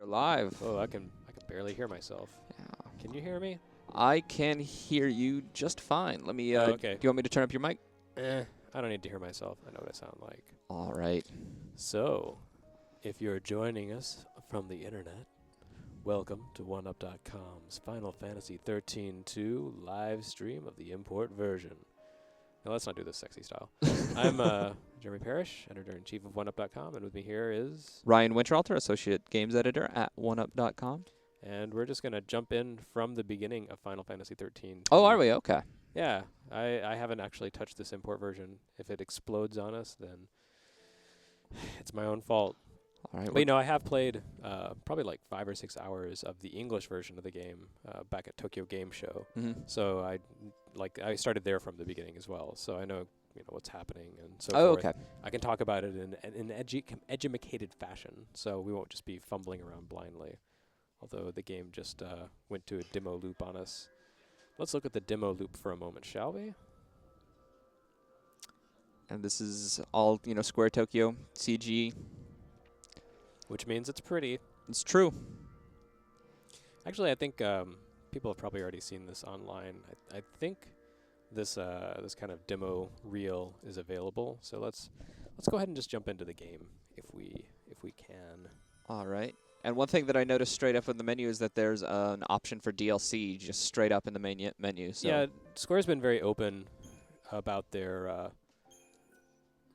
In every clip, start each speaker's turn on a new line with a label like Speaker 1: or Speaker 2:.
Speaker 1: We're live.
Speaker 2: Oh, I can barely hear myself.
Speaker 1: Yeah.
Speaker 2: Can you hear me?
Speaker 1: I can hear you just fine. Let me.
Speaker 2: Okay.
Speaker 1: Do you want me to turn up your mic?
Speaker 2: I don't need to hear myself. I know what I sound like.
Speaker 1: All right.
Speaker 2: So, if you're joining us from the internet, welcome to OneUp.com's Final Fantasy XIII-2 live stream of the import version. Now, let's not do this sexy style. I'm Jeremy Parrish, editor-in-chief of OneUp.com, and with me here is
Speaker 1: Ryan Winterhalter, associate games editor at OneUp.com.
Speaker 2: And we're just going to jump in from the beginning of Final Fantasy XIII.
Speaker 1: Oh, are we? Okay.
Speaker 2: Yeah, I haven't actually touched this import version. If it explodes on us, then it's my own fault.
Speaker 1: All right.
Speaker 2: But, you know, I have played probably like 5 or 6 hours of the English version of the game back at Tokyo Game Show.
Speaker 1: Mm-hmm.
Speaker 2: So I started there from the beginning as well. So I know what's happening and so forth.
Speaker 1: Okay.
Speaker 2: I can talk about it in an edumacated fashion, so we won't just be fumbling around blindly. Although the game just went to a demo loop on us. Let's look at the demo loop for a moment, shall we?
Speaker 1: And this is all, Square Tokyo CG.
Speaker 2: Which means it's pretty.
Speaker 1: It's true.
Speaker 2: Actually, I think people have probably already seen this online. I think this kind of demo reel is available. So let's go ahead and just jump into the game if we can.
Speaker 1: All right. And one thing that I noticed straight up in the menu is that there's an option for DLC just straight up in the main menu. So
Speaker 2: Yeah, Square's been very open about their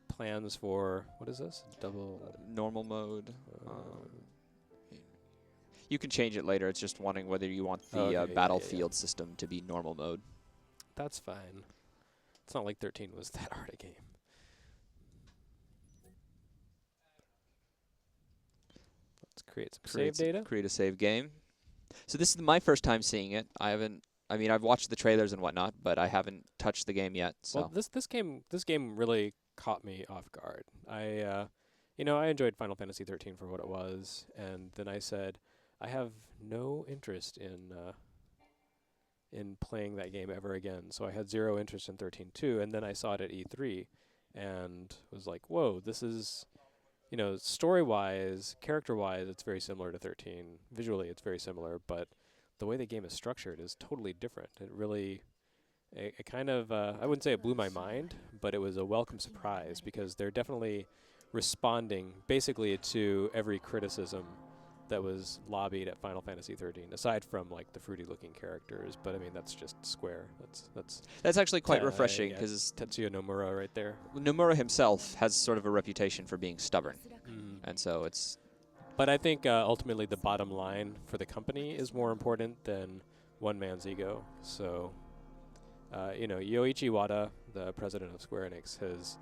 Speaker 2: plans for, what is this?
Speaker 1: normal mode. You can change it later. It's just wanting whether you want the battlefield system to be normal mode.
Speaker 2: That's fine. It's not like 13 was that hard a game. Let's create some save data.
Speaker 1: Create a save game. So this is my first time seeing it. I've watched the trailers and whatnot, but I haven't touched the game yet. So
Speaker 2: Well, this game really caught me off guard. I enjoyed Final Fantasy XIII for what it was, and then I said I have no interest in playing that game ever again. So I had zero interest in 13-2, and then I saw it at E3 and was like, whoa, this is, story-wise, character-wise, it's very similar to 13. Visually, it's very similar, but the way the game is structured is totally different. It really, it kind of, I wouldn't say it blew my mind, but it was a welcome surprise because they're definitely responding basically to every criticism that was lobbied at Final Fantasy XIII, aside from like the fruity-looking characters. But I mean, that's just Square.
Speaker 1: That's actually quite refreshing because
Speaker 2: Tetsuya Nomura right there.
Speaker 1: Nomura himself has sort of a reputation for being stubborn, and so it's.
Speaker 2: But I think ultimately the bottom line for the company is more important than one man's ego. So, Yoichi Wada, the president of Square-Enix, has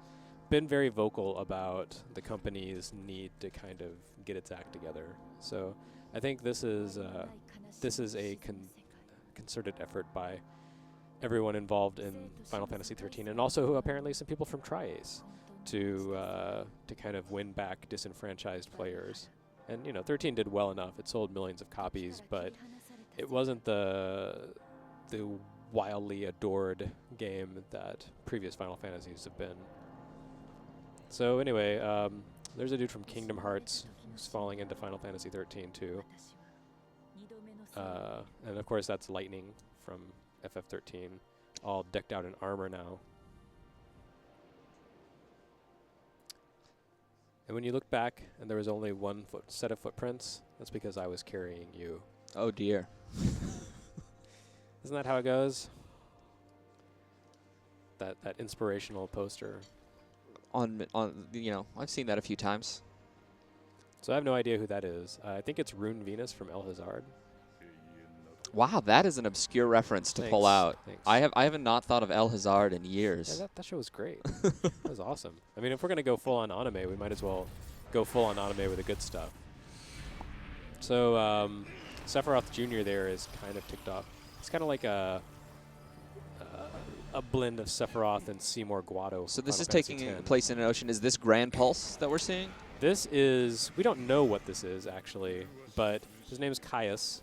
Speaker 2: been very vocal about the company's need to kind of get its act together. So I think this is a concerted effort by everyone involved in Final Fantasy XIII, and also apparently some people from Tri-Ace to kind of win back disenfranchised players. And 13 did well enough; it sold millions of copies, but it wasn't the wildly adored game that previous Final Fantasies have been. So anyway, there's a dude from Kingdom Hearts who's falling into Final Fantasy XIII too. And of course that's Lightning from FF13, all decked out in armor now. And when you look back and there was only one set of footprints, that's because I was carrying you.
Speaker 1: Oh dear.
Speaker 2: Isn't that how it goes? That inspirational poster.
Speaker 1: I've seen that a few times.
Speaker 2: So I have no idea who that is. I think it's Rune Venus from El Hazard.
Speaker 1: Wow, that is an obscure reference to pull out.
Speaker 2: Thanks.
Speaker 1: I haven't not thought of El Hazard in years.
Speaker 2: Yeah, that show was great. That was awesome. I mean, if we're going to go full-on anime, we might as well go full-on anime with the good stuff. So Sephiroth Jr. there is kind of ticked off. It's kind of like a blend of Sephiroth and Seymour Guado.
Speaker 1: So this
Speaker 2: Final
Speaker 1: is
Speaker 2: Fantasy
Speaker 1: taking
Speaker 2: X.
Speaker 1: place in an ocean. Is this Grand Pulse that we're seeing?
Speaker 2: This is, we don't know what this is actually, but his name is Caius,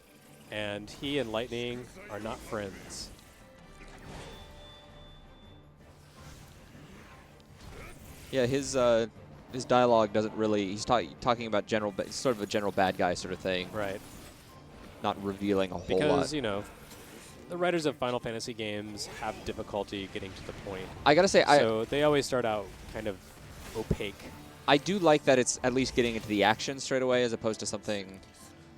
Speaker 2: and he and Lightning are not friends.
Speaker 1: Yeah, his his dialogue doesn't really. He's talking about sort of a general bad guy sort of thing,
Speaker 2: Right.
Speaker 1: not revealing a whole lot.
Speaker 2: Because, you know, the writers of Final Fantasy games have difficulty getting to the point.
Speaker 1: I gotta say,
Speaker 2: So they always start out kind of opaque.
Speaker 1: I do like that it's at least getting into the action straight away as opposed to something.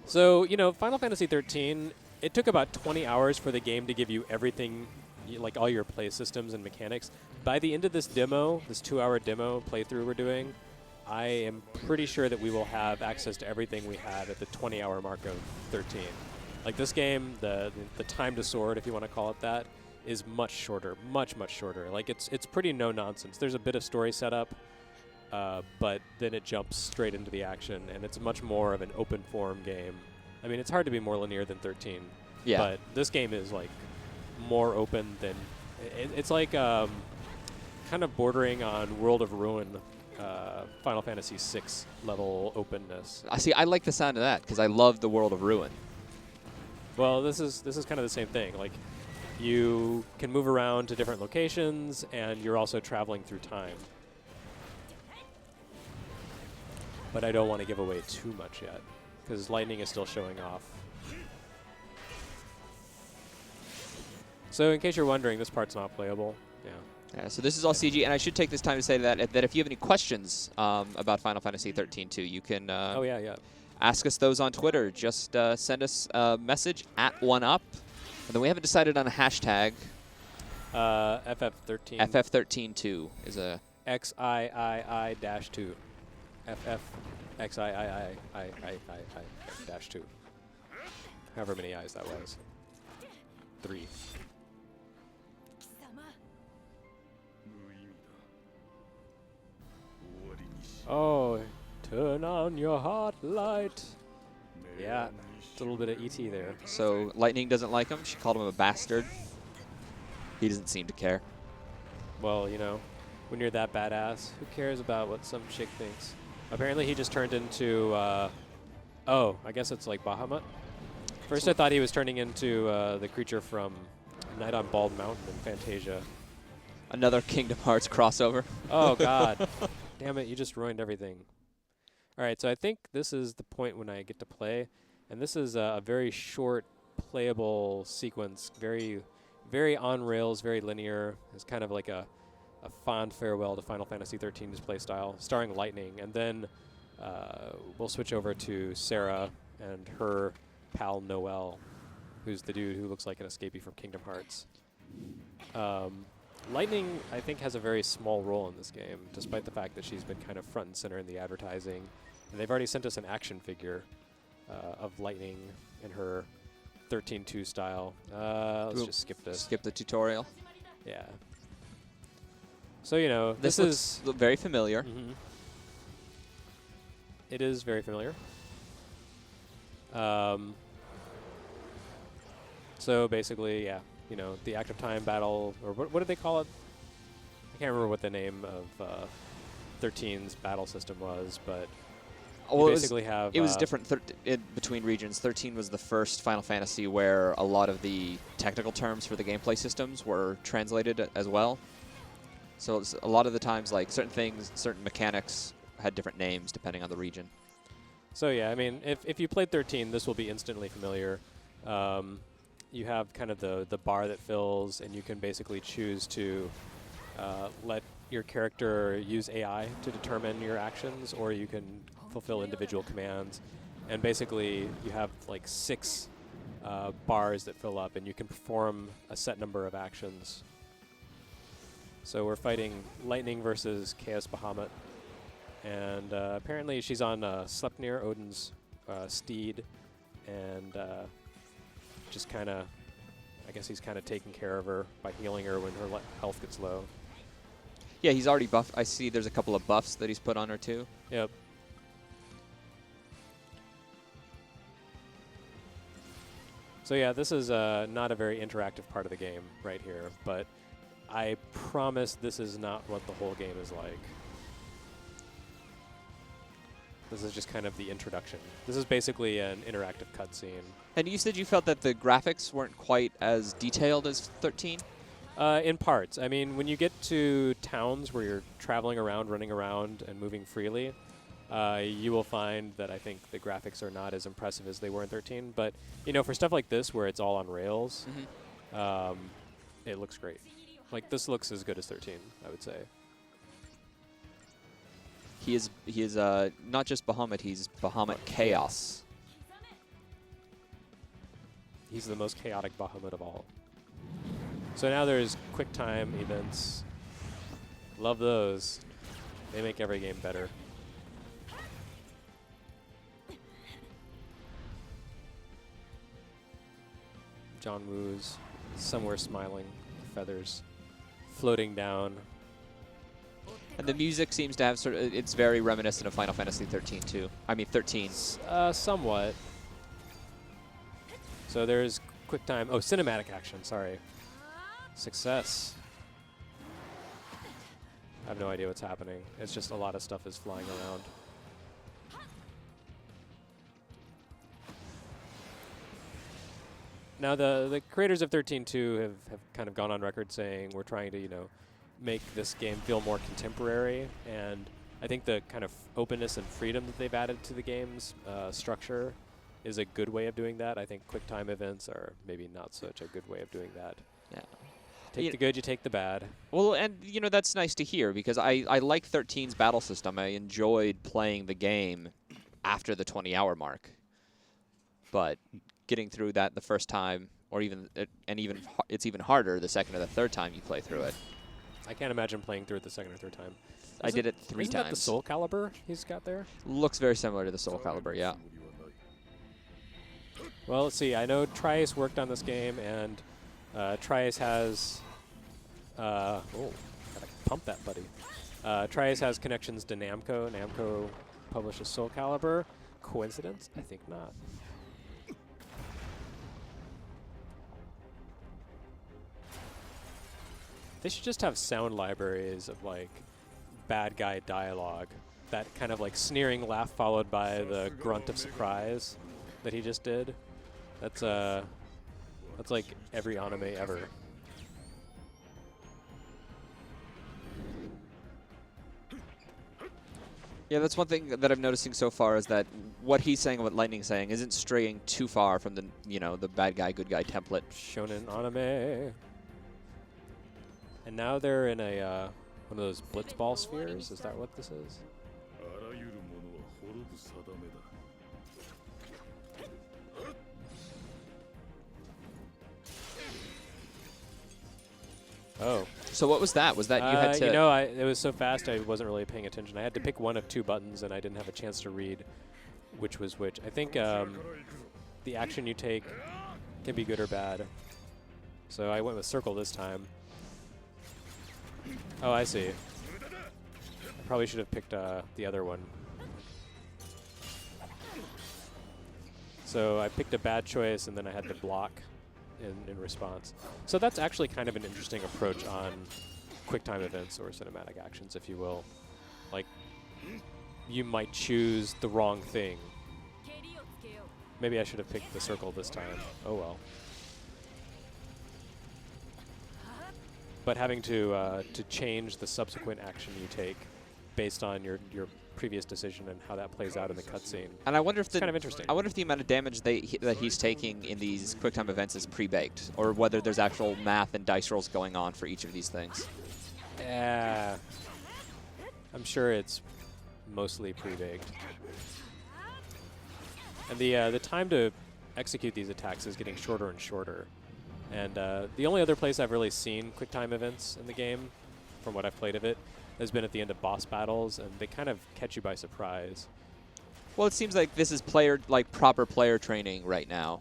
Speaker 2: So, you know, Final Fantasy XIII, it took about 20 hours for the game to give you everything, like all your play systems and mechanics. By the end of this demo, this 2-hour demo playthrough we're doing, I am pretty sure that we will have access to everything we had at the 20-hour mark of 13. Like this game, the time to sword, if you want to call it that, is much shorter, much shorter. Like it's pretty no nonsense. There's a bit of story setup, but then it jumps straight into the action, and it's much more of an open form game. I mean, it's hard to be more linear than 13.
Speaker 1: Yeah.
Speaker 2: But this game is like more open than it's like kind of bordering on World of Ruin, Final Fantasy VI level openness.
Speaker 1: I like the sound of that because I love the World of Ruin.
Speaker 2: Well, this is kind of the same thing. Like, you can move around to different locations, and you're also traveling through time. But I don't want to give away too much yet, because lightning is still showing off. So, in case you're wondering, this part's not playable. Yeah.
Speaker 1: So this is all CG, and I should take this time to say that if you have any questions about Final Fantasy XIII-2, you can
Speaker 2: Oh yeah.
Speaker 1: ask us those on Twitter. Just send us a message at 1UP. And then we haven't decided on a hashtag.
Speaker 2: FF13.
Speaker 1: FF13-2 is a...
Speaker 2: XIII-2. FF XIII-2. However many I's that was. 3. Oh, turn on your hot light. Yeah, it's a little bit of ET there.
Speaker 1: So Lightning doesn't like him. She called him a bastard. He doesn't seem to care.
Speaker 2: Well, you know, when you're that badass, who cares about what some chick thinks? Apparently he just turned into, oh, I guess it's like Bahamut. First I thought he was turning into the creature from Night on Bald Mountain in Fantasia.
Speaker 1: Another Kingdom Hearts crossover.
Speaker 2: Oh, God. Damn it, you just ruined everything. All right, so I think this is the point when I get to play. And this is a very short, playable sequence. Very, very on rails, very linear. It's kind of like a fond farewell to Final Fantasy XIII's play style, starring Lightning. And then we'll switch over to Sarah and her pal Noel, who's the dude who looks like an escapee from Kingdom Hearts. Lightning, I think, has a very small role in this game, despite the fact that she's been kind of front and center in the advertising. And they've already sent us an action figure of Lightning in her 13-2 style. Let's just skip this.
Speaker 1: Skip the tutorial.
Speaker 2: Yeah. So, you know,
Speaker 1: This
Speaker 2: is
Speaker 1: looks very familiar.
Speaker 2: It is very familiar. So basically, yeah, you know, the active time battle, or what did they call it? I can't remember what the name of 13's battle system was, but
Speaker 1: Well,
Speaker 2: you basically have...
Speaker 1: It was different between regions. 13 was the first Final Fantasy where a lot of the technical terms for the gameplay systems were translated as well. So it's a lot of the times, like, certain things, certain mechanics had different names depending on the region.
Speaker 2: So yeah, I mean, if you played 13, this will be instantly familiar. You have kind of the bar that fills, and you can basically choose to let your character use AI to determine your actions, or you can fulfill individual commands. And basically, you have like 6 bars that fill up, and you can perform a set number of actions. So we're fighting Lightning versus Chaos Bahamut. And apparently she's on Sleipnir, Odin's steed, and just kind of, I guess he's kind of taking care of her by healing her when her health gets low.
Speaker 1: Yeah, he's already buffed. I see there's a couple of buffs that he's put on her too.
Speaker 2: Yep. So yeah, this is not a very interactive part of the game right here, but I promise this is not what the whole game is like. This is just kind of the introduction. This is basically an interactive cutscene.
Speaker 1: And you said you felt that the graphics weren't quite as detailed as 13?
Speaker 2: In parts. I mean, when you get to towns where you're traveling around, running around, and moving freely, you will find that I think the graphics are not as impressive as they were in 13. But, you know, for stuff like this where it's all on rails, it looks great. Like, this looks as good as 13, I would say.
Speaker 1: He is not just Bahamut, he's Bahamut Chaos.
Speaker 2: He's the most chaotic Bahamut of all. So now there's quick time events. Love those. They make every game better. John Woo's somewhere smiling, feathers floating down.
Speaker 1: And the music seems to have it's very reminiscent of Final Fantasy XIII too. I mean 13.
Speaker 2: Somewhat. So there's quick time. Oh, cinematic action, sorry. Success. I have no idea what's happening. It's just a lot of stuff is flying around. Now the creators of 13-2 have kind of gone on record saying we're trying to, you know, make this game feel more contemporary, and I think the kind of openness and freedom that they've added to the game's structure is a good way of doing that. I think quick time events are maybe not such a good way of doing that.
Speaker 1: Yeah.
Speaker 2: Take the good, you take the bad.
Speaker 1: Well, and you know that's nice to hear because I like 13's battle system. I enjoyed playing the game after the 20-hour mark, but getting through that the first time, or it's even harder the second or the third time you play through it.
Speaker 2: I can't imagine playing through it the second or third time.
Speaker 1: I did it 3
Speaker 2: isn't
Speaker 1: times.
Speaker 2: That the Soul Calibur he's got there?
Speaker 1: Looks very similar to the Soul Calibur, yeah.
Speaker 2: Well, let's see. I know Trias worked on this game, and Trias has... gotta pump that, buddy. Trias has connections to Namco. Namco publishes Soul Calibur. Coincidence? I think not. They should just have sound libraries of, like, bad guy dialogue. That kind of, like, sneering laugh followed by the grunt of surprise that he just did. That's like every anime ever.
Speaker 1: Yeah, that's one thing that I'm noticing so far is that what he's saying and what Lightning's saying isn't straying too far from the, you know, the bad guy, good guy template.
Speaker 2: Shonen anime. And now they're in a one of those blitzball spheres. Is that what this is? Oh.
Speaker 1: So what was that? Was that you had to...
Speaker 2: You know, it was so fast I wasn't really paying attention. I had to pick one of 2 buttons, and I didn't have a chance to read which was which. I think the action you take can be good or bad. So I went with circle this time. Oh, I see. I probably should have picked the other one. So I picked a bad choice, and then I had to block in response. So that's actually kind of an interesting approach on QuickTime events or cinematic actions, if you will. Like, you might choose the wrong thing. Maybe I should have picked the circle this time. Oh well. But having to change the subsequent action you take based on your previous decision and how that plays out in the cutscene.
Speaker 1: And I wonder if
Speaker 2: it's kind of interesting.
Speaker 1: I wonder if the amount of damage that he's taking in these QuickTime events is pre-baked, or whether there's actual math and dice rolls going on for each of these things.
Speaker 2: Yeah, I'm sure it's mostly pre-baked. And the time to execute these attacks is getting shorter and shorter. And the only other place I've really seen QuickTime events in the game, from what I've played of it, has been at the end of boss battles, and they kind of catch you by surprise.
Speaker 1: Well, it seems like this is proper player training right now,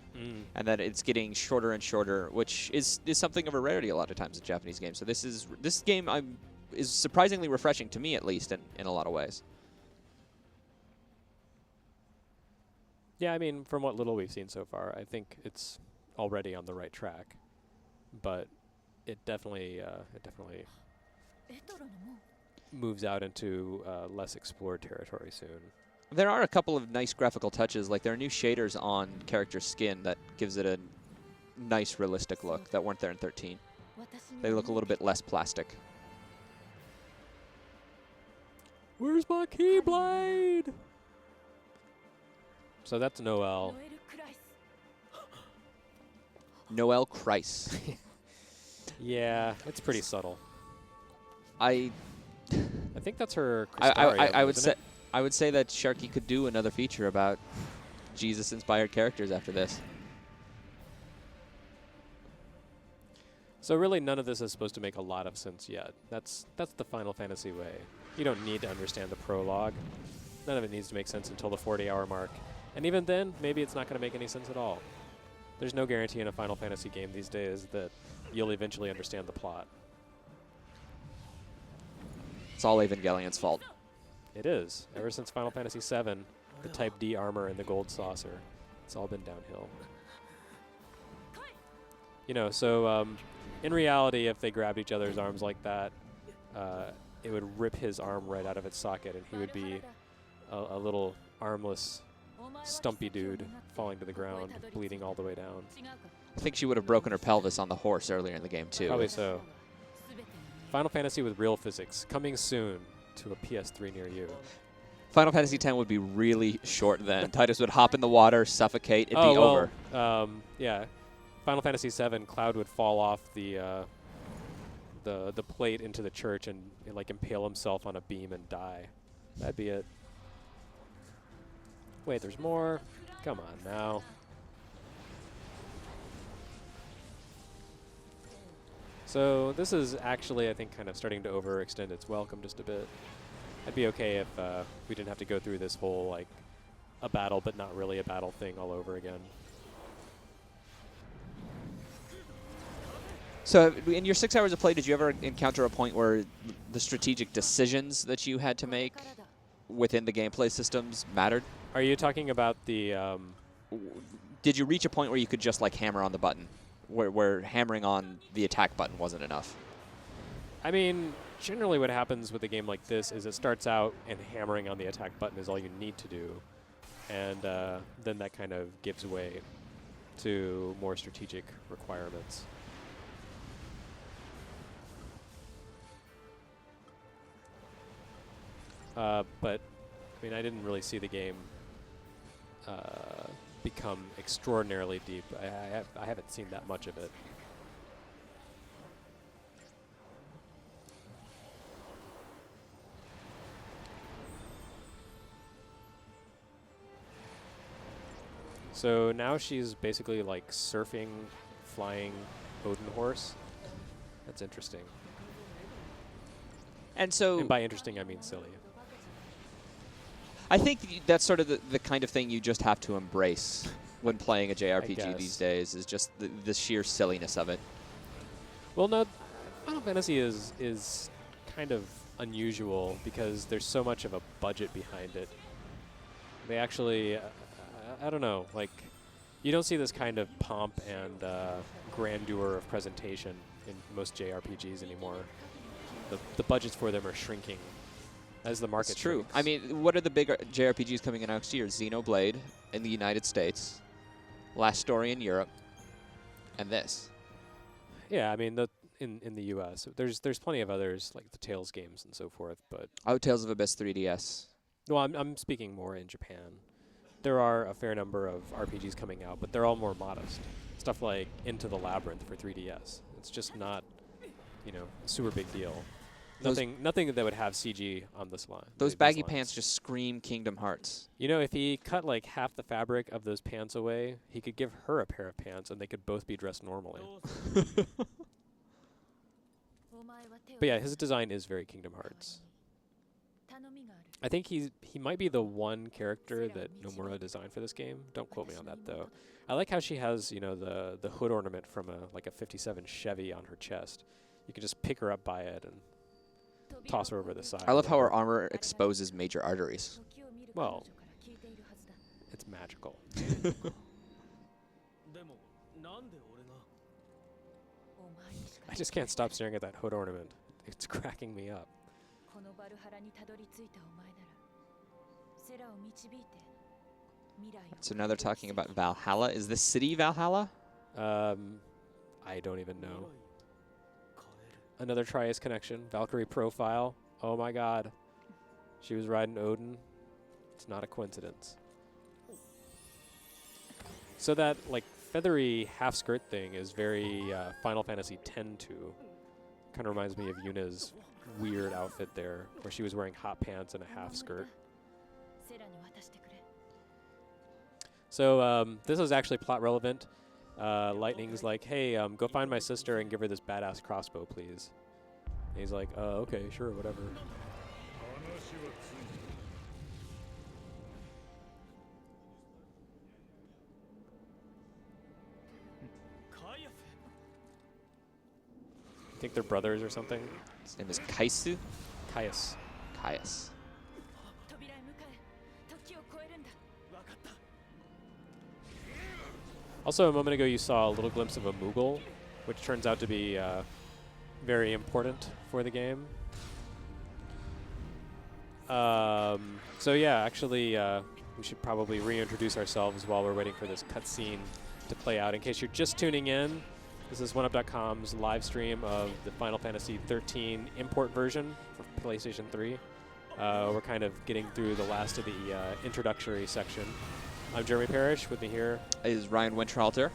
Speaker 1: and that it's getting shorter and shorter, which is something of a rarity a lot of times in Japanese games. So this game is surprisingly refreshing to me, at least, in a lot of ways.
Speaker 2: Yeah, I mean, from what little we've seen so far, I think it's already on the right track, but it definitely moves out into less explored territory soon.
Speaker 1: There are a couple of nice graphical touches, like there are new shaders on character skin that gives it a nice realistic look that weren't there in 13. They look a little bit less plastic.
Speaker 2: Where's my Keyblade? So that's Noelle.
Speaker 1: Noelle Christ.
Speaker 2: Yeah, it's pretty subtle.
Speaker 1: I
Speaker 2: think that's her Crystarium,
Speaker 1: I would say that Sharky could do another feature about Jesus-inspired characters after this.
Speaker 2: So really, none of this is supposed to make a lot of sense yet. That's the Final Fantasy way. You don't need to understand the prologue. None of it needs to make sense until the 40-hour mark. And even then, maybe it's not going to make any sense at all. There's no guarantee in a Final Fantasy game these days that you'll eventually understand the plot.
Speaker 1: It's all Evangelion's fault.
Speaker 2: It is. Ever since Final Fantasy VII, the Type D armor and the gold saucer, it's all been downhill. You know, so in reality, if they grabbed each other's arms like that, it would rip his arm right out of its socket, and he would be a little armless, stumpy dude falling to the ground, bleeding all the way down.
Speaker 1: I think she would have broken her pelvis on the horse earlier in the game, too.
Speaker 2: Probably so. Final Fantasy with real physics, coming soon to a PS3 near you.
Speaker 1: Final Fantasy X would be really short then. Titus would hop in the water, suffocate, it'd be over.
Speaker 2: Yeah. Final Fantasy VII, Cloud would fall off the plate into the church and like impale himself on a beam and die. That'd be it. Wait, there's more? Come on now. So this is actually, I think, kind of starting to overextend its welcome just a bit. I'd be okay if we didn't have to go through this whole, like, a battle but not really a battle thing all over again.
Speaker 1: So in your 6 hours of play, did you ever encounter a point where the strategic decisions that you had to make within the gameplay systems mattered?
Speaker 2: Are you talking about the...
Speaker 1: Did you reach a point where you could just, like, hammer on the button? Where hammering on the attack button wasn't enough?
Speaker 2: I mean, generally what happens with a game like this is it starts out and hammering on the attack button is all you need to do. And then that kind of gives way to more strategic requirements. But, I mean, I didn't really see the game become extraordinarily deep. I haven't seen that much of it. So now she's basically like surfing, flying Odin horse. That's interesting.
Speaker 1: And so...
Speaker 2: And by interesting, I mean silly.
Speaker 1: I think that's sort of the kind of thing you just have to embrace when playing a JRPG these days, is just the sheer silliness of it.
Speaker 2: Well, no, Final Fantasy is kind of unusual because there's so much of a budget behind it. They actually, I don't know, like, you don't see this kind of pomp and grandeur of presentation in most JRPGs anymore. The budgets for them are shrinking as the market
Speaker 1: true.
Speaker 2: shrinks.
Speaker 1: I mean, what are the big JRPGs coming in next year? Xenoblade in the United States, Last Story in Europe, and this.
Speaker 2: Yeah, I mean, in the U.S. There's plenty of others, like the Tales games and so forth, but...
Speaker 1: Oh, Tales of Abyss 3DS.
Speaker 2: Well, I'm speaking more in Japan. There are a fair number of RPGs coming out, but they're all more modest. Stuff like Into the Labyrinth for 3DS. It's just not, you know, a super big deal. Nothing that would have CG on this line.
Speaker 1: Those baggy pants just scream Kingdom Hearts.
Speaker 2: You know, if he cut like half the fabric of those pants away, he could give her a pair of pants and they could both be dressed normally. But yeah, his design is very Kingdom Hearts. I think he might be the one character that Nomura designed for this game. Don't quote me on that though. I like how she has, you know, the hood ornament from a 57 Chevy on her chest. You can just pick her up by it and toss her over the side.
Speaker 1: I love how her armor exposes major arteries.
Speaker 2: Well, it's magical. I just can't stop staring at that hood ornament. It's cracking me up.
Speaker 1: So now they're talking about Valhalla. Is this city Valhalla?
Speaker 2: I don't even know. Another Trias connection. Valkyrie profile. Oh my god. She was riding Odin. It's not a coincidence. So that, like, feathery half-skirt thing is very Final Fantasy X-2. Kind of reminds me of Yuna's weird outfit there, where she was wearing hot pants and a half-skirt. So this is actually plot relevant. Lightning's like, hey, go find my sister and give her this badass crossbow, please. And he's like, okay, sure, whatever. I think they're brothers or something.
Speaker 1: His name is Kaisu?
Speaker 2: Caius.
Speaker 1: Caius.
Speaker 2: Also, a moment ago you saw a little glimpse of a moogle, which turns out to be very important for the game. So yeah, actually, we should probably reintroduce ourselves while we're waiting for this cutscene to play out. In case you're just tuning in, this is OneUp.com's live stream of the Final Fantasy XIII import version for PlayStation 3. We're kind of getting through the last of the introductory section. I'm Jeremy Parrish. With me here
Speaker 1: is Ryan Winterhalter.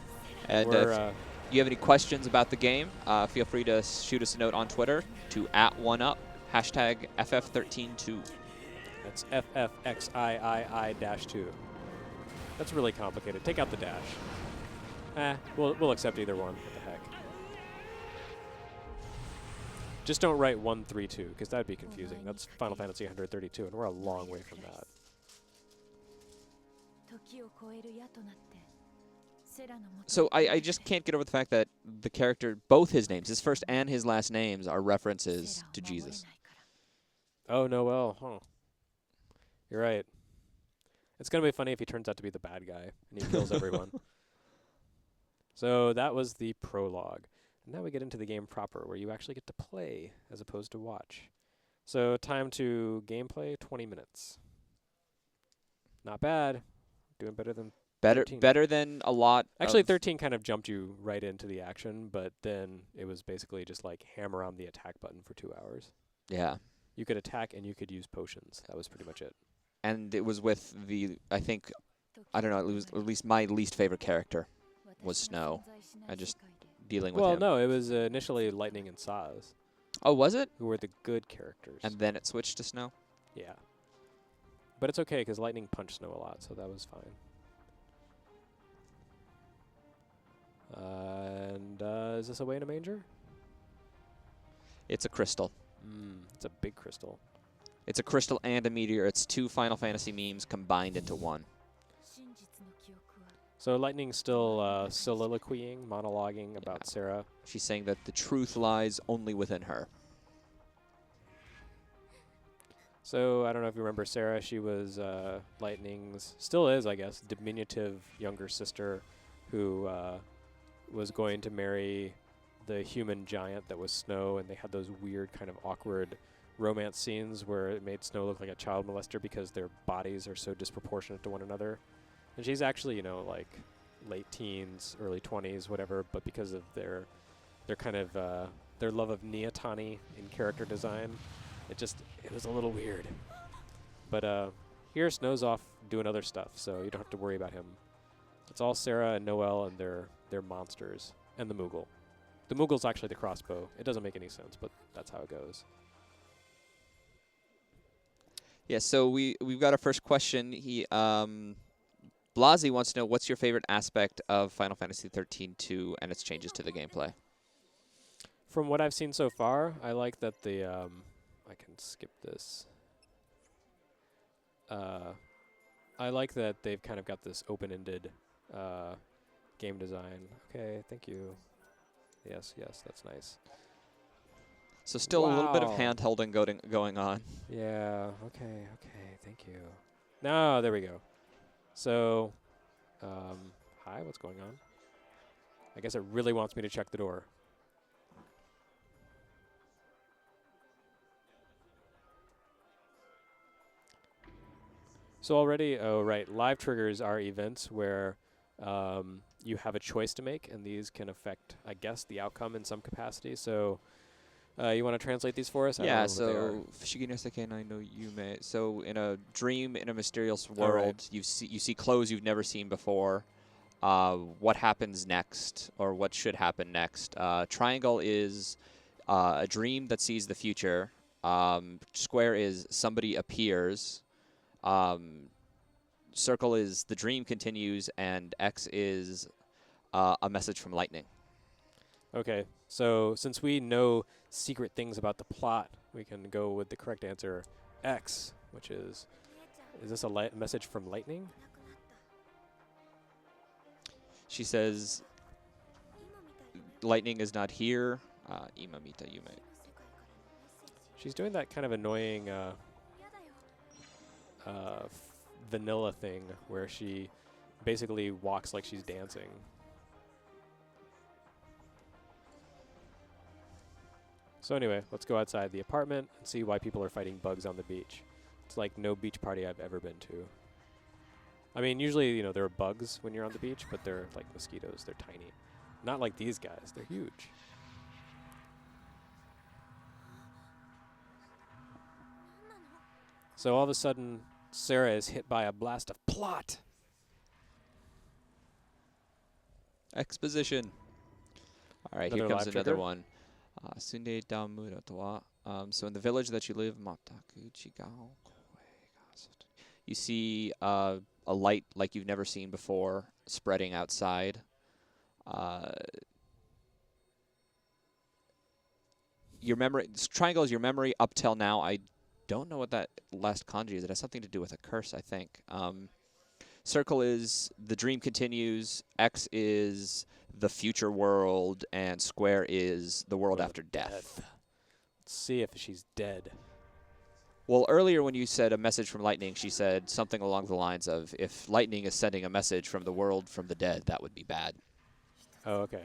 Speaker 1: And
Speaker 2: we're,
Speaker 1: if you have any questions about the game, feel free to shoot us a note on Twitter to @OneUp, hashtag FF13.2.
Speaker 2: That's FFXIII-2. That's really complicated. Take out the dash. We'll accept either one. What the heck? Just don't write 132, because that'd be confusing. That's Final Fantasy 132, and we're a long way from that.
Speaker 1: So I just can't get over the fact that the character, both his names, his first and his last names, are references to Jesus.
Speaker 2: Oh, Noel, huh. You're right. It's going to be funny if he turns out to be the bad guy, and he kills everyone. So that was the prologue. And now we get into the game proper, where you actually get to play as opposed to watch. So time to gameplay, 20 minutes. Not bad. Doing better than 13.
Speaker 1: Better than a lot.
Speaker 2: Actually, 13 kind of jumped you right into the action, but then it was basically just like hammer on the attack button for 2 hours.
Speaker 1: Yeah.
Speaker 2: You could attack and you could use potions. That was pretty much it.
Speaker 1: And it was with the, I think, I don't know, it was at least my least favorite character was Snow. I just dealing with him.
Speaker 2: Well, no, it was initially Lightning and Saz.
Speaker 1: Oh, was it?
Speaker 2: Who were the good characters.
Speaker 1: And then it switched to Snow?
Speaker 2: Yeah. But it's okay, because Lightning punched Snow a lot, so that was fine. And is this a way in a manger?
Speaker 1: It's a crystal.
Speaker 2: It's a big crystal.
Speaker 1: It's a crystal and a meteor. It's two Final Fantasy memes combined into one.
Speaker 2: So Lightning's still soliloquying, monologuing about Sarah.
Speaker 1: She's saying that the truth lies only within her.
Speaker 2: So I don't know if you remember Sarah. She was Lightning's, still is, I guess, diminutive younger sister who was going to marry the human giant that was Snow, and they had those weird kind of awkward romance scenes where it made Snow look like a child molester because their bodies are so disproportionate to one another. And she's actually, you know, like late teens, early 20s, whatever, but because of their kind of their love of Neotani in character design, it was a little weird. But here Snow's off doing other stuff, so you don't have to worry about him. It's all Sarah and Noel and their monsters and the Moogle. The Moogle's actually the crossbow. It doesn't make any sense, but that's how it goes.
Speaker 1: Yeah, so we've got our first question. Blasi wants to know, what's your favorite aspect of Final Fantasy XIII-2 and its changes to the gameplay?
Speaker 2: From what I've seen so far, I like that the I can skip this. I like that they've kind of got this open-ended game design. Okay, thank you. Yes, that's nice.
Speaker 1: So still a little bit of hand-holding going on.
Speaker 2: Yeah, okay, thank you. No, there we go. So, hi, what's going on? I guess it really wants me to check the door. So already, oh right, live triggers are events where you have a choice to make, and these can affect, I guess, the outcome in some capacity. So You want to translate these for us? I don't
Speaker 1: Yeah,
Speaker 2: remember what they are.
Speaker 1: so Fushigi no Sekai no Yume. So in a dream in a mysterious
Speaker 2: Oh, right.
Speaker 1: world, you see clothes you've never seen before. What happens next, or what should happen next? Triangle is a dream that sees the future. Square is somebody appears. Circle is the dream continues, and X is a message from lightning.
Speaker 2: Okay, so since we know secret things about the plot, we can go with the correct answer, X, which is this a message from lightning?
Speaker 1: She says, lightning is not here. Imamita Yume.
Speaker 2: She's doing that kind of annoying vanilla thing where she basically walks like she's dancing. So anyway, let's go outside the apartment and see why people are fighting bugs on the beach. It's like no beach party I've ever been to. I mean, usually, you know, there are bugs when you're on the beach, but they're like mosquitoes. They're tiny. Not like these guys. They're huge. So all of a sudden, Sarah is hit by a blast of plot.
Speaker 1: Exposition. All right, here
Speaker 2: Another
Speaker 1: comes
Speaker 2: live
Speaker 1: another
Speaker 2: trigger?
Speaker 1: one. Sunde Damura to wa. So in the village that you live, Mataku Chigao Koe Gasut. You see a light like you've never seen before spreading outside. Your memory, triangle is your memory up till now. I don't know what that last kanji is. It has something to do with a curse, I think. Circle is the dream continues. X is the future world, and Square is the world after death.
Speaker 2: Let's see if she's dead.
Speaker 1: Well, earlier when you said a message from lightning, she said something along the lines of, if lightning is sending a message from the world from the dead, that would be bad.
Speaker 2: Oh, okay.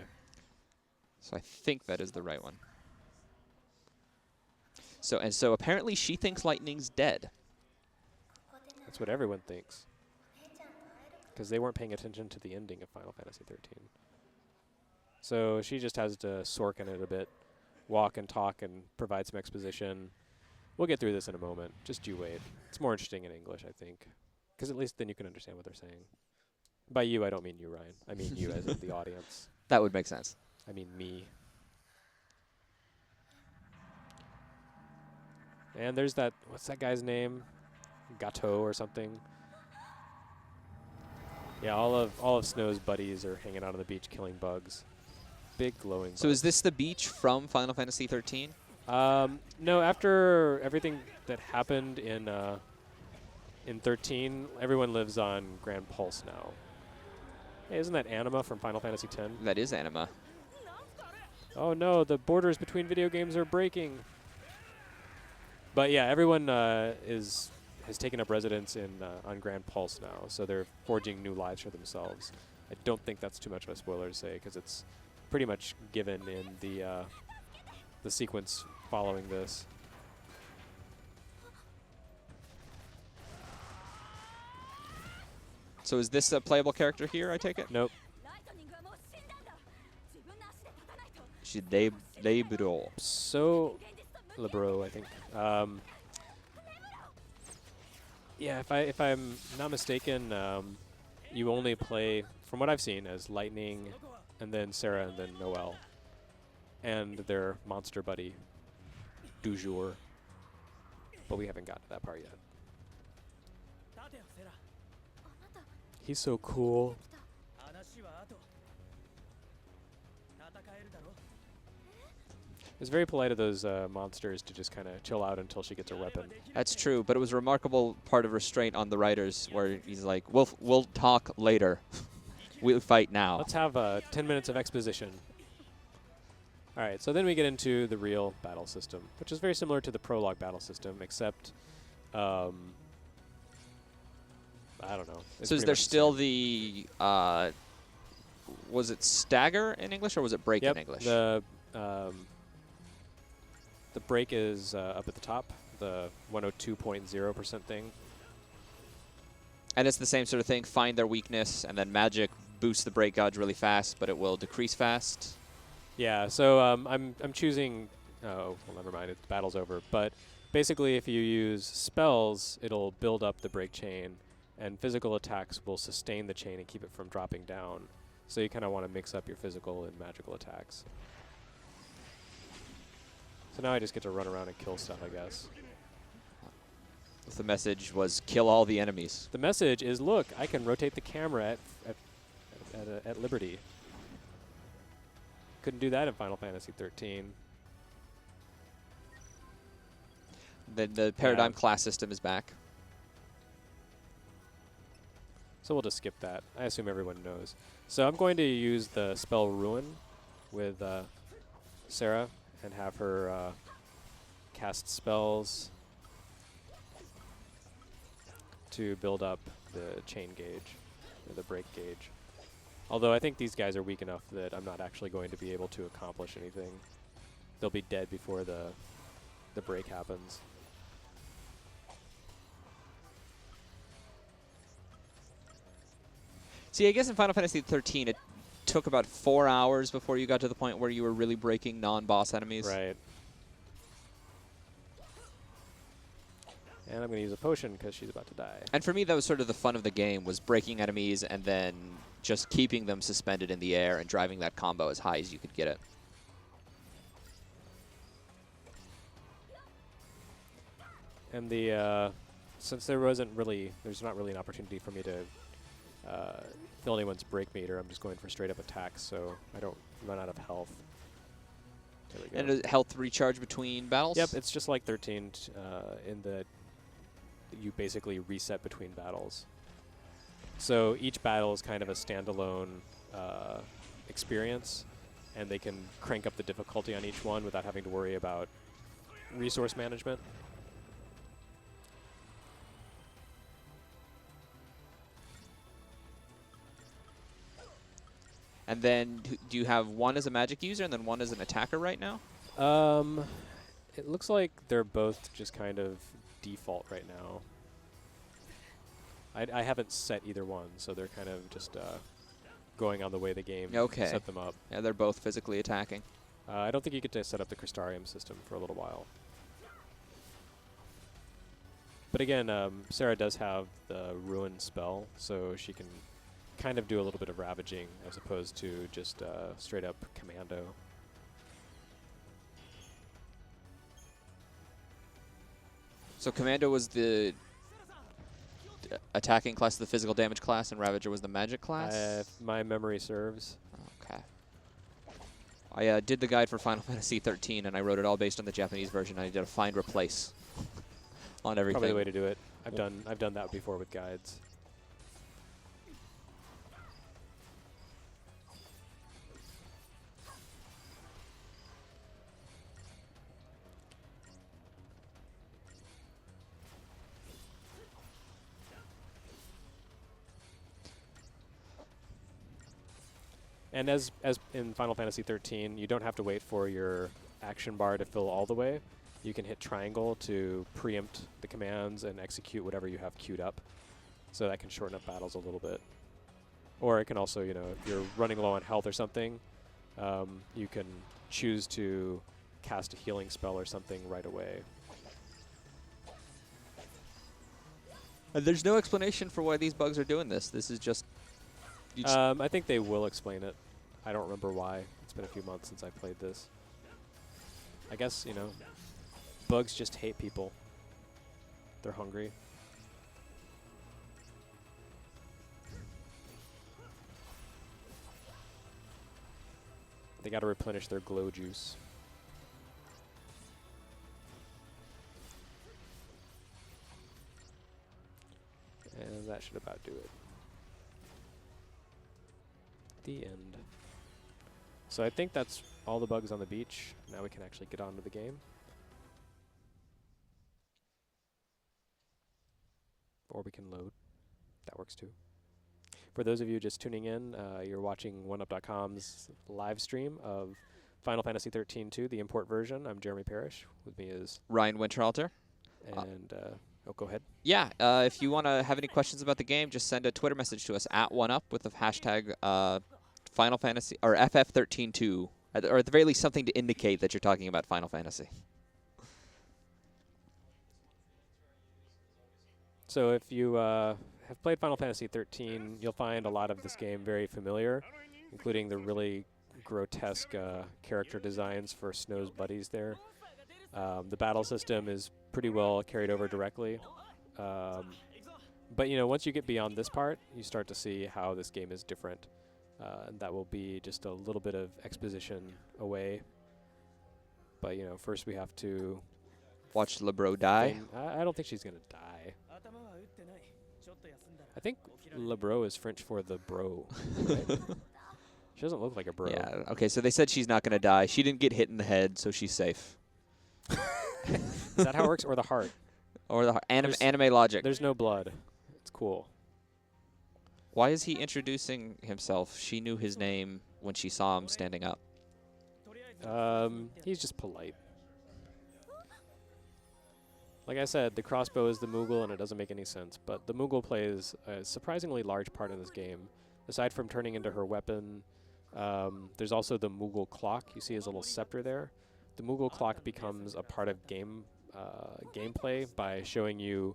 Speaker 1: So I think that is the right one. So apparently she thinks lightning's dead.
Speaker 2: That's what everyone thinks. Because they weren't paying attention to the ending of Final Fantasy XIII. So she just has to sork in it a bit, walk and talk and provide some exposition. We'll get through this in a moment. Just you wait. It's more interesting in English, I think. Because at least then you can understand what they're saying. By you, I don't mean you, Ryan. I mean you as in the audience.
Speaker 1: That would make sense.
Speaker 2: I mean me. And there's that, what's that guy's name? Gato or something. Yeah, all of Snow's buddies are hanging out on the beach killing bugs. Big glowing bugs.
Speaker 1: So is this the beach from Final Fantasy XIII?
Speaker 2: No, after everything that happened in 13, everyone lives on Grand Pulse now. Hey, isn't that Anima from Final Fantasy X?
Speaker 1: That is Anima.
Speaker 2: Oh no, the borders between video games are breaking. But yeah, everyone has taken up residence on Grand Pulse now, so they're forging new lives for themselves. I don't think that's too much of a spoiler to say, because it's pretty much given in the sequence following this.
Speaker 1: So is this a playable character here, I take it?
Speaker 2: Nope.
Speaker 1: Shideburo.
Speaker 2: So, Libero, I think. Yeah, if I'm not mistaken, you only play, from what I've seen, as Lightning, and then Sarah, and then Noelle, and their monster buddy, du jour. But we haven't got to that part yet. He's so cool. It's very polite of those monsters to just kind of chill out until she gets her weapon.
Speaker 1: That's true, but it was a remarkable part of restraint on the writers, where he's like, "We'll talk later. We'll fight now."
Speaker 2: Let's have 10 minutes of exposition. All right, so then we get into the real battle system, which is very similar to the prologue battle system, except, I don't know.
Speaker 1: So is there still the, was it stagger in English, or was it break in English?
Speaker 2: The break is up at the top, the 102.0% thing.
Speaker 1: And it's the same sort of thing, find their weakness, and then magic boosts the break gauge really fast, but it will decrease fast.
Speaker 2: Yeah, so I'm choosing Oh, well, never mind. The battle's over. But basically, if you use spells, it'll build up the break chain, and physical attacks will sustain the chain and keep it from dropping down. So you kind of want to mix up your physical and magical attacks. So now I just get to run around and kill stuff, I guess.
Speaker 1: The message was kill all the enemies.
Speaker 2: The message is, look, I can rotate the camera at liberty. Couldn't do that in Final Fantasy XIII.
Speaker 1: Then the Paradigm class system is back.
Speaker 2: So we'll just skip that. I assume everyone knows. So I'm going to use the spell Ruin with Sarah and have her cast spells to build up the chain gauge, or the break gauge. Although I think these guys are weak enough that I'm not actually going to be able to accomplish anything. They'll be dead before the break happens.
Speaker 1: See, I guess in Final Fantasy XIII, it took about 4 hours before you got to the point where you were really breaking non-boss enemies.
Speaker 2: Right. And I'm going to use a potion because she's about to die.
Speaker 1: And for me, that was sort of the fun of the game, was breaking enemies and then just keeping them suspended in the air and driving that combo as high as you could get it.
Speaker 2: And the since there's not really an opportunity for me to fill anyone's break meter, I'm just going for straight up attacks so I don't run out of health. There we go.
Speaker 1: And a health recharge between battles?
Speaker 2: Yep, it's just like 13 in that you basically reset between battles. So each battle is kind of a standalone experience, and they can crank up the difficulty on each one without having to worry about resource management.
Speaker 1: And then do you have one as a magic user and then one as an attacker right now?
Speaker 2: It looks like they're both just kind of default right now. I haven't set either one, so they're kind of just going on the way the game set them up.
Speaker 1: Yeah, they're both physically attacking.
Speaker 2: I don't think you get to set up the Crystarium system for a little while. But again, Sarah does have the Ruin spell, so she can kind of do a little bit of ravaging as opposed to just straight up commando.
Speaker 1: So commando was the attacking class, the physical damage class, and ravager was the magic class?
Speaker 2: If my memory serves.
Speaker 1: Okay. I did the guide for Final Fantasy XIII, and I wrote it all based on the Japanese version. I did a find replace on everything.
Speaker 2: Probably the way to do it. I've done that before with guides. And as in Final Fantasy XIII, you don't have to wait for your action bar to fill all the way. You can hit triangle to preempt the commands and execute whatever you have queued up. So that can shorten up battles a little bit. Or it can also, if you're running low on health or something, you can choose to cast a healing spell or something right away.
Speaker 1: And there's no explanation for why these bugs are doing this. This is just...
Speaker 2: I think they will explain it. I don't remember why. It's been a few months since I played this. I guess, bugs just hate people. They're hungry. They got to replenish their glow juice. And that should about do it. The end. So I think that's all the bugs on the beach. Now we can actually get on to the game. Or we can load. That works too. For those of you just tuning in, you're watching OneUp.com's live stream of Final Fantasy XIII-2, the import version. I'm Jeremy Parrish. With me is
Speaker 1: Ryan Winterhalter.
Speaker 2: And go ahead.
Speaker 1: Yeah, if you want to have any questions about the game, just send a Twitter message to us at OneUp with the hashtag Final Fantasy or FF13-2 Or at the very least, something to indicate that you're talking about Final Fantasy.
Speaker 2: So if you have played Final Fantasy XIII, you'll find a lot of this game very familiar, including the really grotesque character designs for Snow's buddies there. The battle system is pretty well carried over directly. But, you know, once you get beyond this part, you start to see how this game is different. And that will be just a little bit of exposition away. But, you know, first we have to...
Speaker 1: Watch LeBro die.
Speaker 2: I don't think she's going to die. I think LeBro is French for the bro. Right? She doesn't look like a bro.
Speaker 1: Yeah, okay, so they said she's not going to die. She didn't get hit in the head, so she's safe.
Speaker 2: Is that how it works? Or the heart?
Speaker 1: Or the anime logic.
Speaker 2: There's no blood. It's cool.
Speaker 1: Why is he introducing himself? She knew his name when she saw him standing up.
Speaker 2: He's just polite. Like I said, the crossbow is the moogle, and it doesn't make any sense. But the moogle plays a surprisingly large part in this game. Aside from turning into her weapon, there's also the moogle clock. You see his little scepter there. The moogle clock becomes a part of gameplay by showing you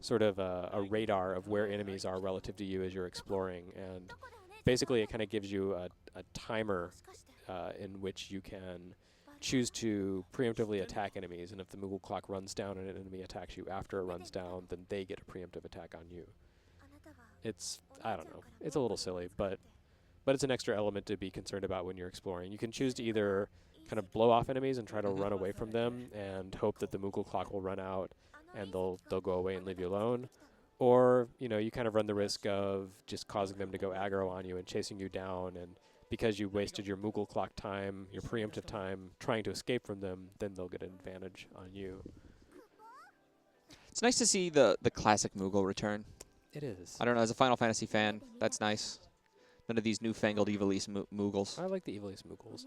Speaker 2: sort of a radar of where enemies are relative to you as you're exploring. And basically, it kind of gives you a timer in which you can choose to preemptively attack enemies, and if the moogle clock runs down and an enemy attacks you after it runs down, then they get a preemptive attack on you. It's, I don't know, it's a little silly, but it's an extra element to be concerned about when you're exploring. You can choose to either kind of blow off enemies and try to run away from them and hope that the moogle clock will run out and they'll go away and leave you alone, or, you know, you kind of run the risk of just causing them to go aggro on you and chasing you down, and because you wasted your moogle clock time, your preemptive time, trying to escape from them, then they'll get an advantage on you.
Speaker 1: It's nice to see the classic Moogle return.
Speaker 2: It is.
Speaker 1: I don't know, as a Final Fantasy fan, that's nice. None of these newfangled Evilise Moogles.
Speaker 2: I like the Evilise Moogles.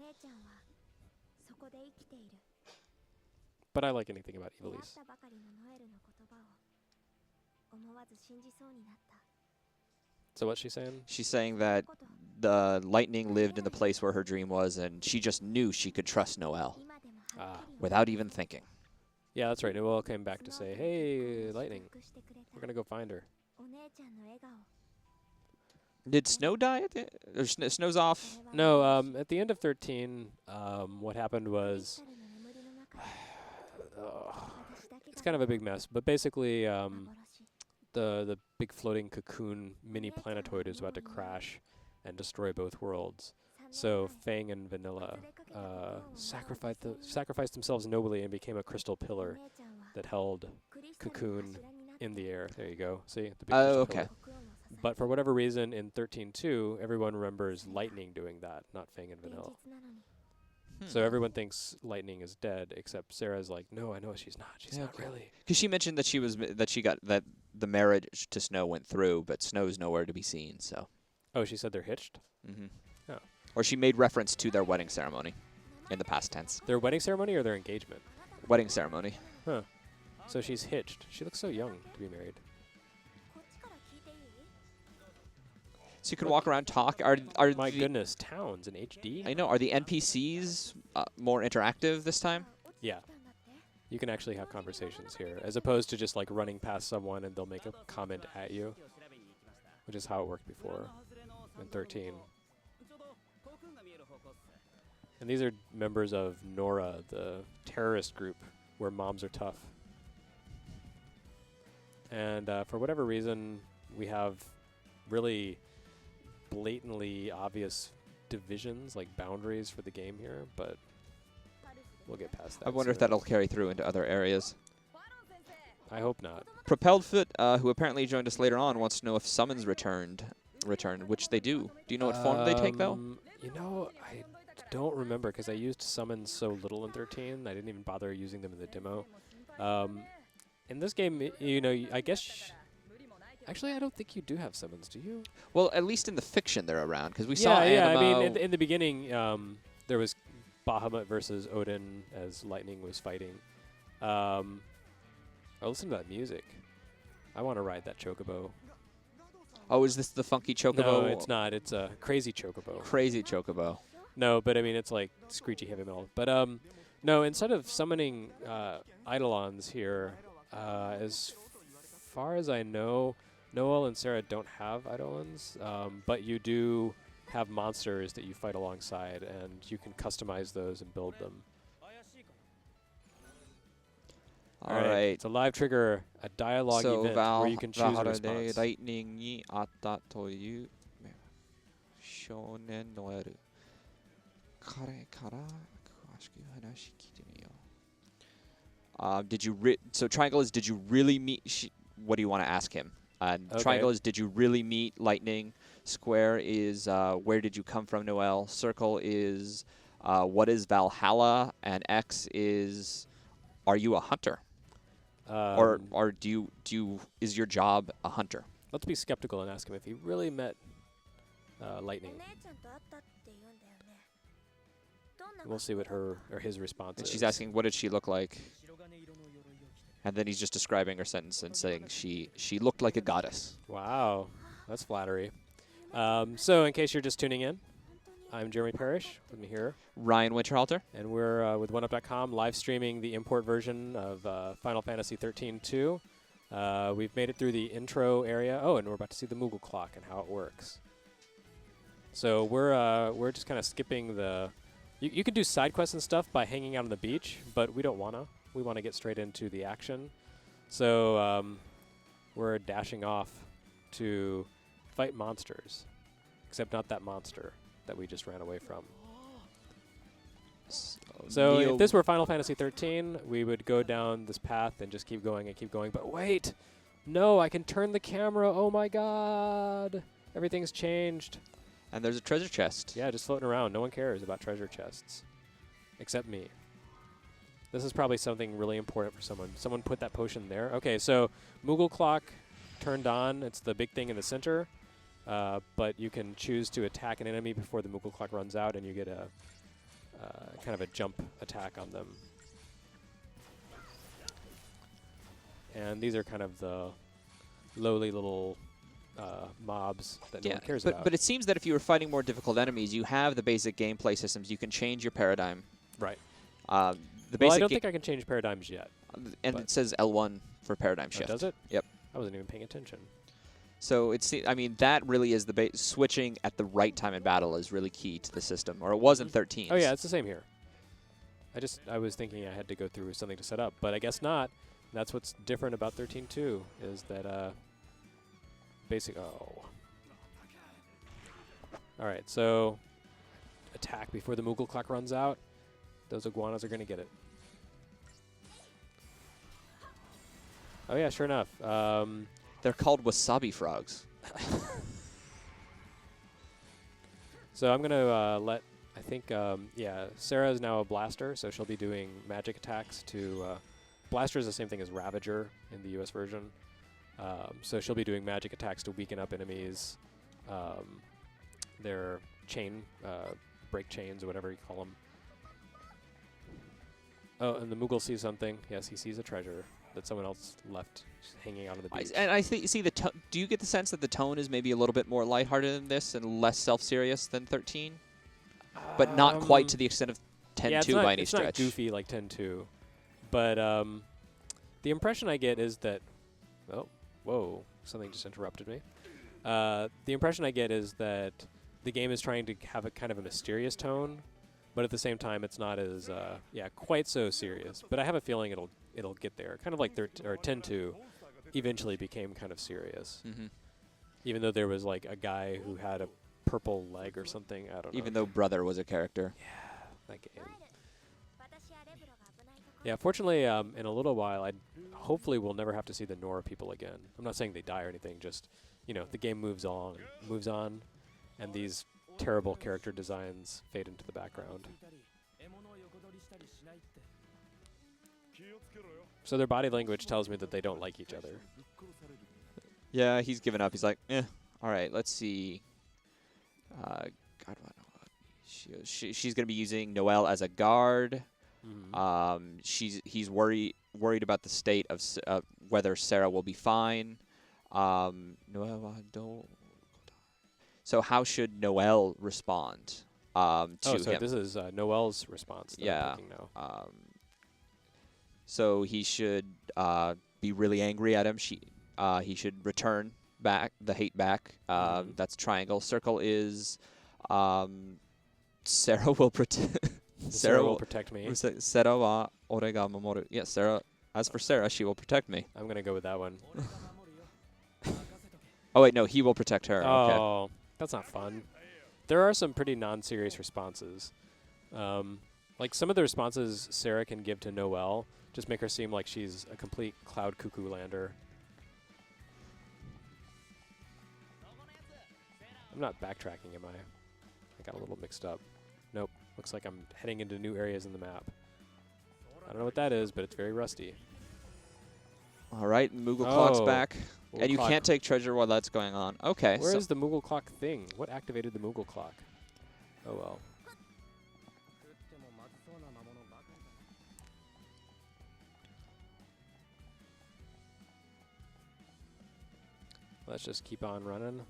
Speaker 2: But I like anything about Evilise. So what's she saying?
Speaker 1: She's saying that the lightning lived in the place where her dream was, and she just knew she could trust Noelle without even thinking.
Speaker 2: Yeah, that's right. Noelle came back to say, hey, Lightning, we're going to go find her.
Speaker 1: Did Snow die? Or Snow's off?
Speaker 2: No, at the end of 13, what happened was... it's kind of a big mess, but basically the big floating cocoon mini planetoid is about to crash and destroy both worlds. So Fang and Vanilla sacrificed themselves nobly and became a crystal pillar that held Cocoon in the air. There you go. See? The big crystal pillar. But for whatever reason, in 13.2, everyone remembers Lightning doing that, not Fang and Vanilla. So everyone thinks Lightning is dead, except Sarah's like, no, I know she's not. She's not really.
Speaker 1: Because she mentioned that that the marriage to Snow went through, but Snow's nowhere to be seen. So.
Speaker 2: Oh, she said they're hitched?
Speaker 1: Mm-hmm.
Speaker 2: Oh.
Speaker 1: Or she made reference to their wedding ceremony in the past tense.
Speaker 2: Their wedding ceremony or their engagement?
Speaker 1: Wedding ceremony.
Speaker 2: Huh. So she's hitched. She looks so young to be married.
Speaker 1: So you can walk around, talk. Are
Speaker 2: my goodness, towns in HD?
Speaker 1: I know. Are the NPCs more interactive this time?
Speaker 2: Yeah. You can actually have conversations here, as opposed to just like running past someone and they'll make a comment at you, which is how it worked before in 13. And these are members of Nora, the terrorist group where moms are tough. And for whatever reason, we have really blatantly obvious divisions, like boundaries for the game here, but we'll get past that.
Speaker 1: I wonder if that'll carry through into other areas.
Speaker 2: I hope not.
Speaker 1: Propelled Foot, who apparently joined us later on, wants to know if summons returned, which they do. Do you know what form they take, though?
Speaker 2: You know, I don't remember, because I used summons so little in 13. I didn't even bother using them in the demo. In this game, you know, I guess... Actually, I don't think you do have summons, do you?
Speaker 1: Well, at least in the fiction they're around, because we saw Animo.
Speaker 2: Yeah, I mean, in the beginning, there was Bahamut versus Odin as Lightning was fighting. Oh, listen to that music. I want to ride that chocobo.
Speaker 1: Oh, is this the funky chocobo?
Speaker 2: No, it's not. It's a crazy chocobo.
Speaker 1: Crazy chocobo.
Speaker 2: No, but I mean it's like screechy heavy metal. But no, instead of summoning Eidolons here, as far as I know, Noel and Sarah don't have Eidolons, but you do have monsters that you fight alongside, and you can customize those and build them.
Speaker 1: All right.
Speaker 2: It's a live trigger, a dialogue
Speaker 1: So
Speaker 2: event where you can choose a
Speaker 1: Valhalla de
Speaker 2: response.
Speaker 1: lightning ni atta toyu shonen noeru. Kare kara kuwashiku hanashi kite miyou. Did you so triangle is did you really meet what do you want to ask him? Triangle is did you really meet lightning? Square is where did you come from, Noel? Circle is what is Valhalla? And X is are you a hunter? Or do you is your job a hunter?
Speaker 2: Let's be skeptical and ask him if he really met lightning. We'll see what his response is.
Speaker 1: She's asking what did she look like? And then he's just describing her sentence and saying she looked like a goddess.
Speaker 2: Wow, that's flattery. So in case you're just tuning in, I'm Jeremy Parrish. With me here,
Speaker 1: Ryan Winterhalter.
Speaker 2: And we're with OneUp.com live streaming the import version of Final Fantasy XIII-2. We've made it through the intro area. Oh, and we're about to see the moogle clock and how it works. So we're just kind of skipping the... You can do side quests and stuff by hanging out on the beach, but we don't want to. We want to get straight into the action. So we're dashing off to fight monsters, except not that monster that we just ran away from. So if this were Final Fantasy XIII, we would go down this path and just keep going and keep going. But wait! No, I can turn the camera. Oh my god! Everything's changed.
Speaker 1: And there's a treasure chest.
Speaker 2: Yeah, just floating around. No one cares about treasure chests. Except me. This is probably something really important for someone. Someone put that potion there. Okay, so Moogle clock turned on. It's the big thing in the center. But you can choose to attack an enemy before the Moogle clock runs out, and you get a kind of a jump attack on them. And these are kind of the lowly little mobs that no one cares about.
Speaker 1: But it seems that if you were fighting more difficult enemies, you have the basic gameplay systems. You can change your paradigm.
Speaker 2: Right.
Speaker 1: Well,
Speaker 2: I don't think I can change paradigms yet.
Speaker 1: And it says L1 for paradigm shift.
Speaker 2: Does it?
Speaker 1: Yep.
Speaker 2: I wasn't even paying attention.
Speaker 1: So I mean, that really is the switching at the right time in battle is really key to the system, or it was in 13.
Speaker 2: Oh yeah, it's the same here. I was thinking I had to go through something to set up, but I guess not. That's what's different about 13.2 is that All right, so attack before the Moogle clock runs out. Those iguanas are going to get it. Oh yeah, sure enough.
Speaker 1: They're called wasabi frogs.
Speaker 2: So I'm going to Sarah is now a blaster, so she'll be doing magic attacks to... blaster is the same thing as Ravager in the US version. So she'll be doing magic attacks to weaken up enemies. Their break chains or whatever you call them. Oh, and the Moogle sees something. Yes, he sees a treasure that someone else left hanging out on the beach.
Speaker 1: And I see do you get the sense that the tone is maybe a little bit more lighthearted than this and less self-serious than 13? But not quite to the extent of 10.2 by any stretch.
Speaker 2: It's not goofy like 10.2. But the impression I get is that... Oh, whoa, something just interrupted me. The impression I get is that the game is trying to have a kind of a mysterious tone, but at the same time it's not as, quite so serious. But I have a feeling it'll get there. Kind of like 10.2 eventually became kind of serious.
Speaker 1: Mm-hmm.
Speaker 2: Even though there was like a guy who had a purple leg or something, I don't know.
Speaker 1: Even though Brother was a character.
Speaker 2: Yeah, that game. Yeah, fortunately, in a little while, hopefully we'll never have to see the Nora people again. I'm not saying they die or anything, just, the game moves on, and these terrible character designs fade into the background. So their body language tells me that they don't like each other.
Speaker 1: Yeah, he's given up. He's like, all right, let's see. She's going to be using Noelle as a guard. Mm-hmm. He's worried about the state of whether Sarah will be fine. So how should Noelle respond? to
Speaker 2: so
Speaker 1: him.
Speaker 2: this is Noelle's response that I'm thinking now.
Speaker 1: So he should be really angry at him. He should return back the hate back. That's triangle. Circle is Sarah will protect.
Speaker 2: Sarah will protect me.
Speaker 1: Sarah wa ore ga mamoru. Yes, Sarah. As for Sarah, she will protect me.
Speaker 2: I'm gonna go with that one.
Speaker 1: Oh wait, no, he will protect her. Okay.
Speaker 2: Oh, that's not fun. There are some pretty non-serious responses. Like some of the responses Sarah can give to Noelle just make her seem like she's a complete cloud cuckoo lander. I'm not backtracking, am I? I got a little mixed up. Nope. Looks like I'm heading into new areas in the map. I don't know what that is, but it's very rusty.
Speaker 1: All right, Moogle clock's back.
Speaker 2: Moogle
Speaker 1: And you
Speaker 2: clock.
Speaker 1: can't take treasure while that's going on. Okay.
Speaker 2: Where
Speaker 1: so
Speaker 2: is the Moogle clock thing? What activated the Moogle clock? Oh well. Let's just keep on running.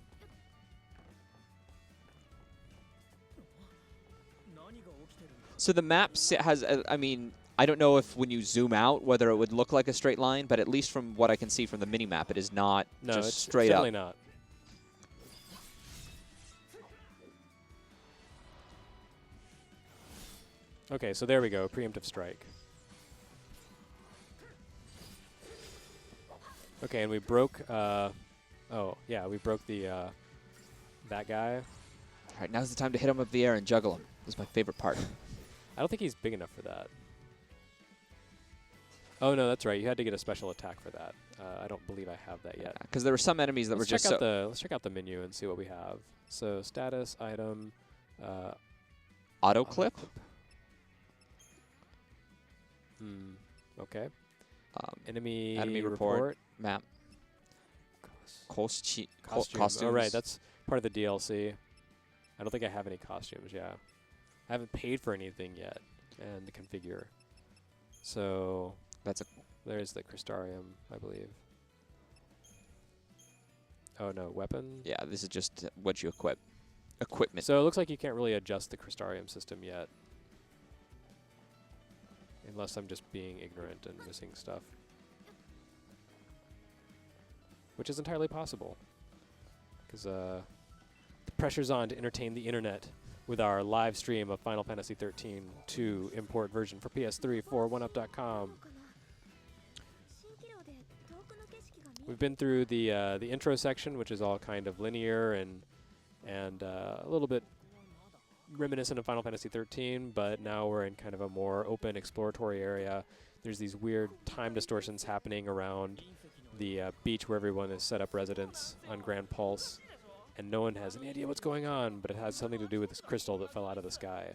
Speaker 1: So the map has, I mean, I don't know if when you zoom out whether it would look like a straight line, but at least from what I can see from the mini-map, it is not just straight
Speaker 2: it's
Speaker 1: up.
Speaker 2: definitely not. Okay, so there we go. Preemptive strike. Okay, and we broke. Oh yeah, we broke the that guy.
Speaker 1: All right, now's the time to hit him up the air and juggle him. This is my favorite part.
Speaker 2: I don't think he's big enough for that. Oh no, that's right. You had to get a special attack for that. I don't believe I have that yet.
Speaker 1: Because there were some enemies that were just
Speaker 2: let's check out the menu and see what we have. So status item.
Speaker 1: auto clip.
Speaker 2: Okay. Enemy
Speaker 1: report. Map.
Speaker 2: Costume.
Speaker 1: Costumes.
Speaker 2: Oh right, that's part of the DLC. I don't think I have any costumes. Yeah, I haven't paid for anything yet, and the configure. So there's the Crystarium, I believe. Oh no, weapon.
Speaker 1: Yeah, this is just what you equip. Equipment.
Speaker 2: So it looks like you can't really adjust the Crystarium system yet. Unless I'm just being ignorant and missing stuff. Which is entirely possible. Because the pressure's on to entertain the internet with our live stream of Final Fantasy XIII-2 import version for PS3 for 1UP.com. We've been through the intro section, which is all kind of linear and a little bit reminiscent of Final Fantasy XIII, but now we're in kind of a more open exploratory area. There's these weird time distortions happening around the beach where everyone has set up residence on Grand Pulse, and no one has any idea what's going on, but it has something to do with this crystal that fell out of the sky.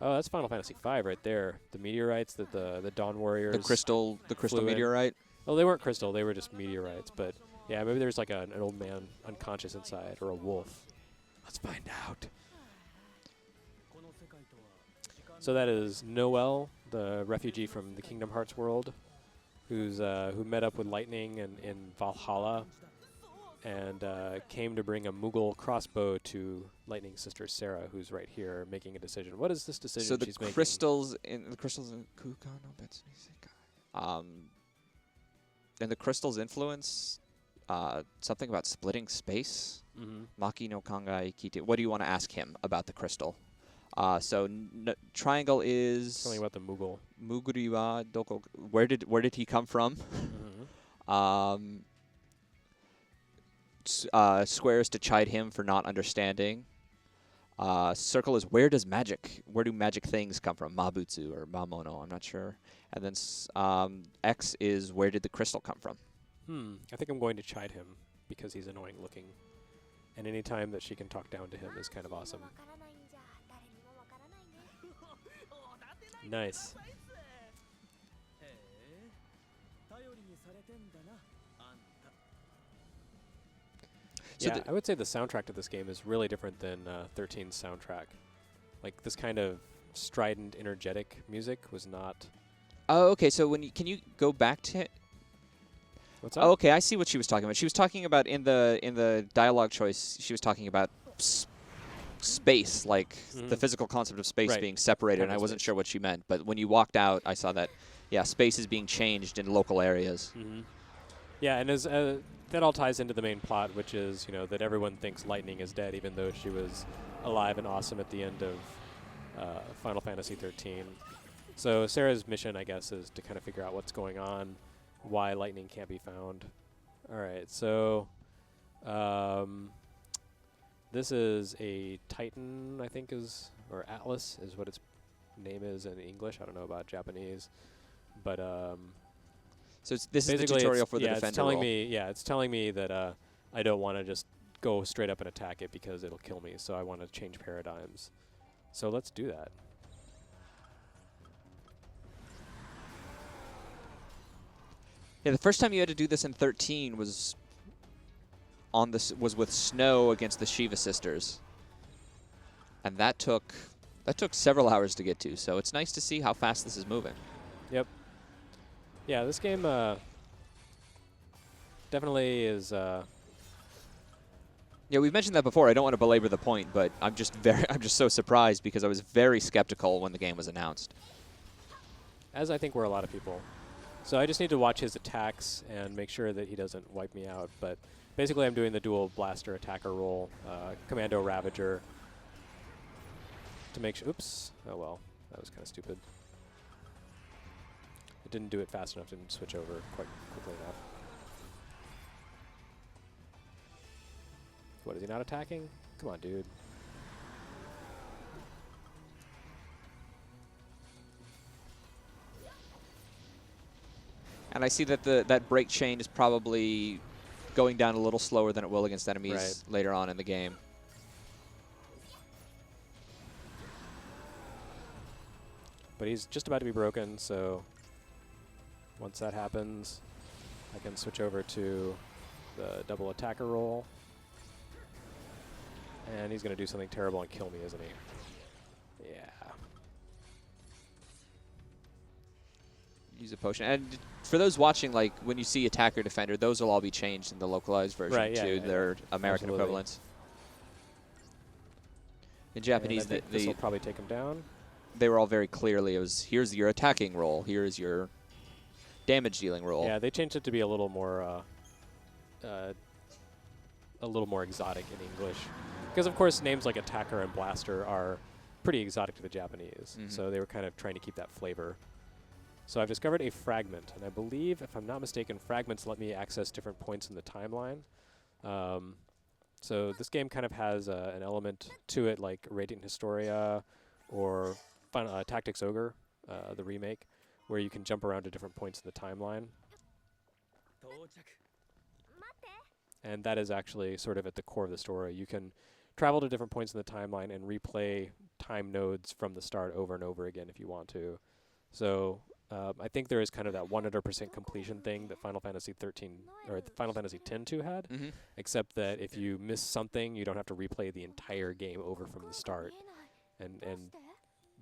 Speaker 2: Oh, that's Final Fantasy V right there. The meteorites that the Dawn Warriors.
Speaker 1: The crystal meteorite.
Speaker 2: Oh, they weren't crystal. They were just meteorites. But yeah, maybe there's like an old man unconscious inside, or a wolf. Let's find out. So that is Noelle, the refugee from the Kingdom Hearts world, who met up with Lightning in Valhalla, and came to bring a Moogle crossbow to Lightning's sister Sarah, who's right here making a decision. What is this decision
Speaker 1: So the
Speaker 2: she's making?
Speaker 1: crystals in and the crystals influence something about splitting space. Maki no kangai kite. What do you want to ask him about the crystal? So triangle is
Speaker 2: Something about the Moogle.
Speaker 1: Muguri wa doko. Where did he come from? Square is to chide him for not understanding. Circle is where do magic things come from? Mabutsu or Mamono, I'm not sure. And then X is where did the crystal come from?
Speaker 2: I think I'm going to chide him because he's annoying looking. And any time that she can talk down to him is kind of awesome. Nice.
Speaker 1: So
Speaker 2: Yeah, I would say the soundtrack to this game is really different than 13's soundtrack. Like this kind of strident, energetic music was not.
Speaker 1: Oh, okay. So can you go back to?
Speaker 2: What's up?
Speaker 1: Oh, okay, I see what she was talking about. She was talking about in the dialogue choice. She was talking about space, like the physical concept of space
Speaker 2: Right.
Speaker 1: being separated,
Speaker 2: Kind
Speaker 1: and I
Speaker 2: of
Speaker 1: wasn't
Speaker 2: space.
Speaker 1: sure what she meant. But when you walked out, I saw that, yeah, space is being changed in local areas.
Speaker 2: Yeah, and as that all ties into the main plot, which is, you know, that everyone thinks Lightning is dead, even though she was alive and awesome at the end of Final Fantasy XIII. So Sarah's mission, I guess, is to kind of figure out what's going on, why Lightning can't be found. All right, so this is a Titan, I think is, or Atlas is what its name is in English. I don't know about Japanese, but
Speaker 1: So this is the
Speaker 2: basically
Speaker 1: tutorial for the
Speaker 2: it's
Speaker 1: defender
Speaker 2: telling
Speaker 1: role.
Speaker 2: me, it's telling me that I don't want to just go straight up and attack it because it'll kill me. So I want to change paradigms. So let's do that.
Speaker 1: Yeah, the first time you had to do this in 13 was was with Snow against the Shiva sisters, and that took several hours to get to. So it's nice to see how fast this is moving.
Speaker 2: Yep. Yeah, this game definitely is.
Speaker 1: Yeah, we've mentioned that before. I don't want to belabor the point, but I'm just so surprised because I was very skeptical when the game was announced.
Speaker 2: As I think were a lot of people. So I just need to watch his attacks and make sure that he doesn't wipe me out. But basically I'm doing the dual blaster attacker role, Commando Ravager, to make sure. Oops. Oh well, that was kind of stupid. It didn't do it fast enough, didn't switch over quite quickly enough. What, is he not attacking? Come on, dude.
Speaker 1: And I see that that break chain is probably going down a little slower than it will against enemies later on in the game.
Speaker 2: But he's just about to be broken, so once that happens, I can switch over to the double attacker role. And he's going to do something terrible and kill me, isn't he? Yeah.
Speaker 1: Use a potion. And for those watching, like, when you see attacker, defender, those will all be changed in the localized version to their American equivalents. In Japanese,
Speaker 2: this will probably take him down.
Speaker 1: They were all very clearly, it was, here's your attacking role, here's your damage dealing role.
Speaker 2: Yeah, they changed it to be a little more exotic in English. Because, of course, names like attacker and blaster are pretty exotic to the Japanese. So they were kind of trying to keep that flavor. So I've discovered a fragment, and I believe, if I'm not mistaken, fragments let me access different points in the timeline. So this game kind of has an element to it like Radiant Historia or Tactics Ogre, the remake, where you can jump around to different points in the timeline. And that is actually sort of at the core of the story. You can travel to different points in the timeline and replay time nodes from the start over and over again if you want to. So I think there is kind of that 100% completion thing that Final Fantasy XIII or Final Fantasy X-2 had, except that if you miss something, you don't have to replay the entire game over from the start and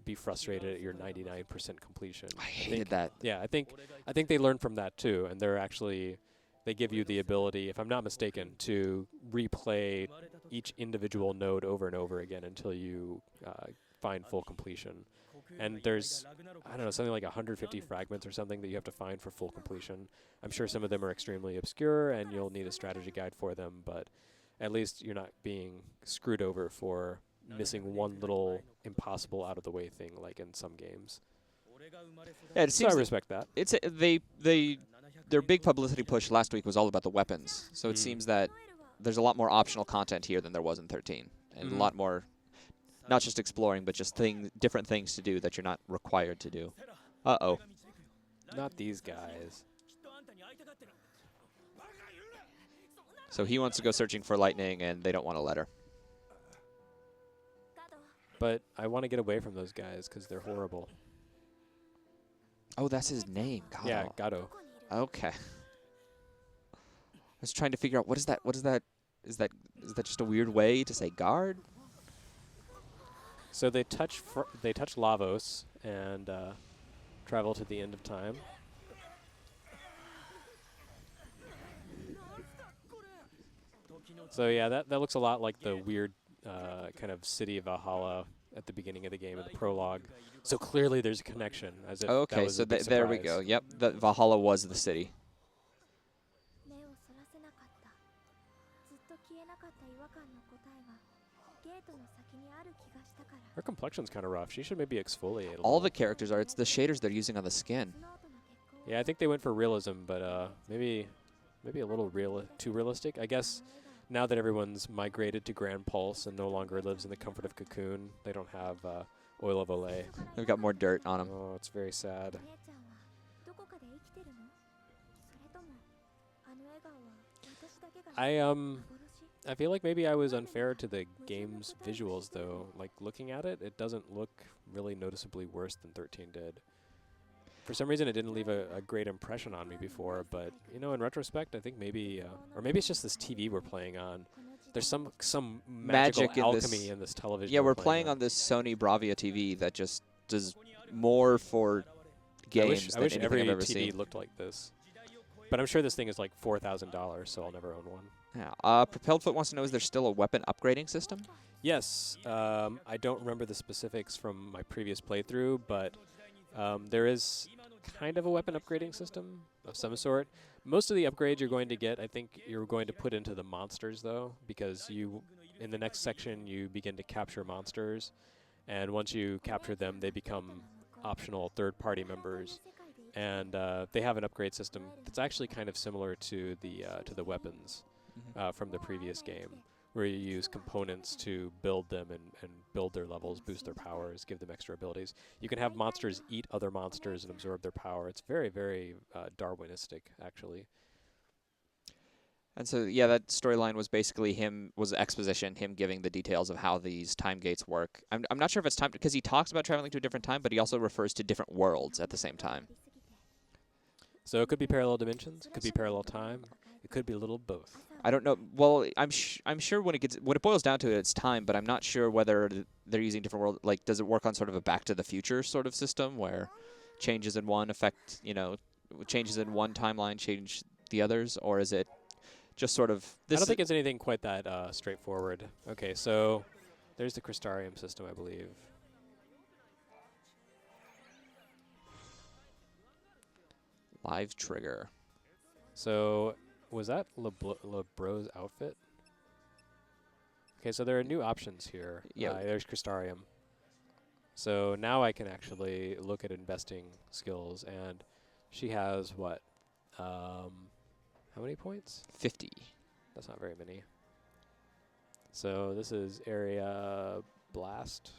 Speaker 2: be frustrated at your 99% completion.
Speaker 1: I hated that.
Speaker 2: Yeah, I think they learned from that too, and they give you the ability, if I'm not mistaken, to replay each individual node over and over again until you find full completion. And there's, I don't know, something like 150 fragments or something that you have to find for full completion. I'm sure some of them are extremely obscure and you'll need a strategy guide for them, but at least you're not being screwed over for missing one little impossible out of the way thing like in some games.
Speaker 1: Yeah, it seems
Speaker 2: so I respect that.
Speaker 1: It's their big publicity push last week was all about the weapons. So it seems that there's a lot more optional content here than there was in 13, and a lot more, not just exploring, but just different things to do that you're not required to do. Uh-oh.
Speaker 2: Not these guys.
Speaker 1: So he wants to go searching for Lightning, and they don't want to let her.
Speaker 2: But I want to get away from those guys because they're horrible.
Speaker 1: Oh, that's his name, Gato.
Speaker 2: Yeah, Gato.
Speaker 1: Okay. I was trying to figure out, what is that? What is that? Is that just a weird way to say guard?
Speaker 2: So they touch Lavos and travel to the end of time. So yeah, that looks a lot like the weird kind of city of Valhalla at the beginning of the game in the prologue. So clearly there's a connection, as if that
Speaker 1: Okay,
Speaker 2: was
Speaker 1: so
Speaker 2: a big
Speaker 1: there we
Speaker 2: surprise.
Speaker 1: go. Yep, the Valhalla was the city.
Speaker 2: Her complexion's kind of rough. She should maybe exfoliate a
Speaker 1: All the
Speaker 2: little.
Speaker 1: characters are. It's the shaders they're using on the skin.
Speaker 2: Yeah, I think they went for realism, but maybe a little too realistic. I guess now that everyone's migrated to Grand Pulse and no longer lives in the comfort of Cocoon, they don't have Oil of Olay.
Speaker 1: They've got more dirt on them.
Speaker 2: Oh, it's very sad. I feel like maybe I was unfair to the game's visuals, though. Like, looking at it, it doesn't look really noticeably worse than 13 did. For some reason, it didn't leave a great impression on me before, but, you know, in retrospect, I think maybe, or maybe it's just this TV we're playing on. There's some magical
Speaker 1: Magic in
Speaker 2: alchemy in this television.
Speaker 1: Yeah, we're playing on this Sony Bravia TV that just does more for games
Speaker 2: I wish
Speaker 1: than
Speaker 2: every
Speaker 1: anything I've ever
Speaker 2: TV
Speaker 1: seen.
Speaker 2: looked like this. But I'm sure this thing is like $4,000, so I'll never own one.
Speaker 1: Yeah. Propelled Foot wants to know, is there still a weapon upgrading system?
Speaker 2: Yes. I don't remember the specifics from my previous playthrough, but there is kind of a weapon upgrading system of some sort. Most of the upgrades you're going to get, I think you're going to put into the monsters, though, because in the next section, you begin to capture monsters. And once you capture them, they become optional third-party members. And they have an upgrade system that's actually kind of similar to the weapons from the previous game, where you use components to build them and build their levels, boost their powers, give them extra abilities. You can have monsters eat other monsters and absorb their power. It's very, very Darwinistic, actually.
Speaker 1: And so, yeah, that storyline was basically was exposition, him giving the details of how these time gates work. I'm not sure if it's time, because he talks about traveling to a different time, but he also refers to different worlds at the same time.
Speaker 2: So it could be parallel dimensions, it could be parallel time, it could be a little both.
Speaker 1: I don't know. Well, I'm sure when it boils down to it, it's time, but I'm not sure whether they're using different worlds. Like, does it work on sort of a Back to the Future sort of system where changes in one affect, changes in one timeline change the others, or is it just sort of
Speaker 2: I don't think it's anything quite that straightforward. Okay, so there's the Crystarium system, I believe.
Speaker 1: live trigger?
Speaker 2: So was that LeBro's outfit? Okay, so there are new options here.
Speaker 1: Yeah.
Speaker 2: There's Crystarium. So now I can actually look at investing skills, and she has what? How many points?
Speaker 1: 50.
Speaker 2: That's not very many. So this is area blast.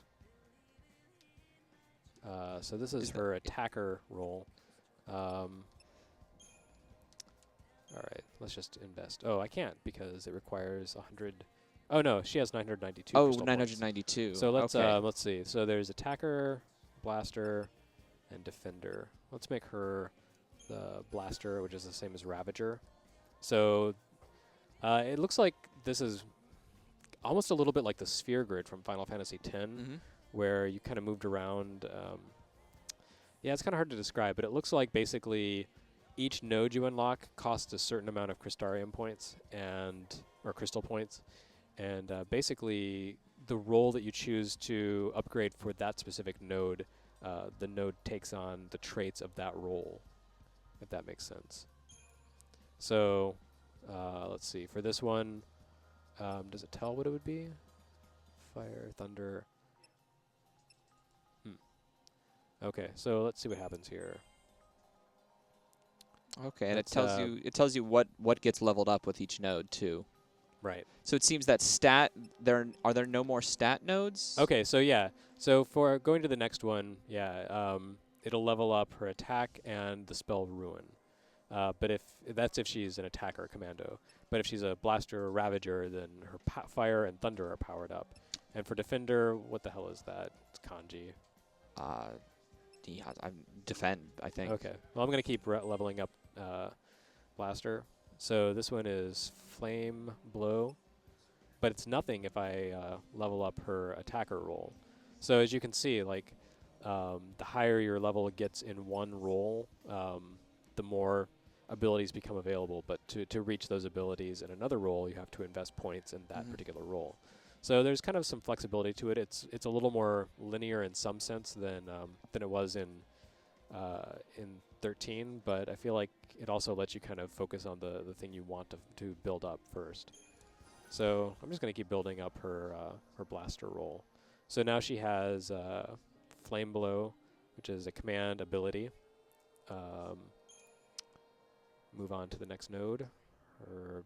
Speaker 2: So this is her attacker role. All right, let's just invest. Oh, I can't because it requires 100. Oh no, she has 992.
Speaker 1: Oh,
Speaker 2: crystal points.
Speaker 1: 992.
Speaker 2: So let's
Speaker 1: okay.
Speaker 2: Let's see. So there's attacker, blaster, and defender. Let's make her the blaster, which is the same as Ravager. So it looks like this is almost a little bit like the sphere grid from Final Fantasy X, where you kind of moved around. Yeah, it's kind of hard to describe, but it looks like basically each node you unlock costs a certain amount of Crystarium points or crystal points. And basically, the role that you choose to upgrade for that specific node, the node takes on the traits of that role, if that makes sense. So, let's see. For this one, does it tell what it would be? Fire, thunder. Okay, so let's see what happens here.
Speaker 1: Okay, and it tells you what gets leveled up with each node too.
Speaker 2: Right.
Speaker 1: So it seems that are there no more stat nodes?
Speaker 2: Okay, so yeah. So for going to the next one, yeah, it'll level up her attack and the spell Ruin. But if she's an attacker commando. But if she's a blaster or ravager, then her fire and thunder are powered up. And for defender, what the hell is that? It's kanji.
Speaker 1: Defend, I think.
Speaker 2: Okay. Well, I'm going to keep leveling up blaster. So this one is flame blow, but it's nothing if I level up her attacker role. So as you can see, like the higher your level gets in one role, the more abilities become available. But to reach those abilities in another role, you have to invest points in that particular role. So there's kind of some flexibility to it. It's a little more linear in some sense than it was in 13, but I feel like it also lets you kind of focus on the thing you want to build up first. So I'm just going to keep building up her blaster roll. So now she has Flame Blow, which is a command ability. Move on to the next node. Her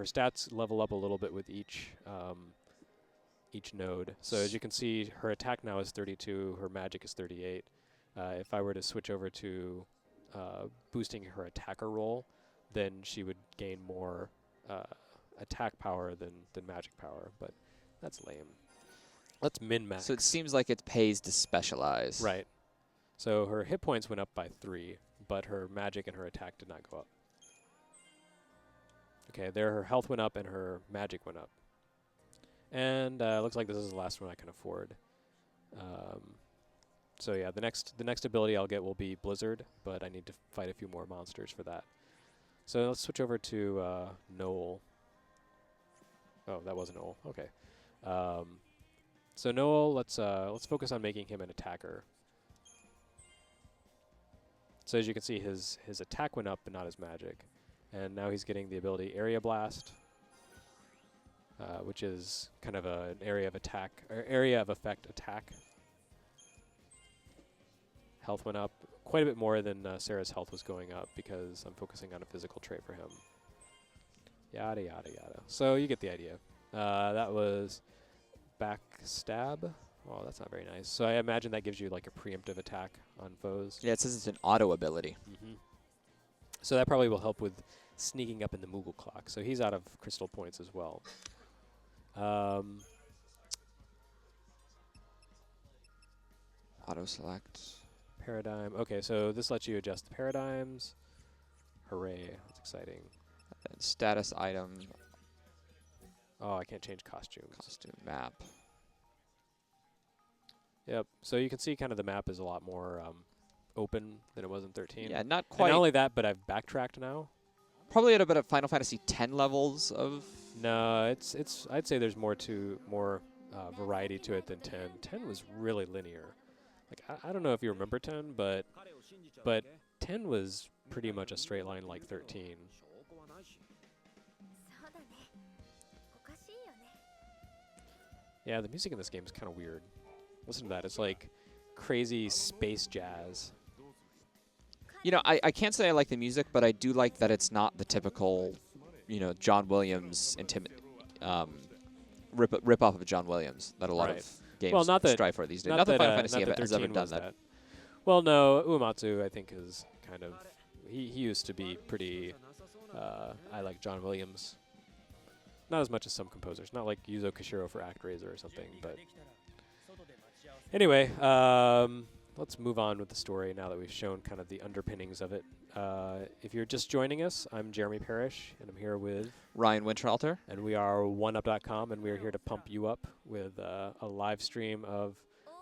Speaker 2: stats level up a little bit with each node. So as you can see, her attack now is 32, her magic is 38. If I were to switch over to boosting her attacker roll, then she would gain more attack power than magic power, but that's lame. Let's min-max.
Speaker 1: So it seems like it pays to specialize.
Speaker 2: Right. So her hit points went up by 3, but her magic and her attack did not go up. Okay, there her health went up and her magic went up. And looks like this is the last one I can afford. So yeah, the next ability I'll get will be Blizzard, but I need to fight a few more monsters for that. So let's switch over to Noel. Oh, that wasn't Noel. Okay. So Noel, let's focus on making him an attacker. So as you can see, his attack went up, but not his magic. And now he's getting the ability Area Blast, which is kind of an area of attack, or area of effect attack. Health went up quite a bit more than Sarah's health was going up because I'm focusing on a physical trait for him. Yada, yada, yada. So you get the idea. That was Backstab. Oh, that's not very nice. So I imagine that gives you like a preemptive attack on foes.
Speaker 1: Yeah, it says it's an auto ability.
Speaker 2: So that probably will help with sneaking up in the Moogle clock. So he's out of crystal points as well.
Speaker 1: Auto select.
Speaker 2: Paradigm. Okay, so this lets you adjust the paradigms. Hooray, that's exciting.
Speaker 1: And status item.
Speaker 2: Oh, I can't change costumes.
Speaker 1: Costume map.
Speaker 2: Yep, so you can see kind of the map is a lot more open than it was in 13.
Speaker 1: Yeah, not
Speaker 2: And
Speaker 1: quite.
Speaker 2: not only that, but I've backtracked now.
Speaker 1: Probably at about Final Fantasy X levels of.
Speaker 2: No, it's. I'd say there's more variety to it than 10. 10 was really linear. Like I don't know if you remember 10, but 10 was pretty much a straight line like 13. Yeah, the music in this game is kind of weird. Listen to that. It's like crazy space jazz.
Speaker 1: You know, I can't say I like the music, but I do like that it's not the typical, John Williams rip off of John Williams that a lot of games strive for these days. Not that Final Fantasy has ever done that.
Speaker 2: Well, no, Uematsu I think is kind of he used to be pretty. I like John Williams. Not as much as some composers. Not like Yuzo Koshiro for ActRaiser or something, but. Anyway, let's move on with the story now that we've shown kind of the underpinnings of it. If you're just joining us, I'm Jeremy Parrish, and I'm here with
Speaker 1: Ryan Winterhalter.
Speaker 2: And we are OneUp.com, and we are here to pump you up with a live stream of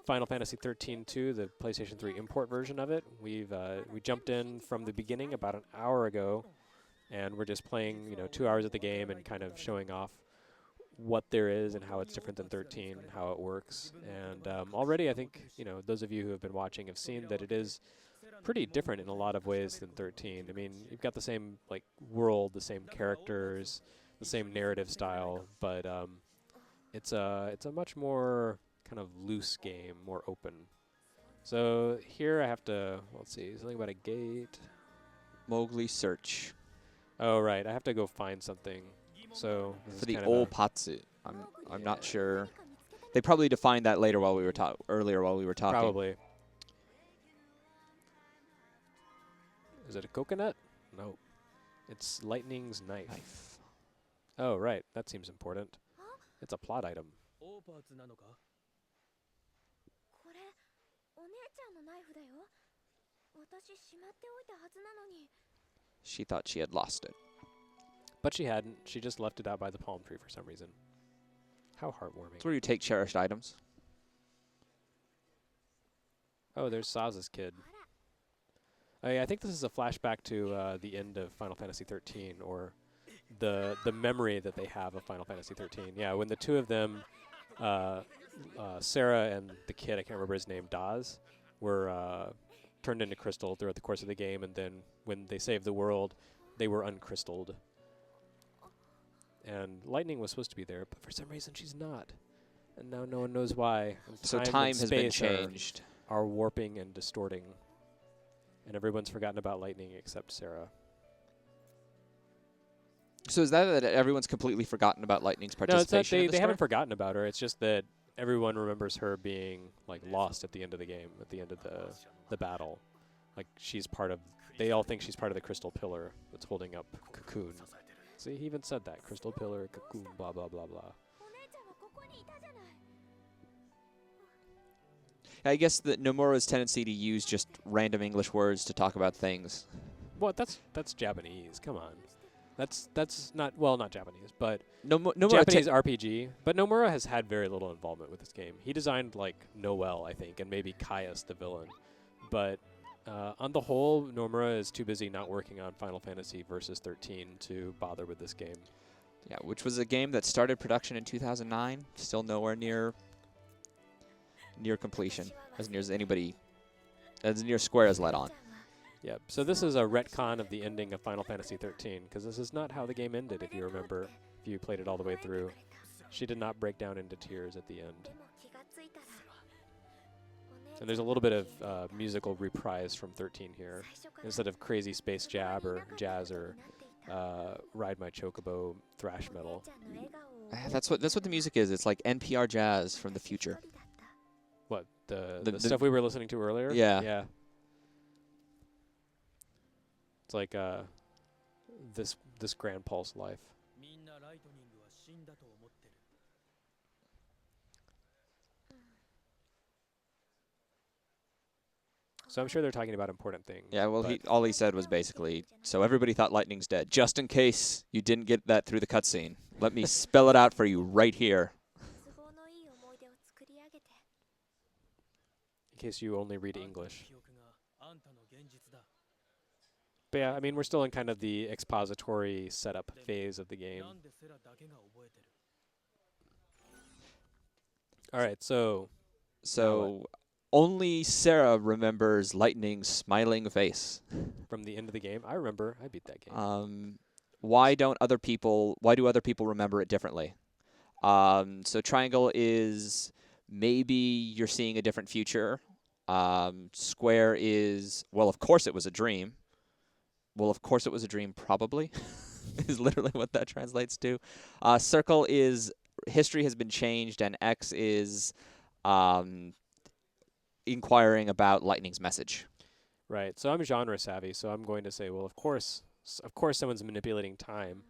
Speaker 2: Final Fantasy XIII-2, the PlayStation 3 import version of it. We jumped in from the beginning about an hour ago, and we're just playing 2 hours of the game and kind of showing off what there is and how it's different than 13, how it works. And already I think, those of you who have been watching have seen that it is pretty different in a lot of ways than 13. I mean, you've got the same world, the same characters, the same narrative style, but it's a much more kind of loose game, more open. So here I have to, let's see, something about a gate.
Speaker 1: Mowgli search.
Speaker 2: Oh, right. I have to go find something. So
Speaker 1: for the old Patsu. I'm not sure. They probably defined that later while we were earlier while we were talking.
Speaker 2: Probably. Is it a coconut? No. It's Lightning's knife. Oh, right. That seems important. It's a plot item.
Speaker 1: She thought she had lost it.
Speaker 2: But she hadn't. She just left it out by the palm tree for some reason. How heartwarming.
Speaker 1: It's where you take cherished items.
Speaker 2: Oh, there's Saz's kid. I think this is a flashback to the end of Final Fantasy XIII, or the memory that they have of Final Fantasy XIII. Yeah, when the two of them Sarah and the kid, I can't remember his name, Daz, were turned into crystal throughout the course of the game, and then when they saved the world, they were uncrystalled. And Lightning was supposed to be there, but for some reason she's not. And now no one knows why. And
Speaker 1: So
Speaker 2: and
Speaker 1: time has been
Speaker 2: space
Speaker 1: changed.
Speaker 2: are warping and distorting. And everyone's forgotten about Lightning except Sarah.
Speaker 1: So is that everyone's completely forgotten about Lightning's
Speaker 2: No, it's
Speaker 1: participation?
Speaker 2: not.
Speaker 1: in the
Speaker 2: They haven't
Speaker 1: story?
Speaker 2: forgotten about her. It's just that everyone remembers her being like lost at the end of the game, at the end of the battle. Like she's part of. They all think she's part of the crystal pillar that's holding up Cocoon. See, he even said that crystal pillar, Cocoon, blah blah blah blah.
Speaker 1: I guess that Nomura's tendency to use just random English words to talk about things.
Speaker 2: What? That's Japanese. Come on. That's not not Japanese, but
Speaker 1: Nomura
Speaker 2: Japanese RPG. But Nomura has had very little involvement with this game. He designed like Noel, I think, and maybe Caius the villain. But on the whole, Nomura is too busy not working on Final Fantasy Versus 13 to bother with this game.
Speaker 1: Yeah, which was a game that started production in 2009, still nowhere near completion, as near Square has let on.
Speaker 2: Yep. So this is a retcon of the ending of Final Fantasy XIII, because this is not how the game ended, if you remember, if you played it all the way through. She did not break down into tears at the end. And there's a little bit of musical reprise from 13 here. Instead of crazy space jazz or Ride My Chocobo thrash metal.
Speaker 1: That's what the music is. It's like NPR jazz from the future.
Speaker 2: What, the stuff we were listening to earlier?
Speaker 1: Yeah.
Speaker 2: Yeah. It's like this Grand Pulse life. So I'm sure they're talking about important things.
Speaker 1: Yeah, well, all he said was basically, so everybody thought Lightning's dead. Just in case you didn't get that through the cutscene, let me spell it out for you right here.
Speaker 2: In case you only read English. But yeah, I mean, we're still in kind of the expository setup phase of the game. All right, so
Speaker 1: only Sarah remembers Lightning's smiling face.
Speaker 2: From the end of the game, I remember. I beat that game.
Speaker 1: Why do other people remember it differently? So Triangle is maybe you're seeing a different future. Square is, well, of course it was a dream. Well, of course it was a dream, probably, is literally what that translates to. Circle is history has been changed, and X is inquiring about Lightning's message.
Speaker 2: Right. So I'm genre savvy, so I'm going to say, well, of course someone's manipulating time.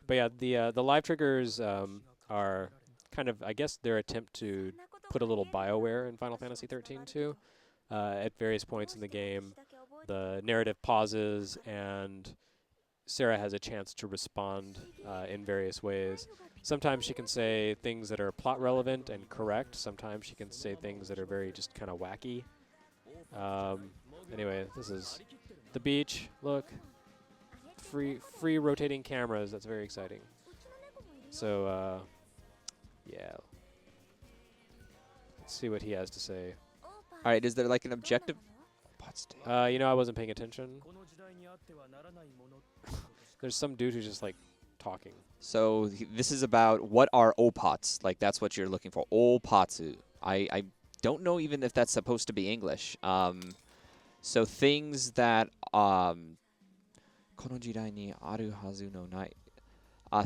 Speaker 2: But yeah, the live triggers are kind of, I guess, their attempt to put a little BioWare in Final Fantasy XIII-2. At various points in the game, the narrative pauses, and Sarah has a chance to respond in various ways. Sometimes she can say things that are plot relevant and correct. Sometimes she can say things that are very just kind of wacky. Anyway, this is the beach. Look, free rotating cameras. That's very exciting. So, yeah. Let's see what he has to say.
Speaker 1: All right, is there like an objective?
Speaker 2: I wasn't paying attention. There's some dude who's just like talking.
Speaker 1: So this is about what are opots? Like that's what you're looking for. Opatsu. I don't know even if that's supposed to be English. So things that konojidai ni aru hazu no nai.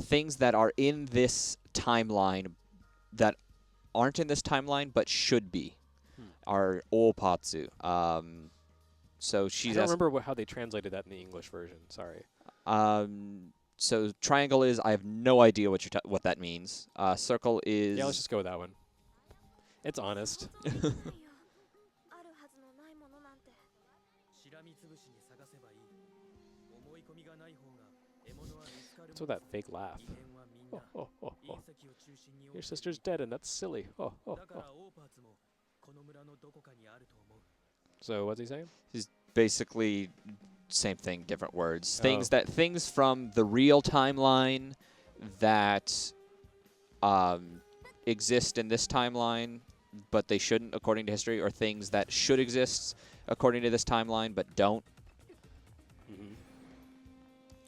Speaker 1: Things that are in this timeline that aren't in this timeline but should be are opatsu. So she's.
Speaker 2: I don't remember how they translated that in the English version. Sorry.
Speaker 1: So triangle is I have no idea what that means. Circle is.
Speaker 2: Yeah, let's just go with that one. It's honest. What's with that fake laugh? Oh, oh, oh, oh. Your sister's dead, and that's silly. Oh, oh, oh. So what's he saying?
Speaker 1: He's basically same thing, different words.
Speaker 2: Oh.
Speaker 1: Things from the real timeline that exist in this timeline, but they shouldn't according to history, or things that should exist according to this timeline but don't.
Speaker 2: Mm-hmm.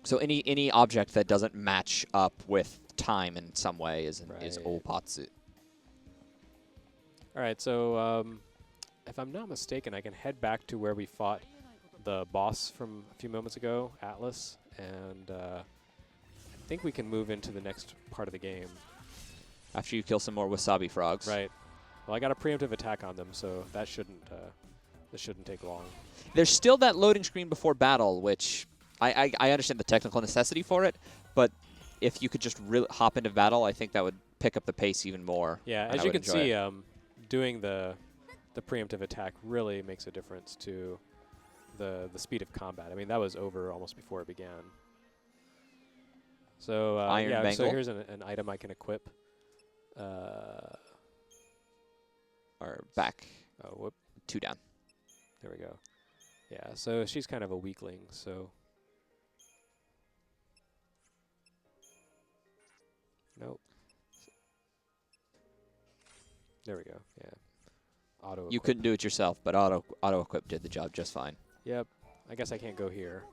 Speaker 1: So any object that doesn't match up with time in some way is
Speaker 2: Right.
Speaker 1: Opatsu.
Speaker 2: All right, so if I'm not mistaken, I can head back to where we fought the boss from a few moments ago, Atlas, and I think we can move into the next part of the game.
Speaker 1: After you kill some more wasabi frogs.
Speaker 2: Right. Well, I got a preemptive attack on them, so that shouldn't this shouldn't take long.
Speaker 1: There's still that loading screen before battle, which I understand the technical necessity for it, but if you could just really hop into battle, I think that would pick up the pace even more.
Speaker 2: Yeah,
Speaker 1: and
Speaker 2: as
Speaker 1: I
Speaker 2: you
Speaker 1: would
Speaker 2: can
Speaker 1: enjoy
Speaker 2: see,
Speaker 1: it.
Speaker 2: doing the preemptive attack really makes a difference to the speed of combat. I mean, that was over almost before it began. So
Speaker 1: Iron
Speaker 2: yeah, so
Speaker 1: Bangle.
Speaker 2: here's an item I can equip.
Speaker 1: Or back,
Speaker 2: Oh, whoop.
Speaker 1: 2 down.
Speaker 2: There we go. Yeah, so she's kind of a weakling, so. Nope. There we go, yeah. Auto.
Speaker 1: You couldn't do it yourself, but auto-equip did the job just fine.
Speaker 2: Yep, I guess I can't go here.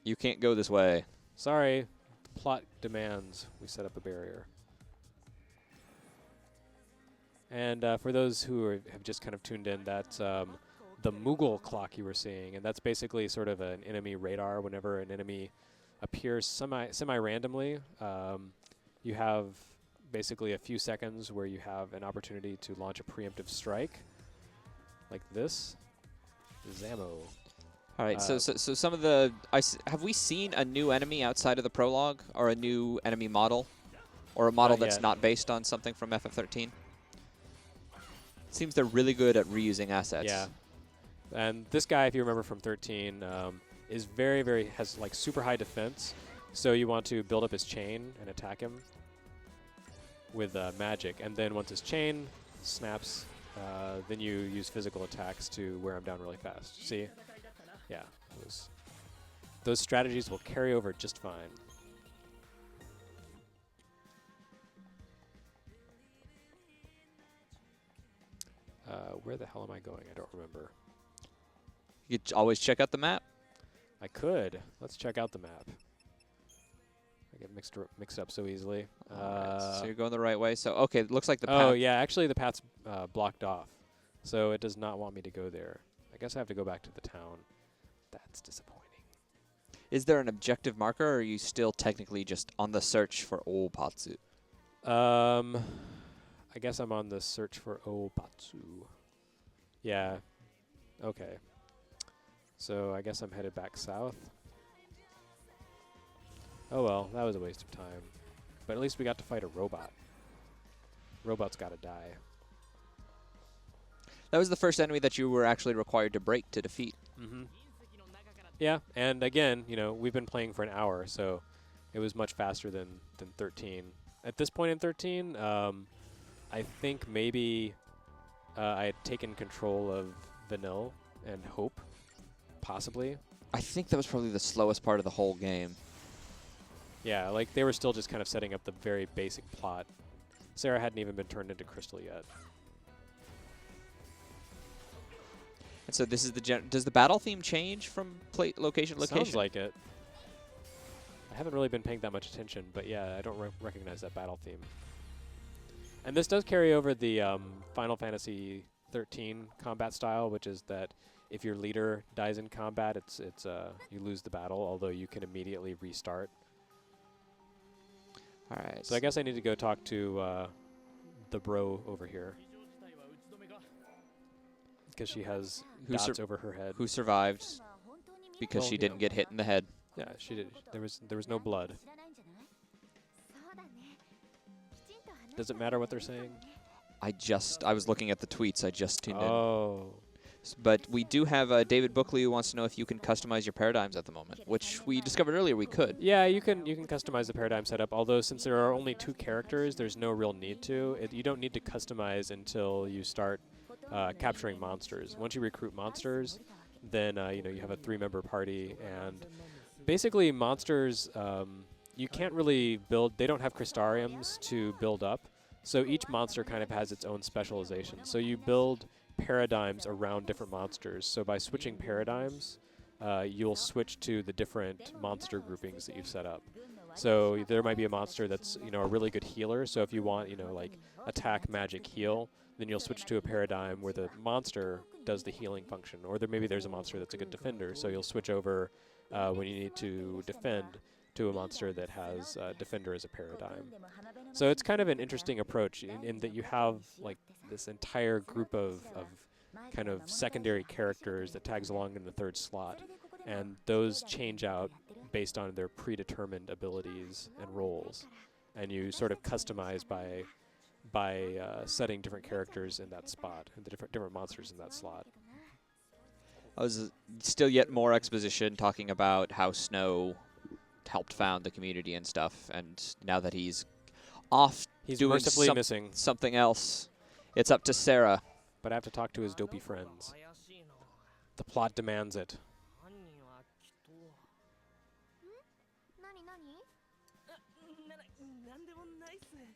Speaker 1: You can't go this way.
Speaker 2: Sorry, the plot demands we set up a barrier. And for those who have just kind of tuned in, that's the moogle clock you were seeing, and that's basically sort of an enemy radar. Whenever an enemy appears semi-randomly, you have basically a few seconds where you have an opportunity to launch a preemptive strike, like this. Zamo.
Speaker 1: All right, so some of the... have we seen a new enemy outside of the prologue, or a new enemy model? Or a model
Speaker 2: Not
Speaker 1: that's
Speaker 2: yet.
Speaker 1: not based on something from FF13? Seems they're really good at reusing assets.
Speaker 2: Yeah. And this guy, if you remember from 13, is has like super high defense. So you want to build up his chain and attack him with magic. And then once his chain snaps, then you use physical attacks to wear him down really fast. See? Yeah. Those strategies will carry over just fine. Where the hell am I going? I don't remember.
Speaker 1: You could always check out the map.
Speaker 2: I could. Let's check out the map. I get mixed up so easily.
Speaker 1: So you're going the right way. So, okay, it looks like the path...
Speaker 2: Oh, yeah, actually the path's blocked off. So it does not want me to go there. I guess I have to go back to the town. That's disappointing.
Speaker 1: Is there an objective marker, or are you still technically just on the search for Opatsu?
Speaker 2: I guess I'm on the search for Opatsu. Yeah. Okay. So I guess I'm headed back south. Oh well, that was a waste of time. But at least we got to fight a robot. Robot's gotta die.
Speaker 1: That was the first enemy that you were actually required to break to defeat.
Speaker 2: Mm-hmm. Yeah, and again, you know, we've been playing for an hour, so it was much faster than 13. At this point in 13, I think maybe I had taken control of Vanille and Hope, possibly.
Speaker 1: I think that was probably the slowest part of the whole game.
Speaker 2: Yeah, like they were still just kind of setting up the very basic plot. Sarah hadn't even been turned into Crystal yet.
Speaker 1: And so this is the does the battle theme change from location to location?
Speaker 2: Sounds like it. I haven't really been paying that much attention, but yeah, I don't recognize that battle theme. And this does carry over the Final Fantasy XIII combat style, which is that if your leader dies in combat, it's you lose the battle, although you can immediately restart.
Speaker 1: All right.
Speaker 2: So I guess I need to go talk to the bro over here, because she has dots over her head.
Speaker 1: Who survived because
Speaker 2: Well,
Speaker 1: she
Speaker 2: you
Speaker 1: didn't
Speaker 2: know.
Speaker 1: get hit in the head.
Speaker 2: Yeah, she did. There was no blood. Does it matter what they're saying?
Speaker 1: I was looking at the tweets. I just tuned in.
Speaker 2: Oh.
Speaker 1: But we do have David Bookley who wants to know if you can customize your paradigms at the moment, which we discovered earlier we could.
Speaker 2: Yeah, you can customize the paradigm setup, although since there are only 2 characters, there's no real need to. You don't need to customize until you start capturing monsters. Once you recruit monsters, then you have a 3-member party, and basically monsters you can't really build. They don't have Crystariums to build up, so each monster kind of has its own specialization. So you build paradigms around different monsters. So by switching paradigms, you'll switch to the different monster groupings that you've set up. So there might be a monster that's a really good healer. So if you want like attack, magic, heal, then you'll switch to a paradigm where the monster does the healing function. Or maybe there's a monster that's a good defender, so you'll switch over when you need to defend to a monster that has defender as a paradigm. So it's kind of an interesting approach in that you have like this entire group of kind of secondary characters that tags along in the 3rd slot, and those change out based on their predetermined abilities and roles, and you sort of customize by setting different characters in that spot and the different monsters in that slot.
Speaker 1: I was still yet more exposition talking about how Snow helped found the community and stuff, and now that he's off doing
Speaker 2: mercifully missing
Speaker 1: something else, it's up to Sarah.
Speaker 2: But I have to talk to his dopey friends. The plot demands it.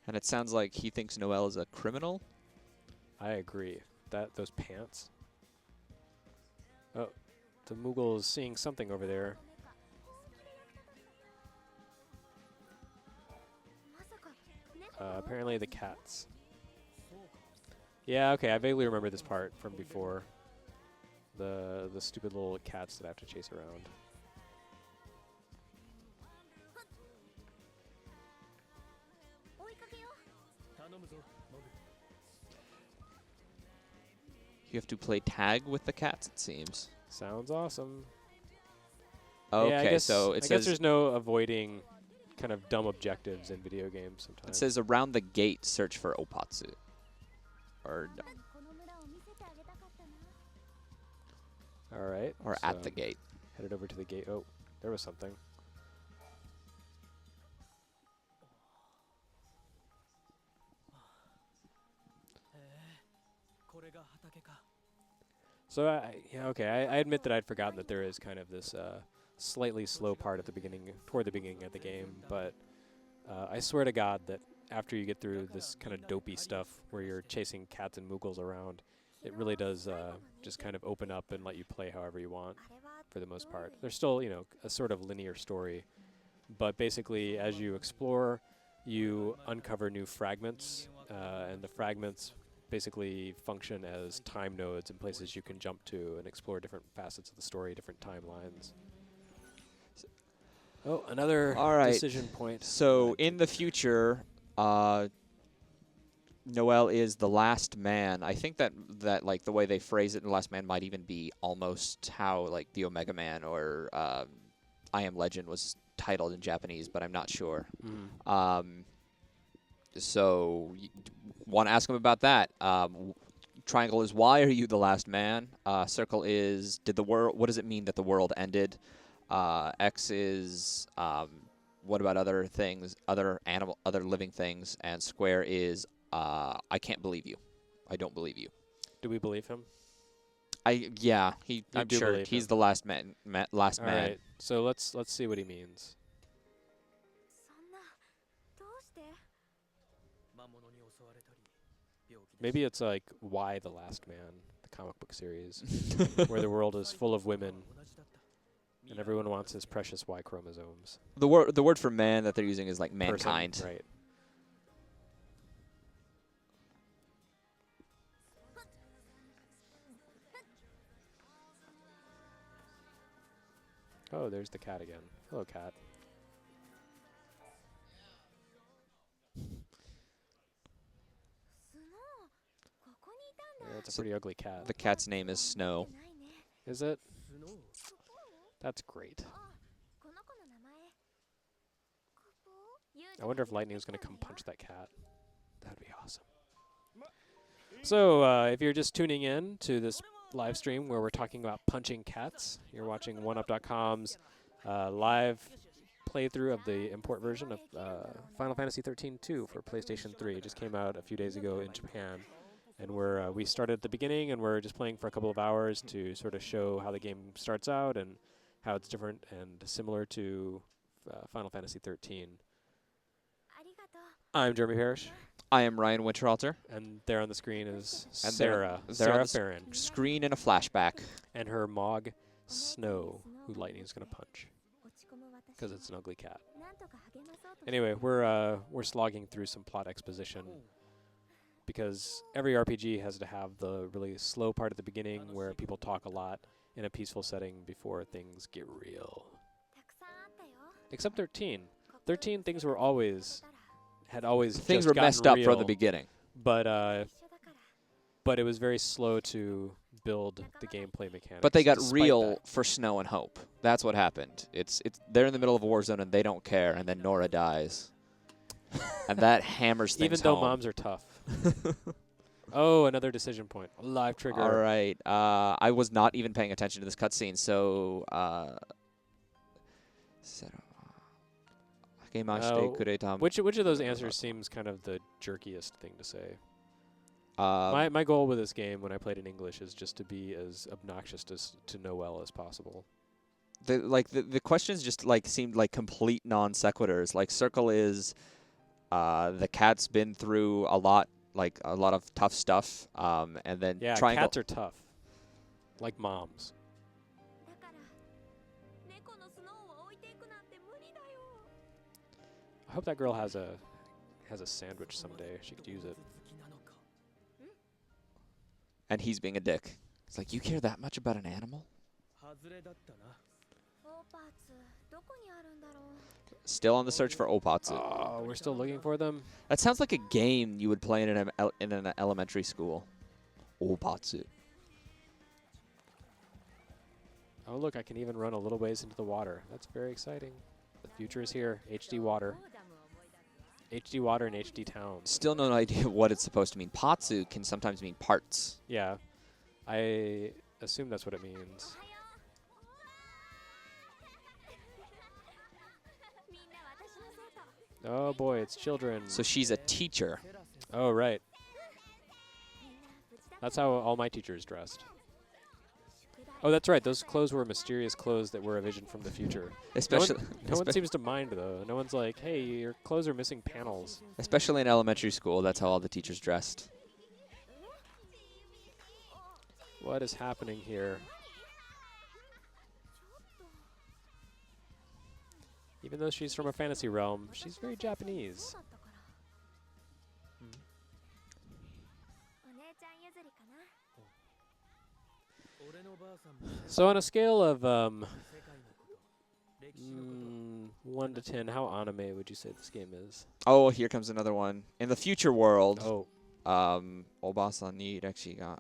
Speaker 1: And it sounds like he thinks Noelle is a criminal.
Speaker 2: I agree. Those pants. Oh, the moogle is seeing something over there. Apparently the cats. Yeah, okay, I vaguely remember this part from before. The stupid little cats that I have to chase around.
Speaker 1: You have to play tag with the cats, it seems.
Speaker 2: Sounds awesome.
Speaker 1: Okay,
Speaker 2: yeah, I guess,
Speaker 1: so
Speaker 2: I
Speaker 1: it
Speaker 2: guess
Speaker 1: says
Speaker 2: there's no avoiding kind of dumb objectives in video games sometimes.
Speaker 1: it says around the gate, search for Opatsu. Or no,
Speaker 2: all right.
Speaker 1: or
Speaker 2: so
Speaker 1: at the gate.
Speaker 2: Headed over to the gate. Oh, there was something. So I admit that I'd forgotten that there is kind of this slightly slow part at the beginning, toward the beginning of the game, but I swear to God that after you get through this kind of dopey stuff where you're chasing cats and moogles around, it really does just kind of open up and let you play however you want for the most part. There's still, a sort of linear story, but basically as you explore, you uncover new fragments, and the fragments basically function as time nodes and places you can jump to and explore different facets of the story, different timelines. Oh, another decision point.
Speaker 1: So in the future, Noelle is the last man. I think that like the way they phrase it in The Last Man might even be almost how like the Omega Man or I Am Legend was titled in Japanese, but I'm not sure. So want to ask him about that. Triangle is why are you the last man? Circle is what does it mean that the world ended? X is what about other things, other living things? And Square is I can't believe you. I don't believe you.
Speaker 2: Do we believe him?
Speaker 1: Yeah, I'm sure he's the last man. Last
Speaker 2: All
Speaker 1: man.
Speaker 2: right. So let's see what he means. Maybe it's like Why the Last Man, the comic book series, where the world is full of women and everyone wants his precious Y chromosomes.
Speaker 1: The word for man that they're using is like mankind.
Speaker 2: Person, right. Oh, there's the cat again. Hello, cat. Yeah, it's a pretty ugly cat.
Speaker 1: The cat's name is Snow.
Speaker 2: Is it? That's great. I wonder if Lightning is going to come punch that cat. That'd be awesome. So, if you're just tuning in to this live stream where we're talking about punching cats, you're watching 1UP.com's live playthrough of the import version of Final Fantasy XIII-2 for PlayStation 3. It just came out a few days ago in Japan, And we started at the beginning, and we're just playing for a couple of hours to sort of show how the game starts out and how it's different and similar to Final Fantasy XIII. I'm Jeremy Parrish.
Speaker 1: I am Ryan Winterhalter.
Speaker 2: And there on the screen is
Speaker 1: And
Speaker 2: Sarah.
Speaker 1: they're
Speaker 2: Sarah
Speaker 1: on the
Speaker 2: Farron.
Speaker 1: Screen in a flashback.
Speaker 2: And her Mog Snow, who Lightning's going to punch. Because it's an ugly cat. Anyway, we're slogging through some plot exposition. Because every RPG has to have the really slow part at the beginning where people talk a lot in a peaceful setting before things get real. Except 13. 13 things were had always
Speaker 1: Things
Speaker 2: just
Speaker 1: were
Speaker 2: gotten
Speaker 1: messed up
Speaker 2: real,
Speaker 1: from the beginning.
Speaker 2: but it was very slow to build the gameplay mechanics.
Speaker 1: But they got
Speaker 2: despite
Speaker 1: real
Speaker 2: that.
Speaker 1: for Snow and Hope. That's what happened. They're in the middle of a war zone and they don't care, and then Nora dies. And that hammers things
Speaker 2: Even though
Speaker 1: home.
Speaker 2: moms are tough. Oh, another decision point. A live trigger.
Speaker 1: All right. I was not even paying attention to this cutscene, so...
Speaker 2: Which of those answers seems kind of the jerkiest thing to say?
Speaker 1: My
Speaker 2: My goal with this game when I played in English is just to be as obnoxious to Noel as possible.
Speaker 1: the questions just like seemed like complete non sequiturs. Like Circle is the cat's been through a lot of tough stuff, and then
Speaker 2: Yeah,
Speaker 1: Triangle.
Speaker 2: cats are tough, like moms. I hope that girl has a sandwich someday. She could use it.
Speaker 1: And he's being a dick. It's like, you care that much about an animal? Still on the search for Opatsu.
Speaker 2: Oh, we're still looking for them?
Speaker 1: That sounds like a game you would play in an elementary school. Opatsu.
Speaker 2: Oh, look, I can even run a little ways into the water. That's very exciting. The future is here. HD water. HD water and HD towns.
Speaker 1: Still no idea what it's supposed to mean. Patsu can sometimes mean parts.
Speaker 2: Yeah, I assume that's what it means. Oh boy, it's children.
Speaker 1: So she's a teacher.
Speaker 2: Oh, right. That's how all my teachers dressed. Oh, that's right. Those clothes were mysterious clothes that were a vision from the future.
Speaker 1: Especially,
Speaker 2: No one seems to mind, though. No one's like, hey, your clothes are missing panels.
Speaker 1: especially in elementary school, that's how all the teachers dressed.
Speaker 2: What is happening here? Even though she's from a fantasy realm, she's very Japanese. So on a scale of 1 to 10, how anime would you say this game is?
Speaker 1: Oh, here comes another one. In the future world,
Speaker 2: Oh,
Speaker 1: Obasan ni Rekshi ga,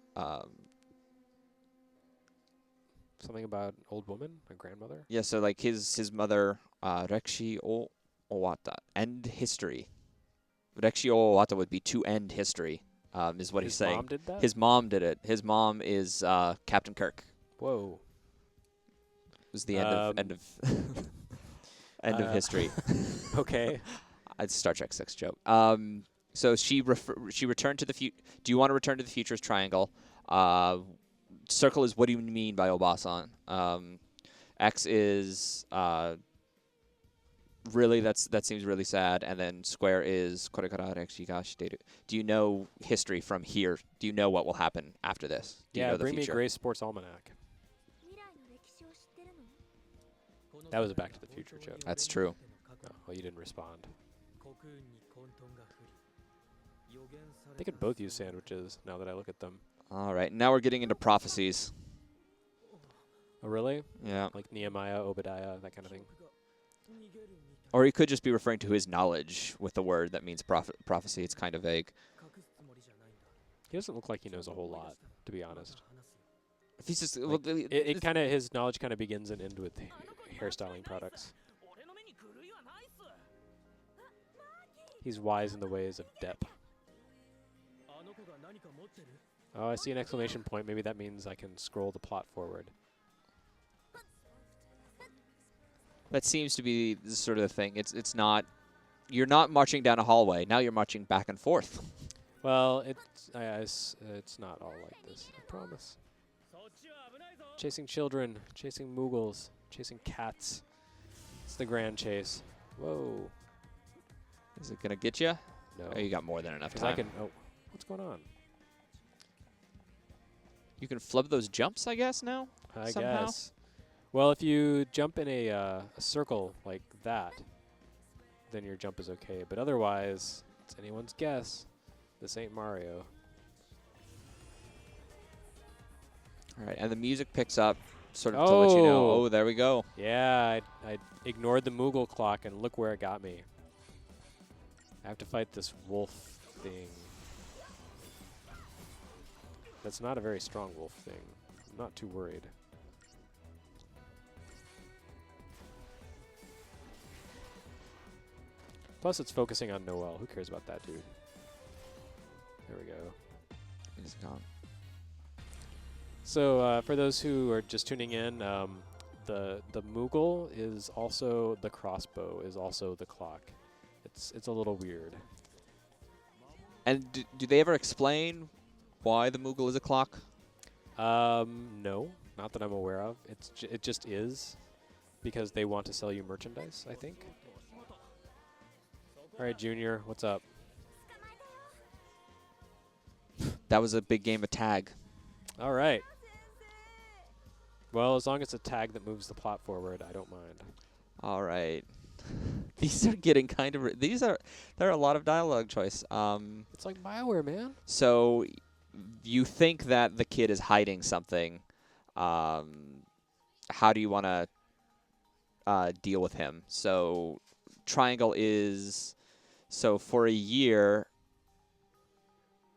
Speaker 2: something about old woman, a grandmother?
Speaker 1: yeah, so like his mother, Rekshi o Owata, end history. Rekshi o Owata would be to end history, is what he's saying.
Speaker 2: His mom did that?
Speaker 1: His mom did it. His mom is Captain Kirk.
Speaker 2: Whoa.
Speaker 1: It was the end of end of history.
Speaker 2: Okay.
Speaker 1: It's a Star Trek 6 joke. So she returned to the future. Do you want to return to the future's triangle? Circle is what do you mean by Obasan? X is really that seems really sad, and then Square is korekara rekishi ga shiteru. Do you know history from here? Do you know what will happen after this? Do you
Speaker 2: Yeah,
Speaker 1: know the
Speaker 2: bring me
Speaker 1: future?
Speaker 2: Gray's Sports Almanac. That was a Back to the Future joke.
Speaker 1: That's true.
Speaker 2: Oh, well, you didn't respond. They could both use sandwiches now that I look at them.
Speaker 1: All right, now we're getting into prophecies.
Speaker 2: Oh, really?
Speaker 1: Yeah.
Speaker 2: Like Nehemiah, Obadiah, that kind of thing?
Speaker 1: Or he could just be referring to his knowledge with the word that means prophecy. It's kind of vague.
Speaker 2: He doesn't look like he knows a whole lot, to be honest.
Speaker 1: If he's just
Speaker 2: Like, his knowledge kind of begins and ends with hairstyling products. He's wise in the ways of Depp. Oh, I see an exclamation point. Maybe that means I can scroll the plot forward.
Speaker 1: that seems to be the sort of the thing. It's not. You're not marching down a hallway. Now you're marching back and forth.
Speaker 2: Well, it's not all like this. I promise. Chasing children, chasing moogles, chasing cats. It's the grand chase. Whoa.
Speaker 1: Is it gonna get you?
Speaker 2: No.
Speaker 1: Oh, you got more than enough
Speaker 2: 'Cause
Speaker 1: time.
Speaker 2: I can. Oh, what's going on?
Speaker 1: You can flub those jumps, I guess, now?
Speaker 2: I
Speaker 1: somehow?
Speaker 2: guess. Well, if you jump in a circle like that, then your jump is okay. But otherwise, it's anyone's guess. This ain't Mario.
Speaker 1: All right, and the music picks up sort of to let you know, oh, there we go.
Speaker 2: Yeah, I ignored the Moogle clock, and look where it got me. I have to fight this wolf thing. That's not a very strong wolf thing. I'm not too worried. Plus, it's focusing on Noel. Who cares about that dude? There we go.
Speaker 1: He's gone.
Speaker 2: So, for those who are just tuning in, the Moogle is also the crossbow, is also the clock. It's a little weird.
Speaker 1: And do they ever explain why the Moogle is a clock?
Speaker 2: No, not that I'm aware of. It just is, because they want to sell you merchandise, I think. All right, Junior, what's up?
Speaker 1: That was a big game of tag.
Speaker 2: All right. Well, as long as it's a tag that moves the plot forward, I don't mind.
Speaker 1: All right. These are getting kind of... there are a lot of dialogue choice.
Speaker 2: It's like BioWare, man.
Speaker 1: So you think that the kid is hiding something. How do you want to deal with him? So triangle is... So for a year...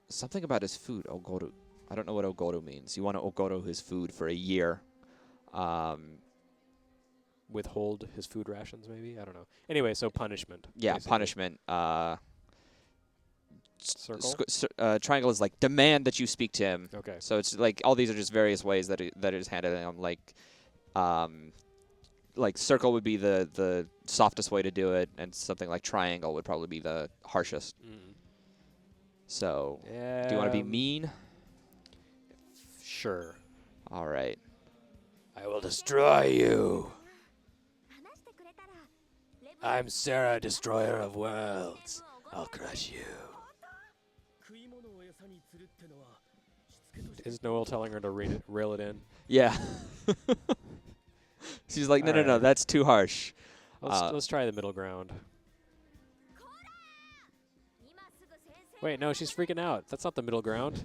Speaker 1: Something about his food. Ogoru. I don't know what Ogoru means. You want to Ogoru his food for a year.
Speaker 2: Withhold his food rations, maybe? I don't know. Anyway, so punishment.
Speaker 1: Yeah,
Speaker 2: basically.
Speaker 1: punishment.
Speaker 2: Circle?
Speaker 1: Triangle is like demand that you speak to him.
Speaker 2: Okay.
Speaker 1: So it's like all these are just various ways that it is handed him. Like circle would be the softest way to do it, and something like triangle would probably be the harshest. So, do you want to be mean?
Speaker 2: Sure.
Speaker 1: All right.
Speaker 2: I will destroy you. I'm Sarah, destroyer of worlds. I'll crush you. Is Noel telling her to reel it in?
Speaker 1: Yeah. She's like, no,
Speaker 2: All
Speaker 1: no, no,
Speaker 2: right.
Speaker 1: that's too harsh.
Speaker 2: Let's try the middle ground. Wait, no, she's freaking out. That's not the middle ground.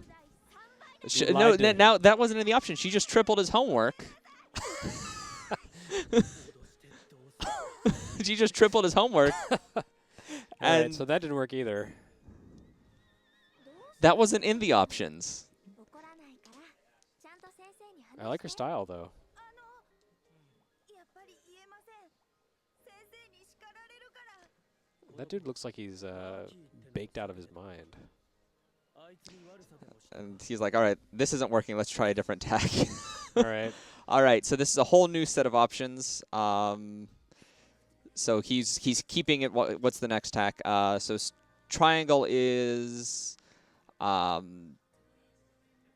Speaker 1: No, now that wasn't in the option. She just tripled his homework. She just tripled his homework. And
Speaker 2: right, so that didn't work either.
Speaker 1: that wasn't in the options.
Speaker 2: I like her style, though. That dude looks like he's baked out of his mind.
Speaker 1: And he's like, all right, this isn't working. Let's try a different tack.
Speaker 2: All right.
Speaker 1: All right, so this is a whole new set of options. So he's keeping it. What's the next tack? So triangle is to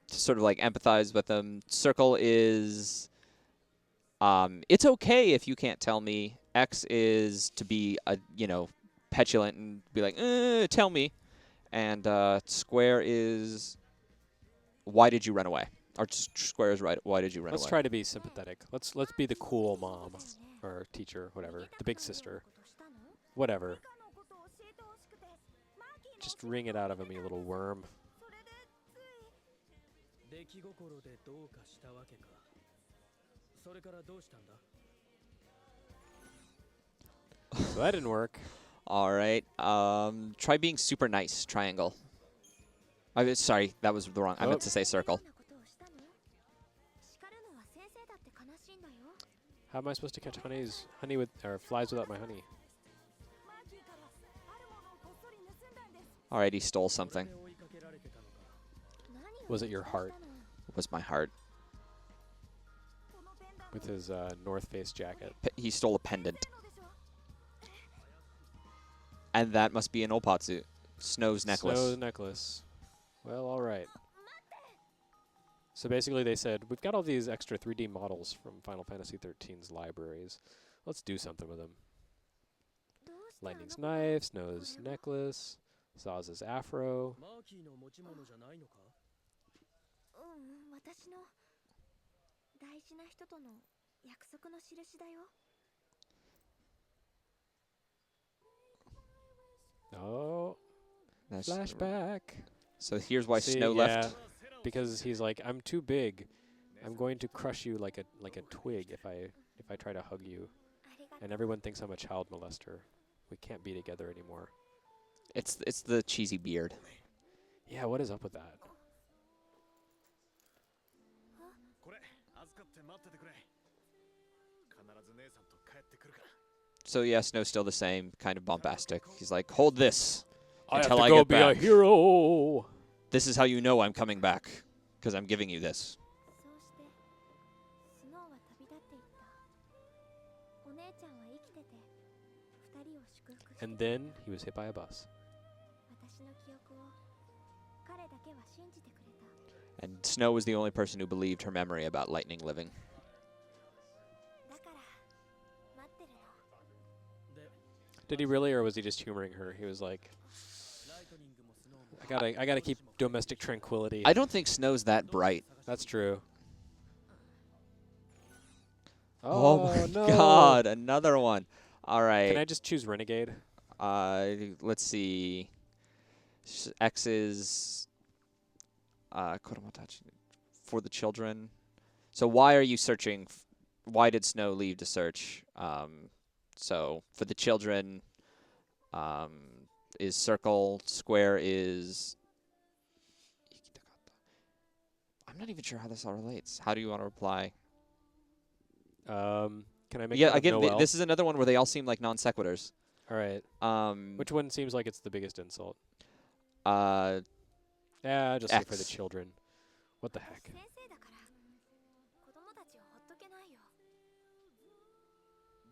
Speaker 1: sort of like empathize with them. Circle is it's okay if you can't tell me. X is to be petulant and be like, tell me. And square is why did you run away? Or square is right. Why did you run away?
Speaker 2: Let's try to be sympathetic. Let's be the cool mom or teacher, whatever. The big sister. Whatever. Just wring it out of him, you little worm. So that didn't work.
Speaker 1: All right. Try being super nice. Triangle. Sorry, that was the wrong. I meant to say circle.
Speaker 2: How am I supposed to catch honey with or flies without my honey?
Speaker 1: All right, he stole something.
Speaker 2: Was it your heart
Speaker 1: It was my heart.
Speaker 2: with his North Face jacket?
Speaker 1: He stole a pendant. And that must be an Opatsu. Snow's necklace.
Speaker 2: Snow's necklace. Well, all right. So basically they said, we've got all these extra 3D models from Final Fantasy XIII's libraries. Let's do something with them. Lightning's knife, Snow's necklace, Saz's afro.
Speaker 3: 私の大事な人との約束の印だよ。
Speaker 2: Oh,
Speaker 1: That's
Speaker 2: flashback.
Speaker 1: So here's why
Speaker 2: See,
Speaker 1: Snow left.
Speaker 2: Because he's like, I'm too big. I'm going to crush you like a twig if I try to hug you. And everyone thinks I'm a child molester. We can't be together anymore.
Speaker 1: It's the cheesy beard.
Speaker 2: Yeah, what is up with that?
Speaker 1: So yeah, Snow's still the same, kind of bombastic. He's like, hold this until
Speaker 2: I
Speaker 1: I
Speaker 2: have to go
Speaker 1: get
Speaker 2: be
Speaker 1: back.
Speaker 2: a hero.
Speaker 1: This is how you know I'm coming back, because I'm giving you this.
Speaker 3: そうしてスノーは旅立っていった。お姉ちゃんは生きてて二人を祝福して。
Speaker 2: And then he was hit by a bus.
Speaker 3: 私の記憶を彼だけは信じてくれた。
Speaker 1: And Snow was the only person who believed her memory about Lightning living.
Speaker 3: だから待ってるの。
Speaker 2: Did he really, or was he just humoring her? He was like, I gotta keep domestic tranquility.
Speaker 1: I don't think Snow's that bright.
Speaker 2: That's true.
Speaker 1: Oh my
Speaker 2: no.
Speaker 1: God, another one. All right.
Speaker 2: Can I just choose Renegade?
Speaker 1: Let's see. X is for the children. So why are you searching? Why did Snow leave to search? So for the children, is Circle. Square is. I'm not even sure how this all relates. How do you want to reply?
Speaker 2: Can I make
Speaker 1: Yeah,
Speaker 2: fun of
Speaker 1: again,
Speaker 2: Noel?
Speaker 1: this is another one where they all seem like non sequiturs.
Speaker 2: All right. Which one seems like it's the biggest insult? Yeah, just say for the
Speaker 1: X.
Speaker 2: children. What the heck?
Speaker 3: 先生だから子供たちをほっとけないよ。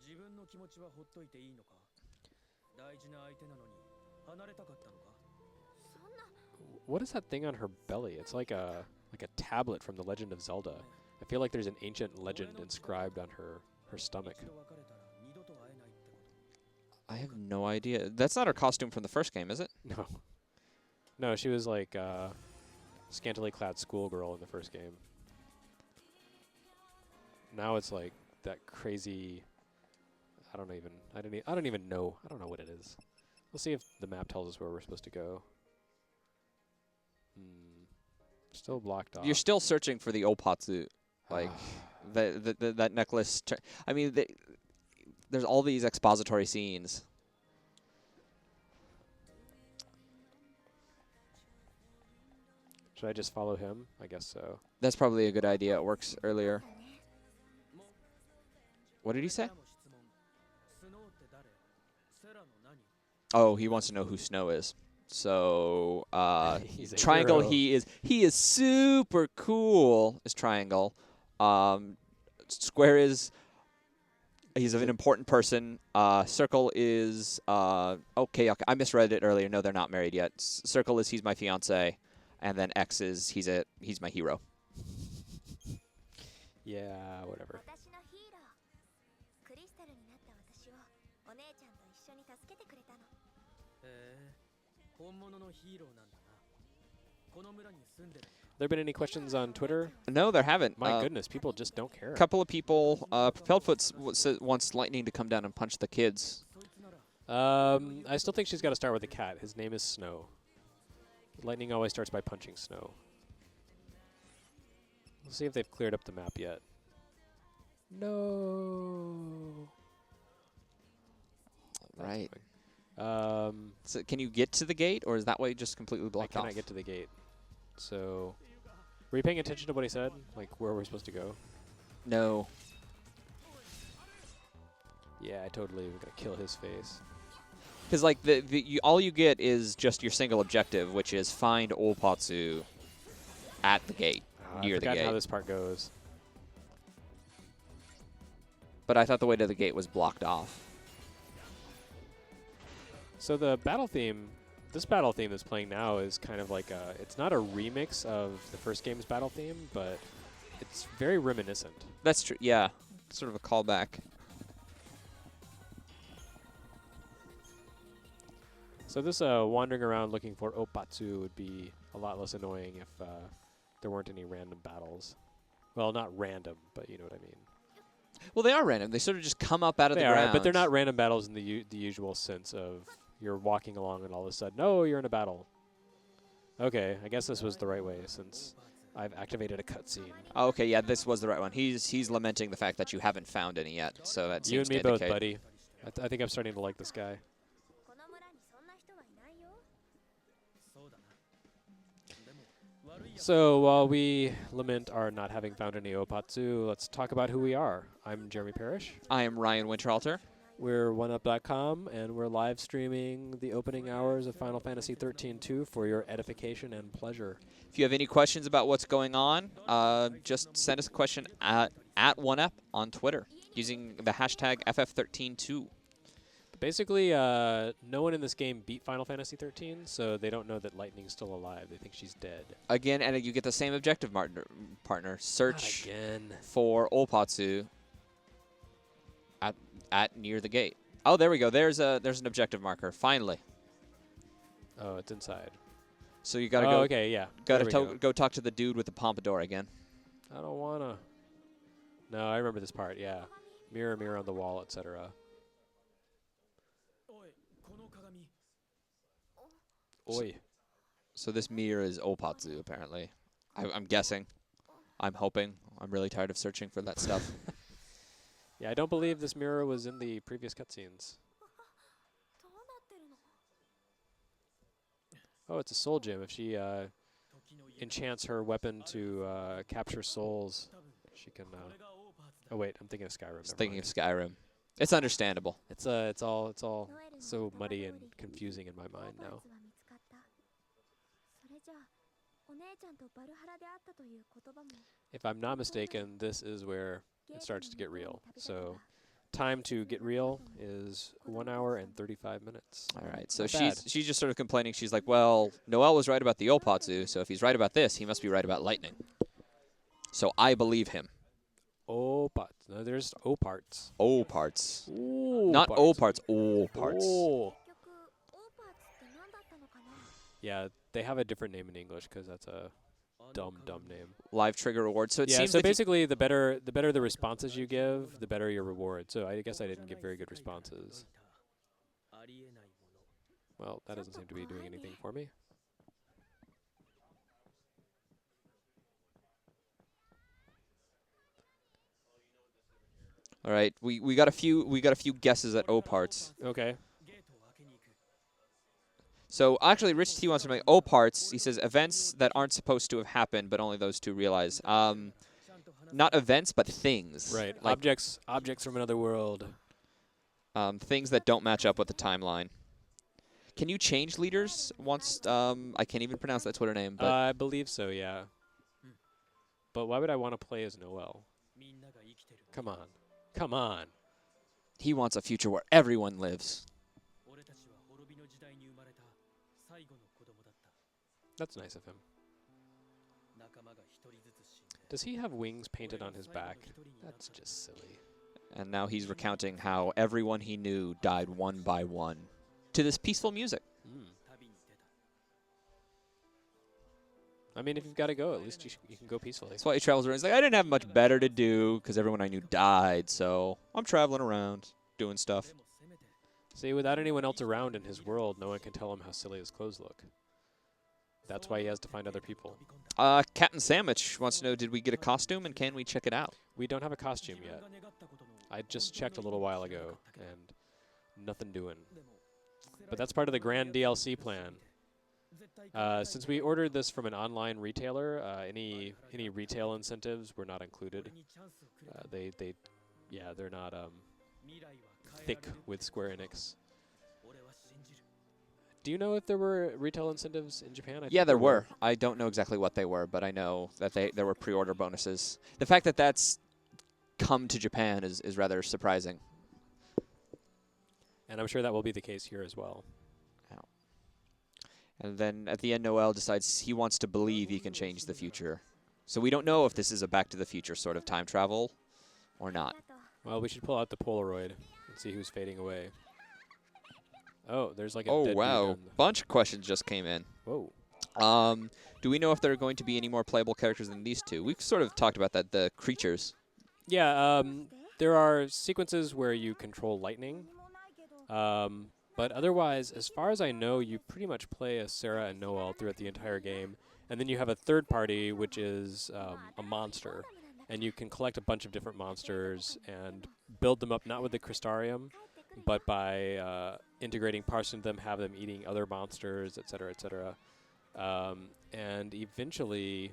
Speaker 4: 自分の気持ちはほっといていいのか。大事な相手なのに離れたかったのか。
Speaker 3: そんな。
Speaker 2: What is that thing on her belly? It's like a tablet from the Legend of Zelda. I feel like there's an ancient legend inscribed on her stomach.
Speaker 4: 一度別れたら二度と会えないってこと。
Speaker 1: I have no idea. That's not her costume from the first game, is it?
Speaker 2: No. No, she was like scantily clad schoolgirl in the first game. Now it's like that crazy. I don't even know. I don't know what it is. We'll see if the map tells us where we're supposed to go. Still blocked off.
Speaker 1: You're still searching for the Opatsu, like that necklace. I mean, there's all these expository scenes.
Speaker 2: Should I just follow him? I guess so.
Speaker 1: That's probably a good idea. It works earlier. What did he say?
Speaker 4: スノーって誰？セラの何？
Speaker 1: Oh, he wants to know who Snow is. So,
Speaker 2: He's a
Speaker 1: Triangle,
Speaker 2: hero.
Speaker 1: he is super cool. Is Triangle. Square is he's an important person. Circle is okay. I misread it earlier. No, they're not married yet. Circle is he's my fiance, and then X is he's my hero.
Speaker 2: Yeah, whatever.
Speaker 3: 私のヒーロー。クリスタルになった私をお姉ちゃんと一緒に助けてくれたの。
Speaker 4: へえ、本物のヒーローなんだな。この村に住んでる。
Speaker 2: There been any questions on Twitter?
Speaker 1: No, there haven't.
Speaker 2: My goodness, people just don't care.
Speaker 1: A couple of people. Propelledfoot wants Lightning to come down and punch the kids.
Speaker 4: そいつなら
Speaker 2: I still think she's got to start with a cat. His name is Snow. Lightning always starts by punching Snow. We'll see if they've cleared up the map yet. No.
Speaker 1: Right.
Speaker 2: Um,
Speaker 1: So can you get to the gate, or is that way just completely
Speaker 2: I
Speaker 1: blocked
Speaker 2: cannot
Speaker 1: off?
Speaker 2: get to the gate. So, were you paying attention to what he said? Like where we're supposed to go?
Speaker 1: No.
Speaker 2: Yeah, I totally was gonna kill his face.
Speaker 1: Because like all you get is just your single objective, which is find Opatsu at the gate, near
Speaker 2: I've
Speaker 1: the
Speaker 2: forgotten
Speaker 1: gate.
Speaker 2: how this part goes.
Speaker 1: But I thought the way to the gate was blocked off.
Speaker 2: So the battle theme This battle theme that's playing now is kind of like it's not a remix of the first game's battle theme, but it's very reminiscent.
Speaker 1: That's true. Yeah, sort of a callback.
Speaker 2: So this wandering around looking for Opatsu would be a lot less annoying if there weren't any random battles. Well, not random, but you know what I mean.
Speaker 1: Well, they are random. They sort of just come up out of
Speaker 2: They
Speaker 1: the
Speaker 2: are,
Speaker 1: ground.
Speaker 2: but they're not random battles in the usual sense of you're walking along and all of a sudden, oh, you're in a battle. Okay, I guess this was the right way since I've activated a cutscene.
Speaker 1: Oh, okay, yeah, this was the right one. He's lamenting the fact that you haven't found any yet, so that
Speaker 2: You
Speaker 1: seems
Speaker 2: and me
Speaker 1: to
Speaker 2: both,
Speaker 1: indicate.
Speaker 2: buddy. I think I'm starting to like this guy.
Speaker 3: この村にそんな人はいないよ。
Speaker 4: そうだな。でも悪いやつ
Speaker 2: So while we lament our not having found any Opatsu, let's talk about who we are. I'm Jeremy Parrish.
Speaker 1: I am Ryan Winterhalter.
Speaker 2: We're OneUp.com, and we're live streaming the opening hours of Final Fantasy XIII-2 for your edification and pleasure.
Speaker 1: If you have any questions about what's going on, just send us a question at OneUp on Twitter using the hashtag FF13.2.
Speaker 2: Basically, no one in this game beat Final Fantasy XIII, so they don't know that Lightning's still alive. They think she's dead.
Speaker 1: Again, and you get the same objective partner. Search
Speaker 2: Not again.
Speaker 1: for Opatsu at near the gate. Oh, there we go. There's an objective marker. Finally.
Speaker 2: Oh, it's inside.
Speaker 1: So you gotta
Speaker 2: Oh,
Speaker 1: go.
Speaker 2: okay, yeah.
Speaker 1: Gotta
Speaker 2: There we
Speaker 1: go talk to the dude with the pompadour again.
Speaker 2: I don't wanna. No, I remember this part. Yeah, mirror, mirror on the wall, etc.
Speaker 4: おいこの鏡
Speaker 2: Oi.
Speaker 1: So this mirror is Opatsu, apparently. I'm guessing. I'm hoping. I'm really tired of searching for that stuff.
Speaker 2: Yeah, I don't believe this mirror was in the previous cutscenes.
Speaker 3: どうなってるの？
Speaker 2: Oh, it's a soul gem. If she
Speaker 4: 時の家
Speaker 2: enchants her weapon to capture souls,
Speaker 4: 多分
Speaker 2: she can.
Speaker 4: これがオーパーツだ
Speaker 2: Oh wait, I'm thinking of Skyrim.
Speaker 1: Just
Speaker 2: never
Speaker 1: thinking
Speaker 2: mind.
Speaker 1: of Skyrim. It's understandable.
Speaker 2: It's all so muddy and confusing in my mind
Speaker 3: オーパー
Speaker 2: now.
Speaker 3: ツは見つかった。それじゃあ、お姉ちゃんとバルハラで会ったという言葉も
Speaker 2: If I'm not mistaken, this is where
Speaker 3: ゲー
Speaker 2: it
Speaker 3: トの
Speaker 2: starts to get
Speaker 3: 向こうに
Speaker 2: real.
Speaker 3: 旅立て
Speaker 2: So
Speaker 3: ば
Speaker 2: time to get real is 1 hour and 35 minutes.
Speaker 1: All right. So
Speaker 2: Not bad.
Speaker 1: she's just sort of complaining. She's like, well, Noel was right about the Opatsu, so if he's right about this, he must be right about lightning. So I believe him.
Speaker 2: Oh, parts. No, there's O parts.
Speaker 1: O parts.
Speaker 2: Ooh,
Speaker 1: Not O parts, O parts.
Speaker 2: Oh.
Speaker 3: 結局オーパーツって何だったのかな？
Speaker 2: Yeah, they have a different name in English because that's a
Speaker 4: あの
Speaker 2: dumb
Speaker 4: 鏡
Speaker 2: name.
Speaker 1: Live trigger reward. So it
Speaker 2: Yeah,
Speaker 1: seems
Speaker 2: so
Speaker 1: like
Speaker 2: basically the better the responses you give, the better your reward. So I guess I didn't give very good responses.
Speaker 4: ありえないもの
Speaker 2: Well, that doesn't seem to be doing anything for me.
Speaker 1: all right, we got a few guesses at O parts.
Speaker 2: Okay.
Speaker 4: ゲートを開けに行く
Speaker 1: So actually, Rich T wants to make O parts. He says events that aren't supposed to have happened, but only those two realize.
Speaker 4: ちゃんと話す
Speaker 1: Not events, but things.
Speaker 2: Right.
Speaker 1: Like
Speaker 2: Objects from another world.
Speaker 1: things that don't match up with the timeline. Can you change leaders once? I can't even pronounce that Twitter name, but
Speaker 2: I believe so, yeah. But why would I want to play as Noel?
Speaker 4: みんなが生きてる
Speaker 2: Come on. Come on.
Speaker 1: he wants a future where everyone lives.
Speaker 4: 俺たちは滅びの時代に生まれた最後の子供だった
Speaker 2: That's nice of him.
Speaker 4: 仲間が一人ずつ死んで
Speaker 2: Does he have wings painted on his
Speaker 4: 俺が
Speaker 2: back?
Speaker 4: 最後の一人になった
Speaker 2: That's just silly.
Speaker 1: And now he's recounting how everyone he knew died one by one to this peaceful music.
Speaker 2: Mm.
Speaker 4: 旅に出た
Speaker 2: I mean, if you've got to go, at least you can go peacefully.
Speaker 1: That's why he travels around. He's like, I didn't have much better to do because everyone I knew died, so I'm traveling around doing stuff.
Speaker 4: でもせめて
Speaker 2: See, without anyone else around in his world, no one can tell him how silly his clothes look. That's why he has to find other people.
Speaker 4: 飛び込んだ
Speaker 1: Captain Sandwich wants to know, did we get a costume and can we check it out?
Speaker 2: We don't have a costume
Speaker 4: 自分
Speaker 2: yet.
Speaker 4: が願ったことの
Speaker 2: I just checked a little while ago, and nothing doing.
Speaker 4: でも
Speaker 2: But that's part of the grand DLC plan. Since we ordered this from an online retailer, any retail incentives were not included.
Speaker 4: 俺にチャンスをくれた
Speaker 2: They're not
Speaker 4: 未来は変えら
Speaker 2: thick
Speaker 4: れる
Speaker 2: with Square Enix.
Speaker 4: 俺は信じる
Speaker 2: Do you know if there were retail incentives in Japan? I
Speaker 1: Yeah,
Speaker 2: think
Speaker 1: there were. I don't know exactly what they were, but I know that there were pre-order bonuses. The fact that that's come to Japan is rather surprising.
Speaker 2: And I'm sure that will be the case here as well.
Speaker 1: And then at the end, Noel decides he wants to believe he can change the future. So we don't know if this is a Back to the Future sort of time travel or not.
Speaker 2: Well, we should pull out the Polaroid and see who's fading away. Oh, there's like a
Speaker 1: Oh,
Speaker 2: dead
Speaker 1: wow.
Speaker 2: dude on
Speaker 1: Bunch of questions just came in.
Speaker 2: Whoa.
Speaker 1: Do we know if there are going to be any more playable characters than these two? We've sort of talked about that, the creatures.
Speaker 2: Yeah, there are sequences where you control lightning. But otherwise, as far as I know, you pretty much play as Sarah and Noel throughout the entire game. And then you have a third party, which is a monster. And you can collect a bunch of different monsters and build them up, not with the Crystarium, but by integrating parts into them, have them eating other monsters, etc., etc. And eventually,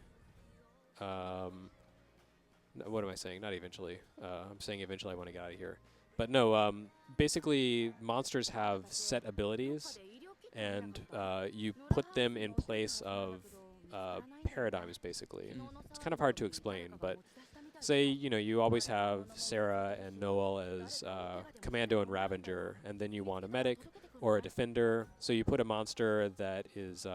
Speaker 2: what am I saying? Not eventually. I'm saying eventually I want to get out of here. But no, basically monsters have set abilities, and you put them in place of paradigms, basically. It's kind of hard to explain, but say, you always have Sarah and Noel as Commando and Ravager, and then you want a medic or a defender, so you put a monster that is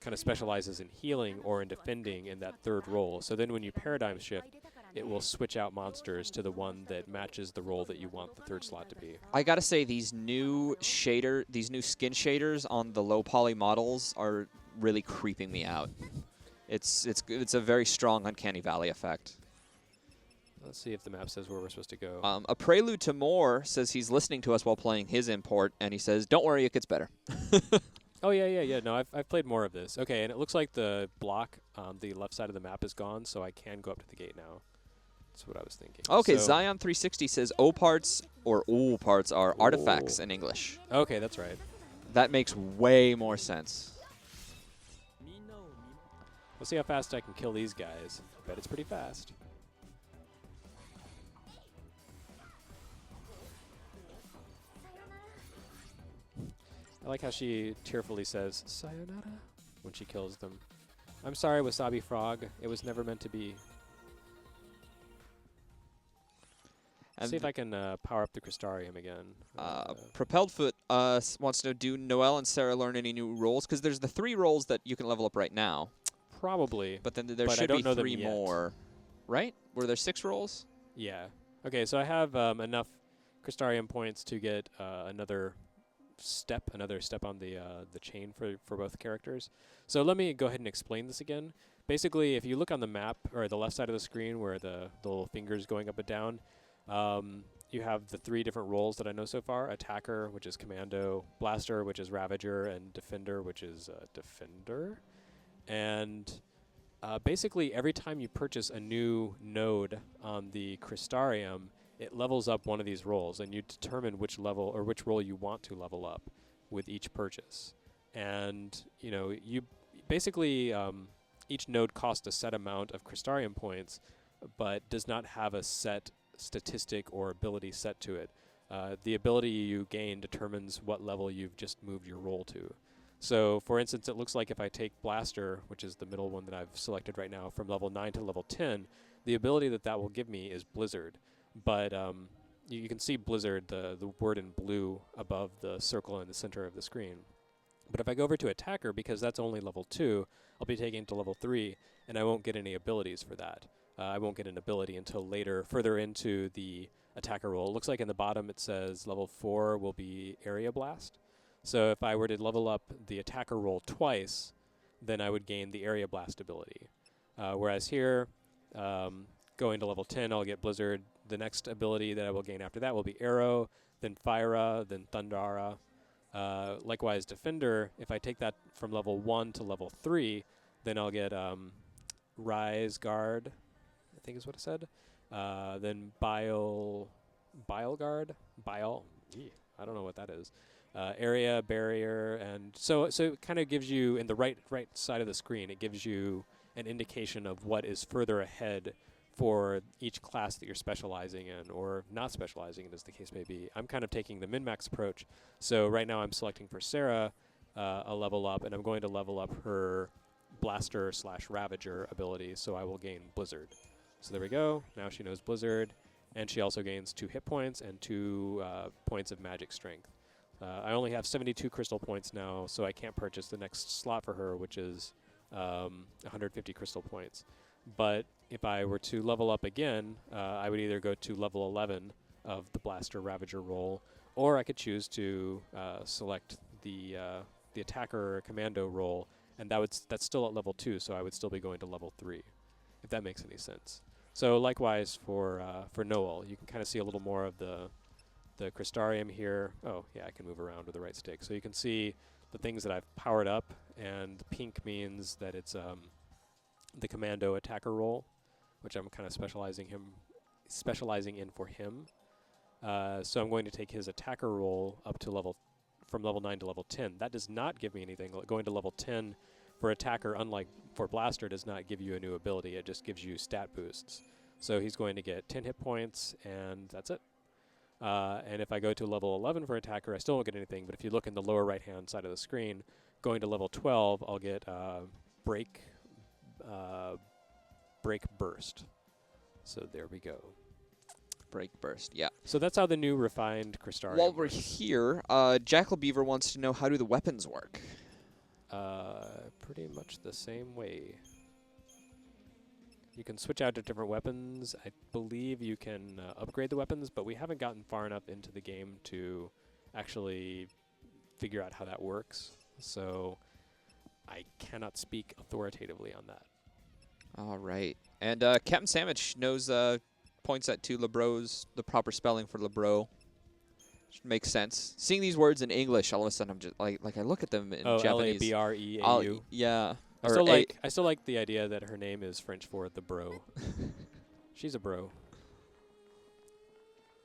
Speaker 2: kind of specializes in healing or in defending in that third role. So then when you paradigm shift, it will switch out monsters to the one that matches the role that you want the third slot to be.
Speaker 1: I gotta say, these new skin shaders on the low poly models are really creeping me out. It's a very strong Uncanny Valley effect.
Speaker 2: Let's see if the map says where we're supposed to go.
Speaker 1: A Prelude to More says he's listening to us while playing his import, and he says, "Don't worry, it gets better."
Speaker 2: Oh, yeah. No, I've played more of this. Okay, and it looks like the block on the left side of the map is gone, so I can go up to the gate now. That's what I was thinking.
Speaker 1: Okay,
Speaker 2: so
Speaker 1: Zion 360 says O parts or OO parts are artifacts in English.
Speaker 2: Okay, that's right.
Speaker 1: That makes way more sense.
Speaker 2: We'll see how fast I can kill these guys. I bet it's pretty fast. I like how she tearfully says, "Sayonara," when she kills them. I'm sorry, Wasabi Frog. It was never meant to be.
Speaker 1: And
Speaker 2: See if I can power up the Crystarium again.
Speaker 1: Propelled Foot wants to know, do Noelle and Sarah learn any new roles? Because there's the 3 roles that you can level up right now.
Speaker 2: Probably.
Speaker 1: But then there
Speaker 2: But I
Speaker 1: should
Speaker 2: don't
Speaker 1: be
Speaker 2: know them
Speaker 1: 3
Speaker 2: yet.
Speaker 1: more. Right? Were there 6 roles?
Speaker 2: Yeah. Okay, so I have enough Crystarium points to get another step on the chain for both characters. So let me go ahead and explain this again. Basically, if you look on the map, or the left side of the screen where the little fingers going up and down, you have the 3 different roles that I know so far: Attacker, which is Commando; Blaster, which is Ravager; and Defender, which is Defender. And basically, every time you purchase a new node on the Crystarium, it levels up one of these roles, and you determine which level or which role you want to level up with each purchase. And you basically each node costs a set amount of Crystarium points, but does not have a set statistic or ability set to it. The ability you gain determines what level you've just moved your role to. So, for instance, it looks like if I take Blaster, which is the middle one that I've selected right now, from level 9 to level 10, the ability that will give me is Blizzard. But you can see Blizzard, the word in blue above the circle in the center of the screen. But if I go over to Attacker, because that's only level 2, I'll be taken to level 3, and I won't get any abilities for that. I won't get an ability until later, further into the Attacker role. It looks like in the bottom it says level 4 will be Area Blast. So if I were to level up the Attacker role twice, then I would gain the Area Blast ability. Whereas here, going to level 10, I'll get Blizzard. The next ability that I will gain after that will be Arrow, then Fyra, then Thundara. Likewise, Defender, if I take that from level 1 to level 3, then I'll get Rise Guard, I think is what it said. Then Bile Guard? I don't know what that is. Area, Barrier, and so it kind of gives you, in the right side of the screen, it gives you an indication of what is further ahead for each class that you're specializing in, or not specializing in, as the case may be. I'm kind of taking the min-max approach. So right now I'm selecting for Sarah a level up, and I'm going to level up her Blaster/Ravager ability, so I will gain Blizzard. So there we go. Now she knows Blizzard, and she also gains 2 hit points and 2 points of magic strength. I only have 72 crystal points now, so I can't purchase the next slot for her, which is 150 crystal points. But if I were to level up again, I would either go to level 11 of the Blaster Ravager role, or I could choose to select the attacker or commando role, and that's still at level 2, so I would still be going to level 3, if that makes any sense. So likewise for Noel, you can kind of see a little more of the Crystarium here. Oh, yeah, I can move around with the right stick. So you can see the things that I've powered up, and pink means that it's the commando attacker role, which I'm kind of specializing in for him. So I'm going to take his attacker role up to from level 9 to level 10. That does not give me anything. Going to level 10 for attacker, unlike for blaster, does not give you a new ability. It just gives you stat boosts. So he's going to get 10 hit points, and that's it. And if I go to level 11 for attacker, I still won't get anything. But if you look in the lower right-hand side of the screen, going to level 12, I'll get break burst. So there we go.
Speaker 1: Break burst, yeah.
Speaker 2: So that's how the new refined Crystarium
Speaker 1: While we're
Speaker 2: works.
Speaker 1: here, Jackal Beaver wants to know, how do the weapons work?
Speaker 2: Pretty much the same way. You can switch out to different weapons. I believe you can upgrade the weapons, but we haven't gotten far enough into the game to actually figure out how that works. So I cannot speak authoritatively on that.
Speaker 1: All right. And Captain Sandwich knows, points at to LeBro's, the proper spelling for LeBro. Which makes sense. Seeing these words in English, all of a sudden I'm just like I look at them in Japanese.
Speaker 2: L-A-B-R-E-A-U.
Speaker 1: Yeah.
Speaker 2: I still like the idea that her name is French for the bro. She's a bro.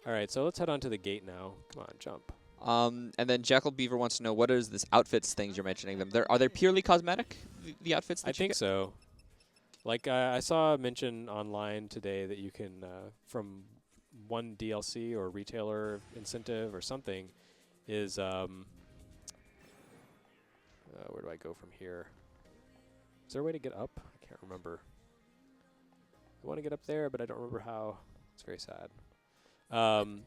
Speaker 2: All right, so let's head on to the gate now. Come on, jump.
Speaker 1: And then Jackal Beaver wants to know, what is this outfits things you're mentioning them? Are they purely cosmetic, the outfits that
Speaker 2: I think so. Like I saw a mention online today that you can, from one DLC or retailer incentive or something, is where do I go from here? Is there a way to get up? I can't remember. I want to get up there, but I don't remember how. It's very sad.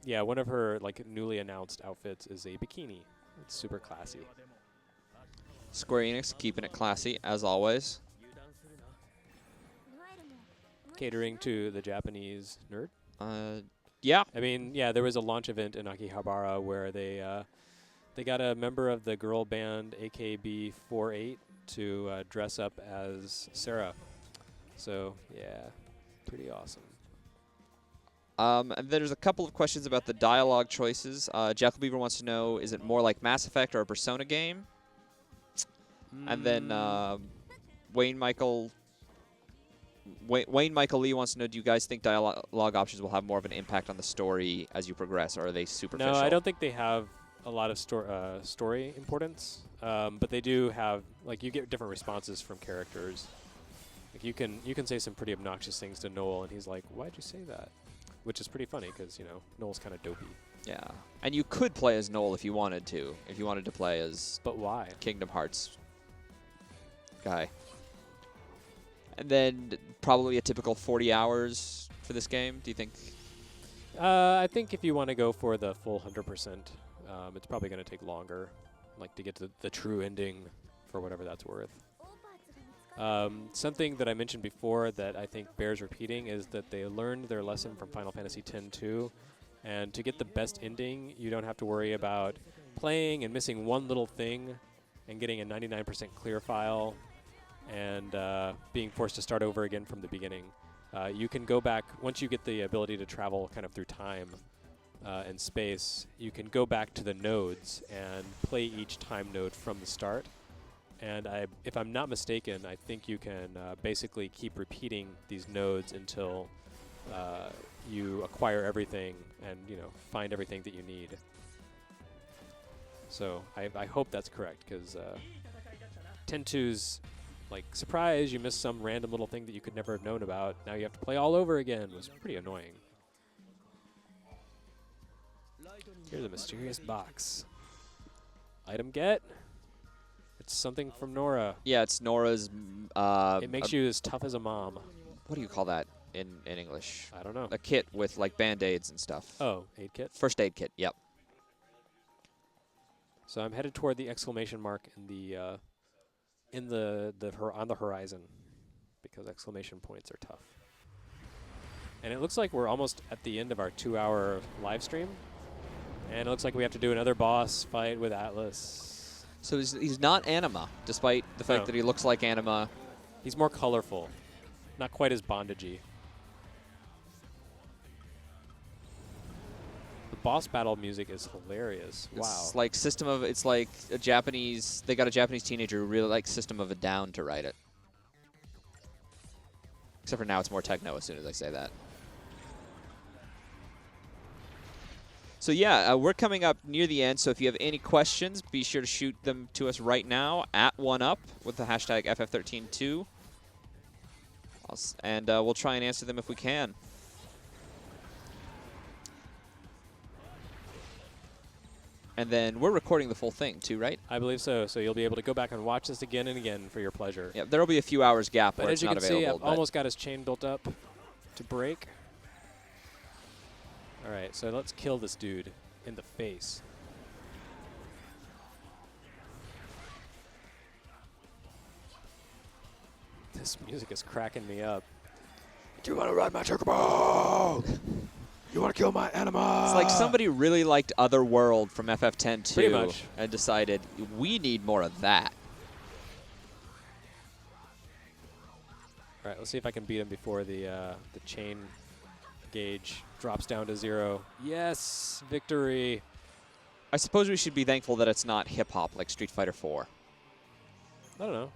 Speaker 2: Yeah, one of her newly announced outfits is a bikini. It's super classy.
Speaker 1: Square-Enix keeping it classy, as always.
Speaker 2: Catering to the Japanese nerd.
Speaker 1: Yeah.
Speaker 2: I mean, yeah, there was a launch event in Akihabara where they got a member of the girl band AKB48 to dress up as Sarah. So, yeah, pretty awesome.
Speaker 1: And there's a couple of questions about the dialogue choices. Jackal Beaver wants to know, is it more like Mass Effect or a Persona game? And then Wayne Michael Lee wants to know, do you guys think dialogue options will have more of an impact on the story as you progress, or are they superficial?
Speaker 2: No, I don't think they have a lot of story importance, but they do have, you get different responses from characters. Like you can say some pretty obnoxious things to Noel, and he's like, "Why'd you say that?" Which is pretty funny because Noel's kind of dopey.
Speaker 1: Yeah, and you could play as Noel if you wanted to. If you wanted to play as,
Speaker 2: but why?
Speaker 1: Kingdom Hearts guy. And then probably a typical 40 hours for this game. Do you think?
Speaker 2: I think if you want to go for the full 100%, it's probably going to take longer, to get to the true ending, for whatever that's worth. Something that I mentioned before that I think bears repeating is that they learned their lesson from Final Fantasy X-2, and to get the best ending, you don't have to worry about playing and missing one little thing and getting a 99% clear file and being forced to start over again from the beginning. You can go back, once you get the ability to travel kind of through time and space, you can go back to the nodes and play each time node from the start. And if I'm not mistaken, I think you can basically keep repeating these nodes until you acquire everything and find everything that you need. So I hope that's correct, because 10-2's surprise, you missed some random little thing that you could never have known about. Now you have to play all over again. Was pretty annoying. Here's a mysterious box. Item get. It's something from Nora.
Speaker 1: Yeah, it's Nora's.
Speaker 2: It makes you as tough as a mom.
Speaker 1: What do you call that in English?
Speaker 2: I don't know.
Speaker 1: A kit with Band-Aids and stuff.
Speaker 2: Oh, aid kit?
Speaker 1: First aid kit, yep.
Speaker 2: So I'm headed toward the exclamation mark in the on the horizon, because exclamation points are tough. And it looks like we're almost at the end of our 2-hour live stream, and it looks like we have to do another boss fight with Atlas.
Speaker 1: So he's not Anima, despite the fact
Speaker 2: No.
Speaker 1: that he looks like Anima.
Speaker 2: He's more colorful, not quite as bondagey. The boss battle music is hilarious. Wow.
Speaker 1: It's like it's like a Japanese, they got a Japanese teenager who really likes System of a Down to write it. Except for now it's more techno as soon as I say that. So yeah, we're coming up near the end, so if you have any questions, be sure to shoot them to us right now at 1UP with the hashtag FF13-2. And we'll try and answer them if we can. And then we're recording the full thing too, right?
Speaker 2: I believe so. So you'll be able to go back and watch this again and again for your pleasure.
Speaker 1: Yeah, there'll be a few hours gap
Speaker 2: But
Speaker 1: where
Speaker 2: as
Speaker 1: it's
Speaker 2: you
Speaker 1: not
Speaker 2: can see,
Speaker 1: available.
Speaker 2: I've almost got his chain built up to break. All right, so let's kill this dude in the face. This music is cracking me up.
Speaker 5: Do you want to ride my chocobo? You want to kill my Anima?
Speaker 1: It's like somebody really liked Otherworld from
Speaker 2: Pretty
Speaker 1: FF10-2
Speaker 2: much.
Speaker 1: and decided, we need more of that.
Speaker 2: All right, let's see if I can beat him before the chain gauge drops down to 0. Yes, victory.
Speaker 1: I suppose we should be thankful that it's not hip-hop like Street Fighter 4.
Speaker 2: I don't know.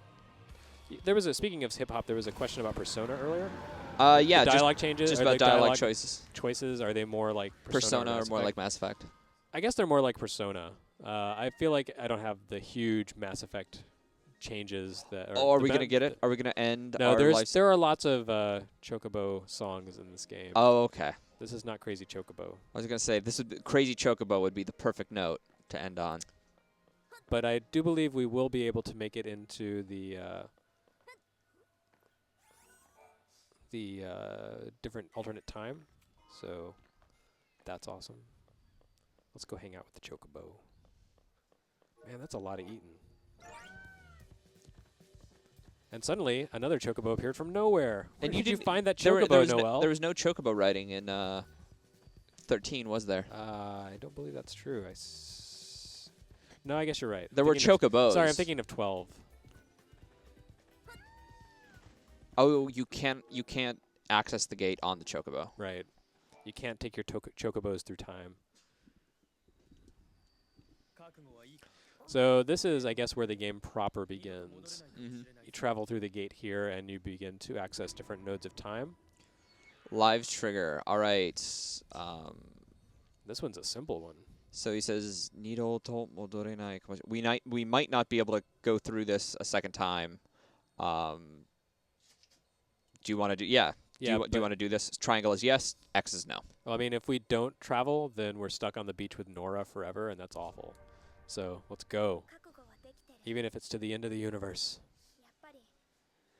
Speaker 2: There was speaking of hip hop, there was a question about Persona earlier.
Speaker 1: Yeah,
Speaker 2: The dialogue changes.
Speaker 1: just
Speaker 2: Are
Speaker 1: about
Speaker 2: the
Speaker 1: dialogue choices.
Speaker 2: Choices, are they more like
Speaker 1: Persona or
Speaker 2: Mass
Speaker 1: more
Speaker 2: Effect?
Speaker 1: like Mass Effect?
Speaker 2: I guess they're more like Persona. I feel like I don't have the huge Mass Effect changes that.
Speaker 1: Oh, are we going to get it? Are we going to end
Speaker 2: No,
Speaker 1: our life?
Speaker 2: there are lots of Chocobo songs in this game.
Speaker 1: Oh, okay.
Speaker 2: This is not Crazy Chocobo.
Speaker 1: I was going to say, Crazy Chocobo would be the perfect note to end on.
Speaker 2: But I do believe we will be able to make it into the different alternate time. So that's awesome. Let's go hang out with the Chocobo. Man, that's a lot of eating. And suddenly, another Chocobo appeared from nowhere. Where
Speaker 1: And you
Speaker 2: did you
Speaker 1: didn't-
Speaker 2: find that
Speaker 1: There
Speaker 2: Chocobo,
Speaker 1: was
Speaker 2: Noel?
Speaker 1: there was no Chocobo riding in 13, was there?
Speaker 2: I don't believe that's true. No, I guess you're right.
Speaker 1: There were
Speaker 2: Thinking of-
Speaker 1: Chocobos.
Speaker 2: Sorry, I'm thinking of 12.
Speaker 1: Oh, you can't access the gate on the Chocobo.
Speaker 2: Right. You can't take your Chocobos through time. So this is, I guess, where the game proper begins.
Speaker 1: Mm-hmm.
Speaker 2: You travel through the gate here, and you begin to access different nodes of time.
Speaker 1: Live trigger. All right.
Speaker 2: This one's a simple one.
Speaker 1: So he says, "Nido to modorenai." We might not be able to go through this a second time. Do you want to do? Yeah. Do you want to do this? Triangle is yes. X is no.
Speaker 2: Well, I mean, if we don't travel, then we're stuck on the beach with Nora forever, and that's awful. So let's go, even if it's to the end of the universe.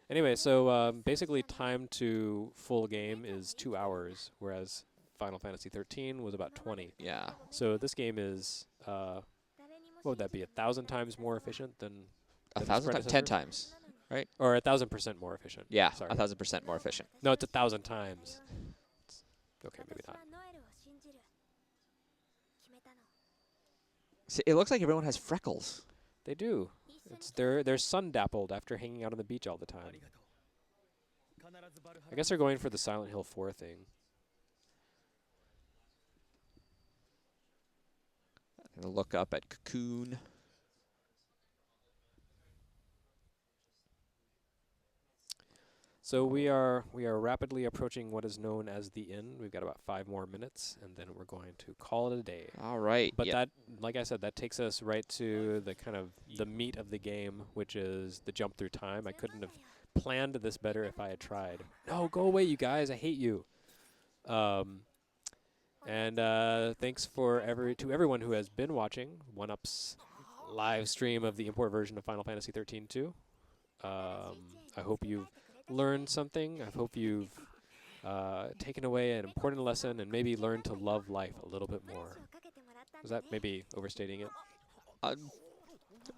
Speaker 2: Anyway, so basically time to full game is 2 hours, whereas Final Fantasy XIII was about 20.
Speaker 1: Yeah.
Speaker 2: So this game is, what would that be, 1,000 times more efficient than
Speaker 1: 1,000 times, 10 times. Right?
Speaker 2: Or 1,000% more efficient.
Speaker 1: Yeah,
Speaker 2: Sorry.
Speaker 1: 1,000% more efficient.
Speaker 2: No, it's 1,000 times. Okay, maybe not.
Speaker 1: See, it looks like everyone has freckles.
Speaker 2: They do. They're sun dappled after hanging out on the beach all the time. I guess they're going for the Silent Hill 4 thing.
Speaker 1: I'm gonna look up at Cocoon.
Speaker 2: So we are rapidly approaching what is known as the end. We've got about 5 more minutes, and then we're going to call it a day.
Speaker 1: All right.
Speaker 2: But
Speaker 1: yeah.
Speaker 2: that, like I said, that takes us right to the kind of the meat of the game, which is the jump through time. I couldn't have planned this better if I had tried. No, go away, you guys! I hate you. And thanks to everyone who has been watching 1UP's live stream of the import version of Final Fantasy XIII-2. I hope you've learned something. I hope you've taken away an important lesson and maybe learned to love life a little bit more. Was that maybe overstating it?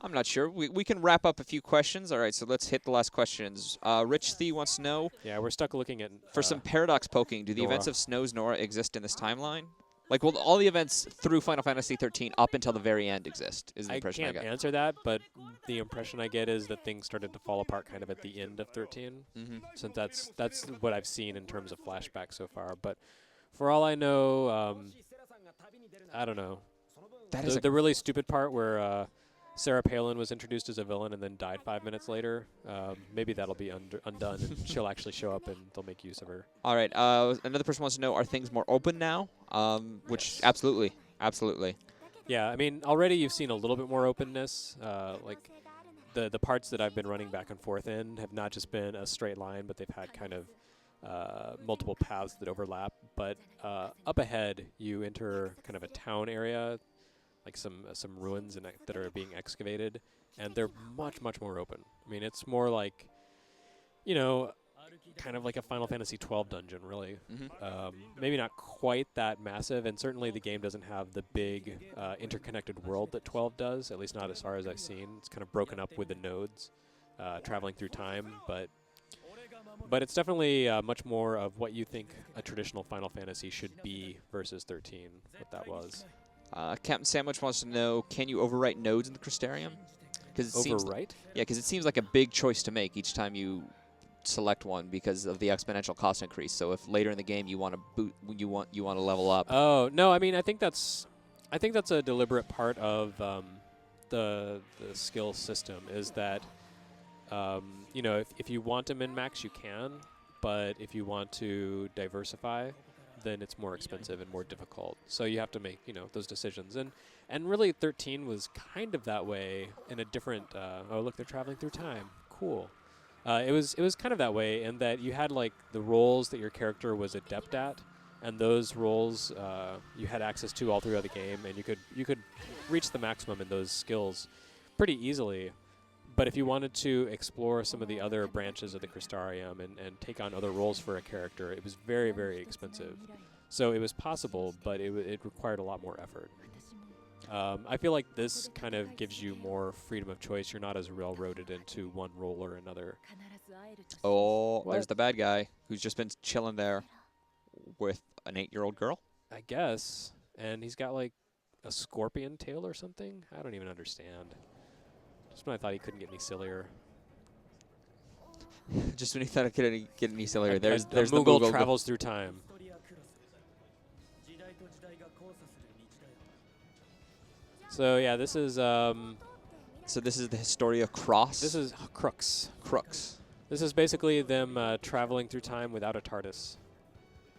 Speaker 1: I'm not sure. We can wrap up a few questions. All right, so let's hit the last questions. Rich Thee wants to know,
Speaker 2: Yeah, we're stuck looking at
Speaker 1: for some paradox poking, do the events
Speaker 2: Nora.
Speaker 1: of Snow's Nora exist in this timeline? Like, will all the events through Final Fantasy XIII up until the very end exist, is the
Speaker 2: I
Speaker 1: impression I
Speaker 2: can't
Speaker 1: got.
Speaker 2: answer that, but the impression I get is that things started to fall apart kind of at the end of 13.
Speaker 1: Mm-hmm.
Speaker 2: Since that's what I've seen in terms of flashback so far. But for all I know, I don't know.
Speaker 1: That is
Speaker 2: The really stupid part where Sarah Palin was introduced as a villain and then died 5 minutes later, maybe that'll be undone and she'll actually show up and they'll make use of her.
Speaker 1: All right. Another person wants to know, are things more open now? Which, absolutely. Absolutely.
Speaker 2: Yeah, I mean, already you've seen a little bit more openness. Like the parts that I've been running back and forth in have not just been a straight line, but they've had kind of multiple paths that overlap. But up ahead, you enter kind of a town area, like some ruins that are being excavated, and they're much more open. I mean, it's more like, you know, kind of like a Final Fantasy XII dungeon, really.
Speaker 1: Mm-hmm.
Speaker 2: Maybe not quite that massive, and certainly the game doesn't have the big interconnected world that 12 does, at least not as far as I've seen. It's kind of broken up with the nodes, traveling through time, but it's definitely much more of what you think a traditional Final Fantasy should be versus 13, what that was.
Speaker 1: Captain Sandwich wants to know, can you overwrite nodes in the Crystarium?
Speaker 2: Overwrite?
Speaker 1: Yeah, because it seems like a big choice to make each time you select one because of the exponential cost increase. So if later in the game you want to you want to level up.
Speaker 2: Oh no, I mean I think that's a deliberate part of the skill system. Is that you know, if you want to min max you can, but if you want to diversify, then it's more expensive and more difficult. So you have to make, you know, those decisions. And really 13 was kind of that way in a different oh look, they're traveling through time. Cool. It was kind of that way in that you had like the roles that your character was adept at, and those roles you had access to all throughout the game, and you could reach the maximum in those skills pretty easily. But if you wanted to explore some of the other branches of the Crystarium and take on other roles for a character, it was very, very expensive. So it was possible, but it required a lot more effort. I feel like this kind of gives you more freedom of choice. You're not as railroaded into one role or another.
Speaker 1: Oh,
Speaker 2: What?
Speaker 1: there's the bad guy who's just been chilling there with an 8-year-old girl.
Speaker 2: I guess. And he's got like a scorpion tail or something. I don't even understand. Just when I thought he couldn't get any sillier.
Speaker 1: Just when he thought it couldn't get any sillier,
Speaker 2: A
Speaker 1: there's the
Speaker 2: moogle
Speaker 1: moogle
Speaker 2: travels through time. So yeah, this is
Speaker 1: So this is the Historia Cross.
Speaker 2: this is Crux.
Speaker 1: Crux.
Speaker 2: This is basically them traveling through time without a TARDIS.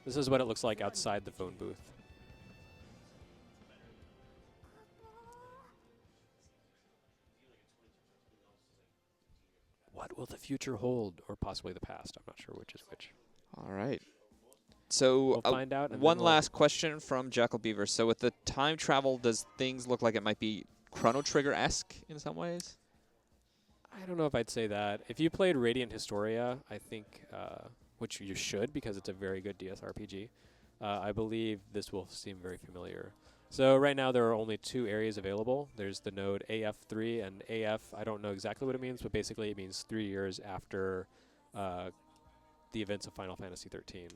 Speaker 2: This is what it looks like outside the phone booth. What will the future hold, or possibly the past? I'm not sure which is which.
Speaker 1: All right. So
Speaker 2: We'll find out. And
Speaker 1: one
Speaker 2: then we'll
Speaker 1: last question from Jackal Beaver. So with the time travel, does things look like it might be Chrono Trigger-esque in some ways?
Speaker 2: I don't know if I'd say that. If you played Radiant Historia, I think, which you should because it's a very good DS RPG, I believe this will seem very familiar. So right now there are only 2 areas available. There's the node AF3 and AF. I don't know exactly what it means, but basically it means 3 years after the events of Final Fantasy XIII.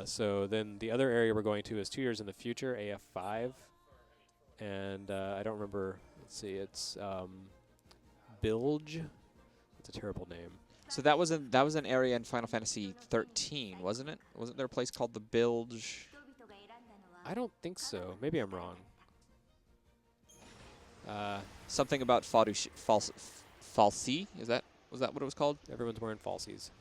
Speaker 2: So then the other area we're going to is 2 years in the future, AF5. And I don't remember. Let's see. It's Bilge. It's a terrible name.
Speaker 1: So that was an area in Final Fantasy XIII, wasn't it? Wasn't there a place called the Bilge?
Speaker 2: I don't think so. Maybe I'm wrong.
Speaker 1: Something about Falsi? Was that what it was called?
Speaker 2: Everyone's wearing falsies.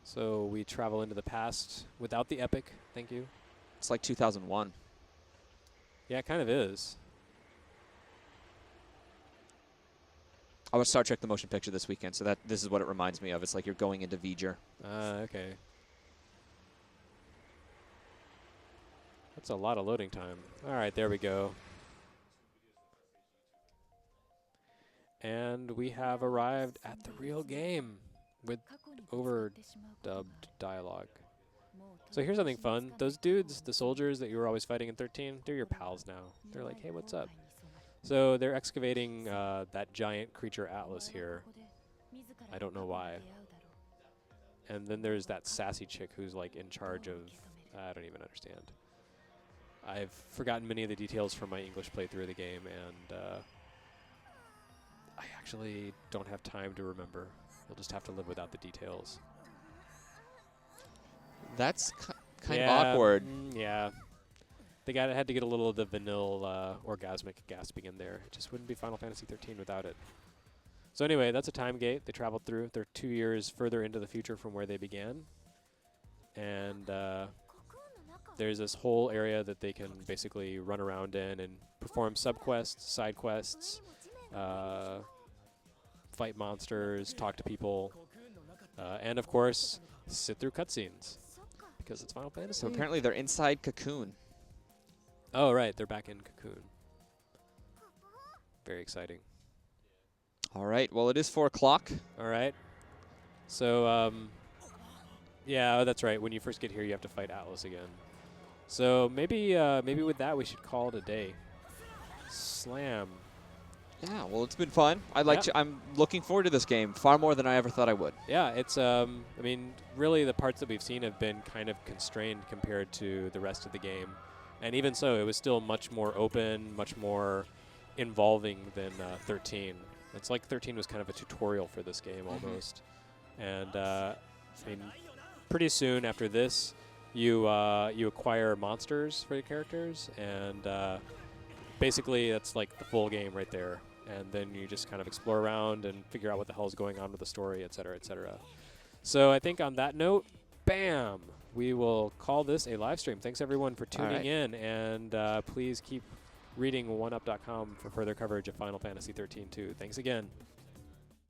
Speaker 2: So we travel into the past without the epic. Thank you.
Speaker 1: It's like 2001.
Speaker 2: Yeah, it kind of is.
Speaker 1: I watched Star Trek: The Motion Picture this weekend, so this is what it reminds me of. It's like you're going into V'ger.
Speaker 2: Okay. That's a lot of loading time. All right, there we go. And we have arrived at the real game with overdubbed dialogue. So here's something fun. Those dudes, the soldiers that you were always fighting in 13, they're your pals now. They're like, hey, what's up? So they're excavating that giant creature Atlas here. I don't know why. And then there's that sassy chick who's like in charge of, I don't even understand. I've forgotten many of the details from my English playthrough of the game, and I actually don't have time to remember. You'll just have to live without the details.
Speaker 1: That's kind of awkward.
Speaker 2: Yeah. They had to get a little of the vanilla orgasmic gasping in there. It just wouldn't be Final Fantasy XIII without it. So anyway, that's a time gate they traveled through. They're 2 years further into the future from where they began. And there's this whole area that they can basically run around in and perform subquests, side quests, fight monsters, talk to people, and of course, sit through cutscenes. Because it's Final Fantasy.
Speaker 1: So apparently they're inside Cocoon.
Speaker 2: Oh, right. They're back in Cocoon. Very exciting.
Speaker 1: All right. Well, it is 4 o'clock.
Speaker 2: All right. So, yeah, that's right. When you first get here, you have to fight Atlas again. So maybe with that, we should call it a day. Slam.
Speaker 1: Yeah. Well, it's been fun. I'm looking forward to this game far more than I ever thought I would.
Speaker 2: Yeah. It's. I mean, really, the parts that we've seen have been kind of constrained compared to the rest of the game, and even so, it was still much more open, much more involving than 13. It's like 13 was kind of a tutorial for this game almost. And I mean, pretty soon after this, you acquire monsters for your characters, and basically that's like the full game right there. And then you just kind of explore around and figure out what the hell is going on with the story, et cetera, et cetera. So I think on that note, bam, we will call this a live stream. Thanks everyone for tuning in, and please keep reading oneup.com for further coverage of Final Fantasy XIII-2. Thanks again.